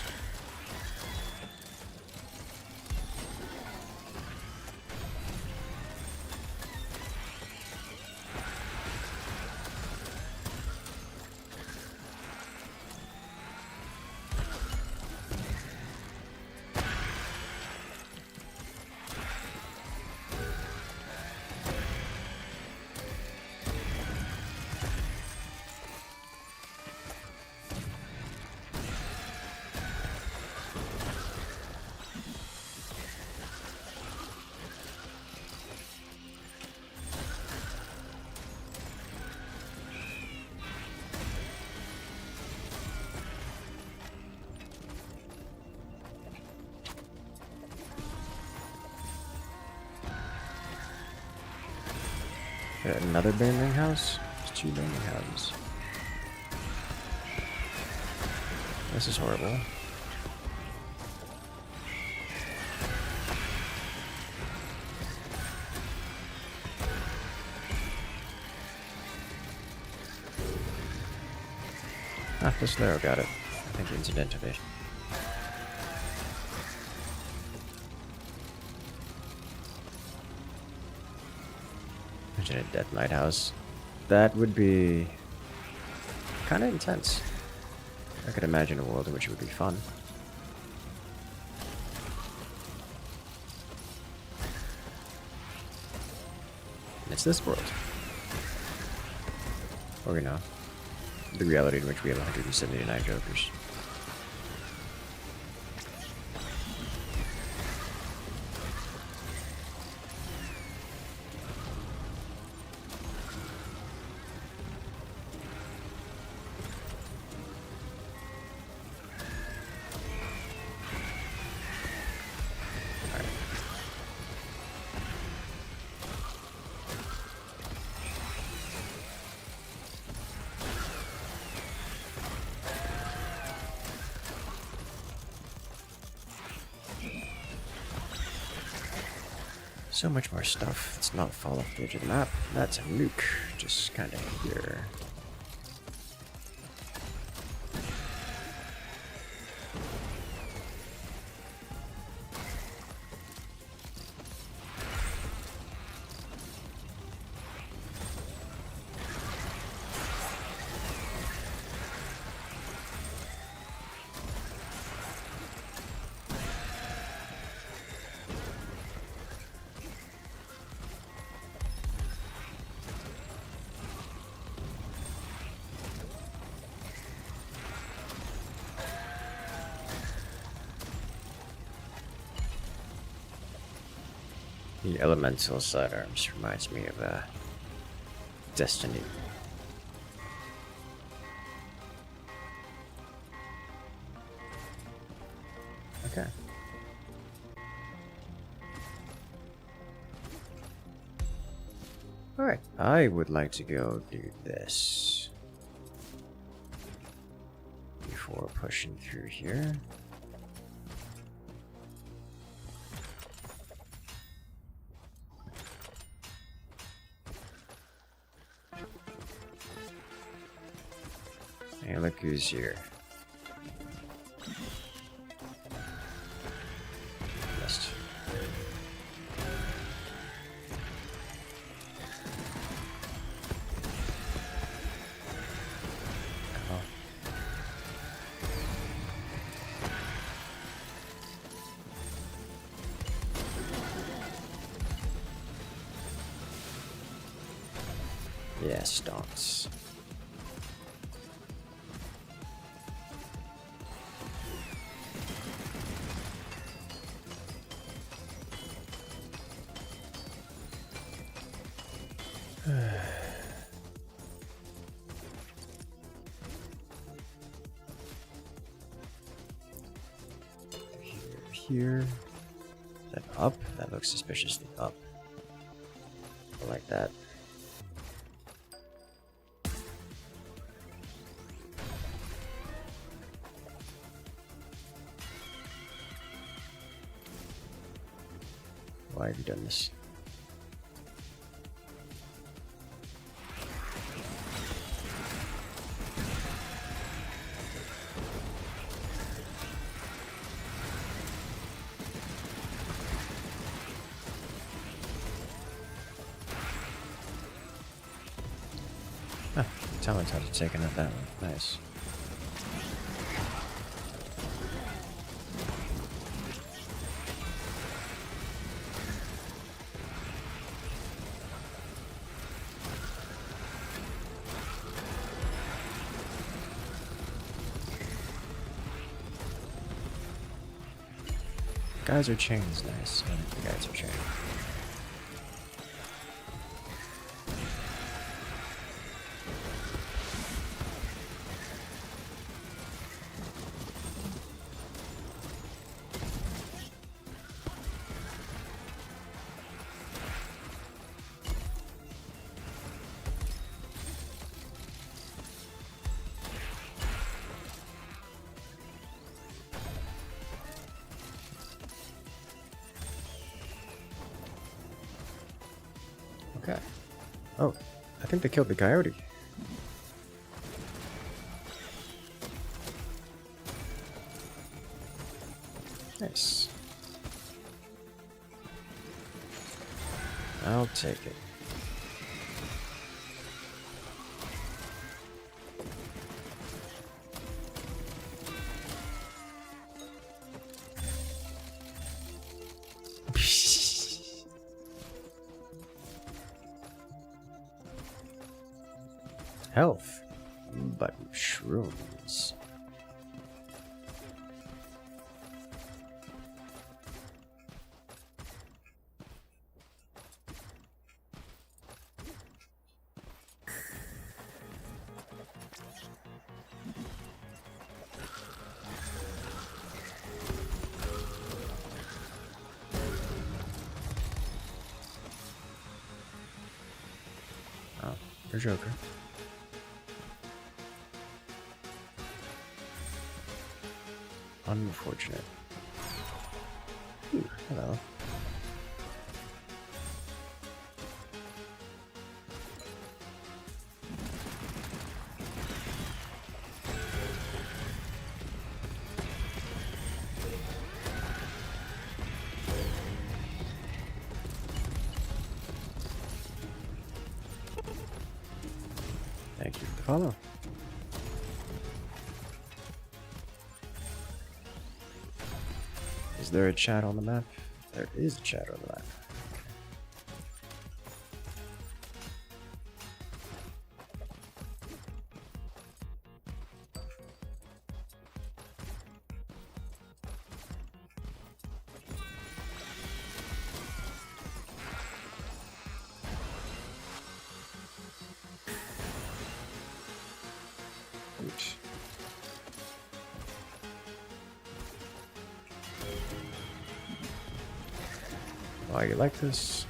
Another banding house? There's 2 banding houses. This is horrible. Ah, this Laro got it. I think incidentally. Imagine a death lighthouse. That would be kind of intense. I could imagine a world in which it would be fun. And it's this world. Or, you know, the reality in which we have 179 Jokers. So much more stuff. Let's not fall off the edge of the map. That's a nuke. Just kind of here. The elemental sidearms reminds me of Destiny. Okay. Alright, I would like to go do this before pushing through here. Hey, look who's here. Missed. Oh. Yeah, stonks. Here. Is that up? That looks suspiciously up. I like that. Why have you done this? Huh, talent had taken out that one. Nice. Geyser chain's nice. I like the geyser chain. Okay. Oh, I think they killed the coyote. Nice. I'll take it. Health, but shrooms. Oh, you're Joker. Unfortunate. Ooh, hello. Thank you for the follow. Is there a chat on the map? There is a chat on the map. Oops. Why you like this?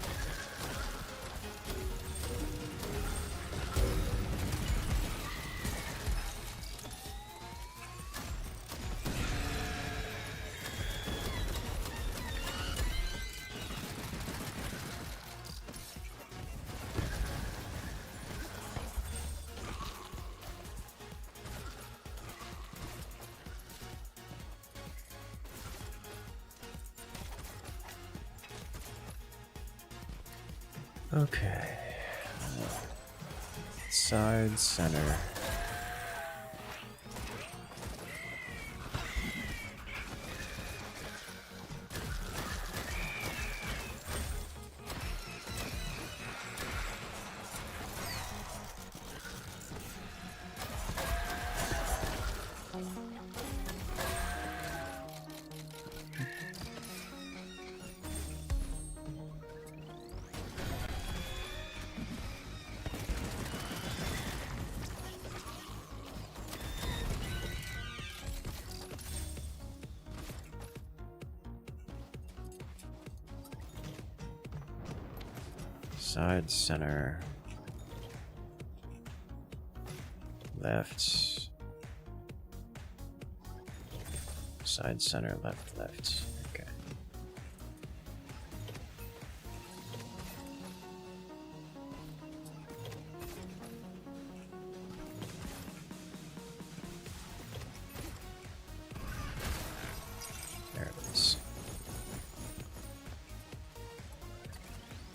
Okay. Side, center. Side, center, left, side, center, left, left. Okay. There it is.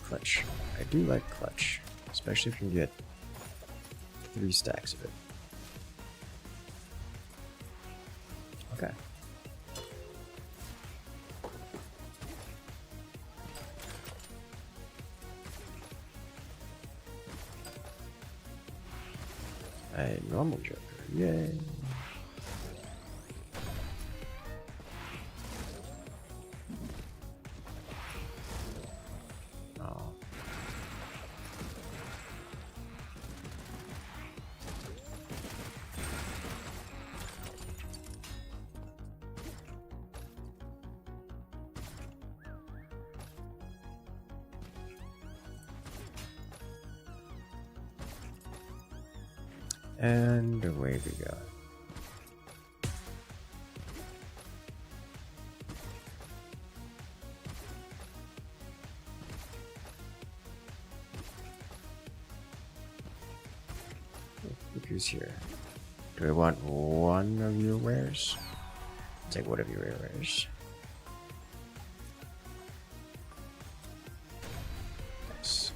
Clutch. I do like clutch, especially if you can get 3 stacks of it. Okay. A normal Joker, yay! Oh. And away we go. Look who's here. Do I want one of your wares? Take one of your wares. Nice.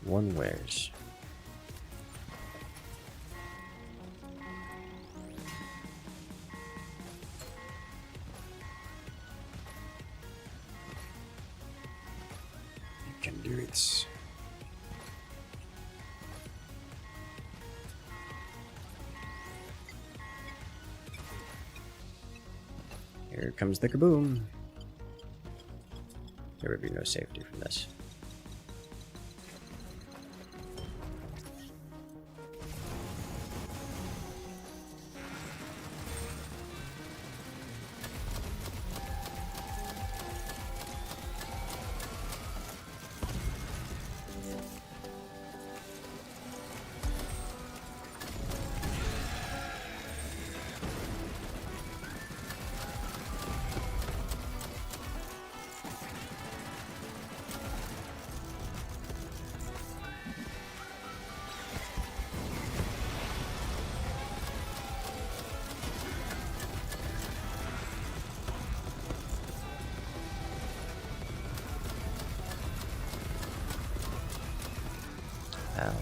One wares. Can do it. Here comes the kaboom. There would be no safety from this. Ow.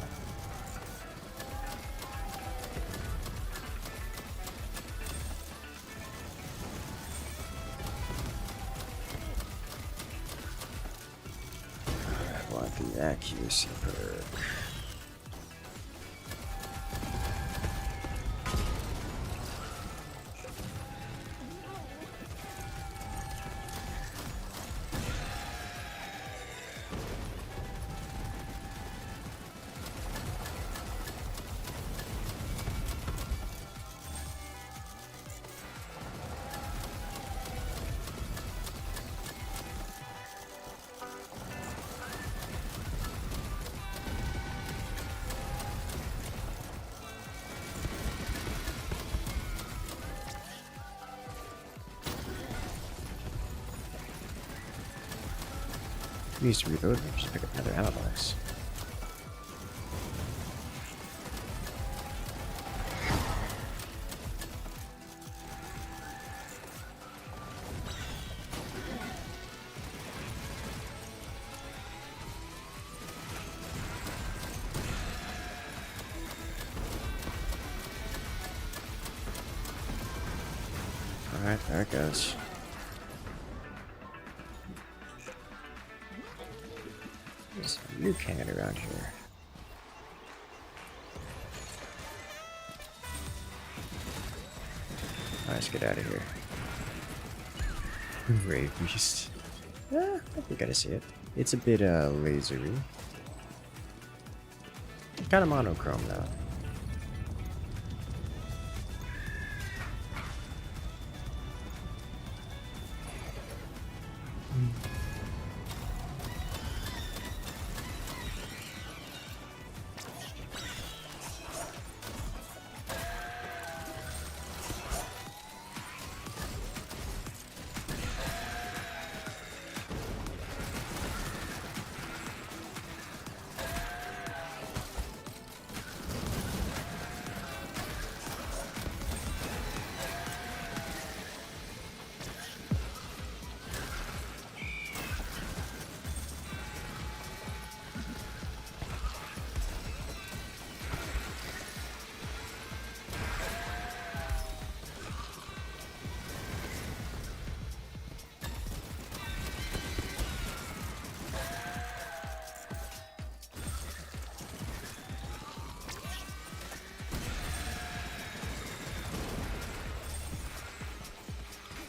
I want the accuracy perk. Needs to reload and just pick up another ammo box. There it goes. There's a new cannon around here. Alright, let's get out of here. Brave beast. I think we gotta see it. It's a bit lasery. Kind of monochrome though.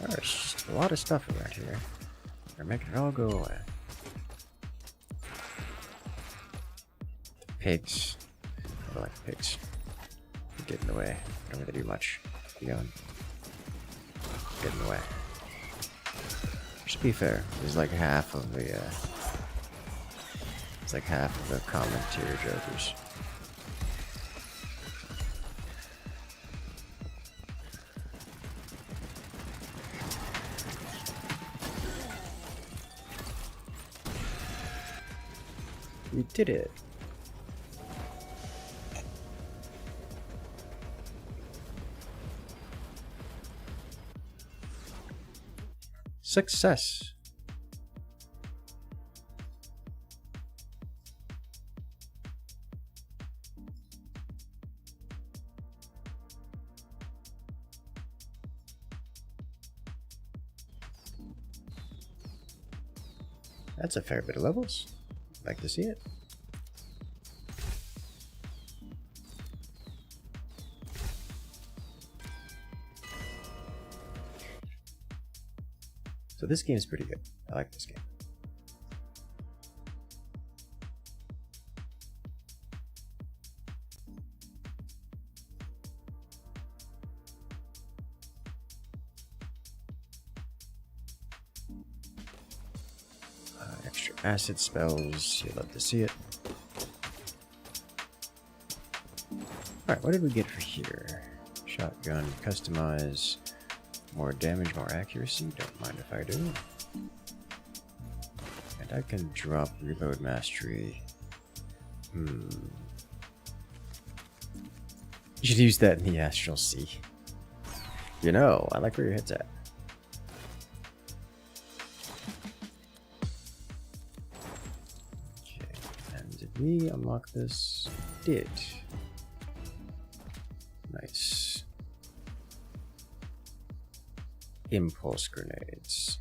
There's just a lot of stuff around here. They're making it all go away. Pigs. I like pigs. Get in the way. Don't really do much. Keep going. Get in the way. Just be fair. There's like half of the it's like half of the common tier jokers. We did it. Success. That's a fair bit of levels. Like to see it. So this game is pretty good. I like this game. Extra acid spells. You love to see it. Alright, what did we get for here? Shotgun, customize. More damage, more accuracy, don't mind if I do. And I can drop reload mastery. You should use that in the Astral Sea. You know, I like where your head's at. Okay, and did we unlock this? Did. Nice. Impulse grenades.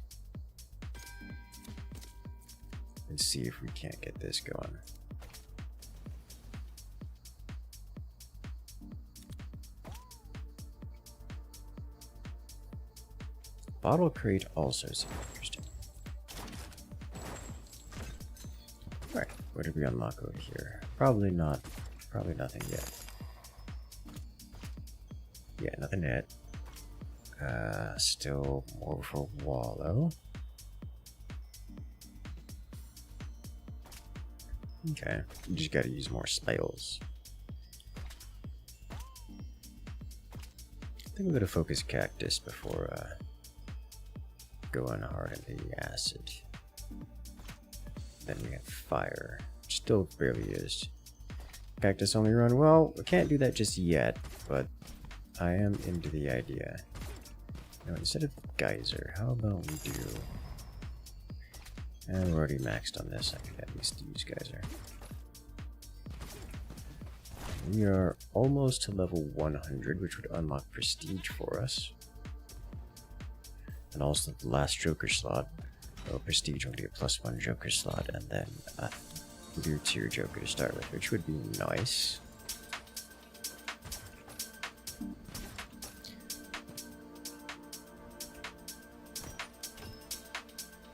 Let's see if we can't get this going. Bottle crate also seems interesting. Alright, what did we unlock over here? Probably nothing yet. Yeah, nothing yet. Still more for Wallow. Okay, you just gotta use more spells. I think we're gonna focus Cactus before going hard into the acid. Then we have Fire. Still barely used. Cactus only run. Well, we can't do that just yet, but I am into the idea. Now, instead of Geyser, how about we do... And we're already maxed on this, I could at least use Geyser. We are almost to level 100, which would unlock Prestige for us. and also the last Joker slot. Oh, Prestige will be a +1 Joker slot, and then a Blue Tier Joker to start with, which would be nice.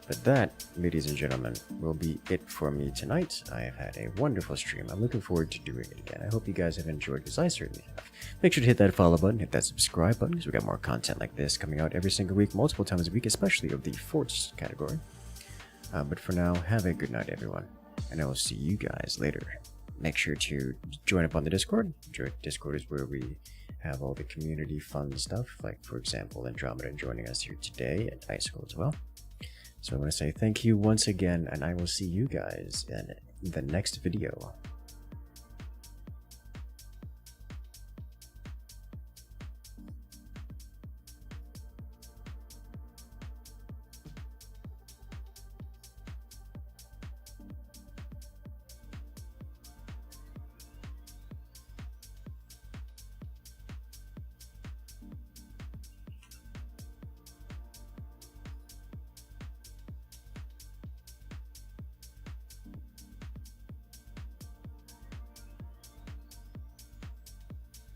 But that, ladies and gentlemen, will be it for me tonight. I have had a wonderful stream. I'm looking forward to doing it again. I hope you guys have enjoyed, because I certainly have. Make sure to hit that follow button, hit that subscribe button, because we got more content like this coming out every single week, multiple times a week, especially of the forts category. But for now, have a good night, everyone, and I will see you guys later. Make sure to join up on the Discord. Discord is where we have all the community fun stuff, like, for example, Andromeda joining us here today, and Icicle as well. So I want to say thank you once again, and I will see you guys in the next video.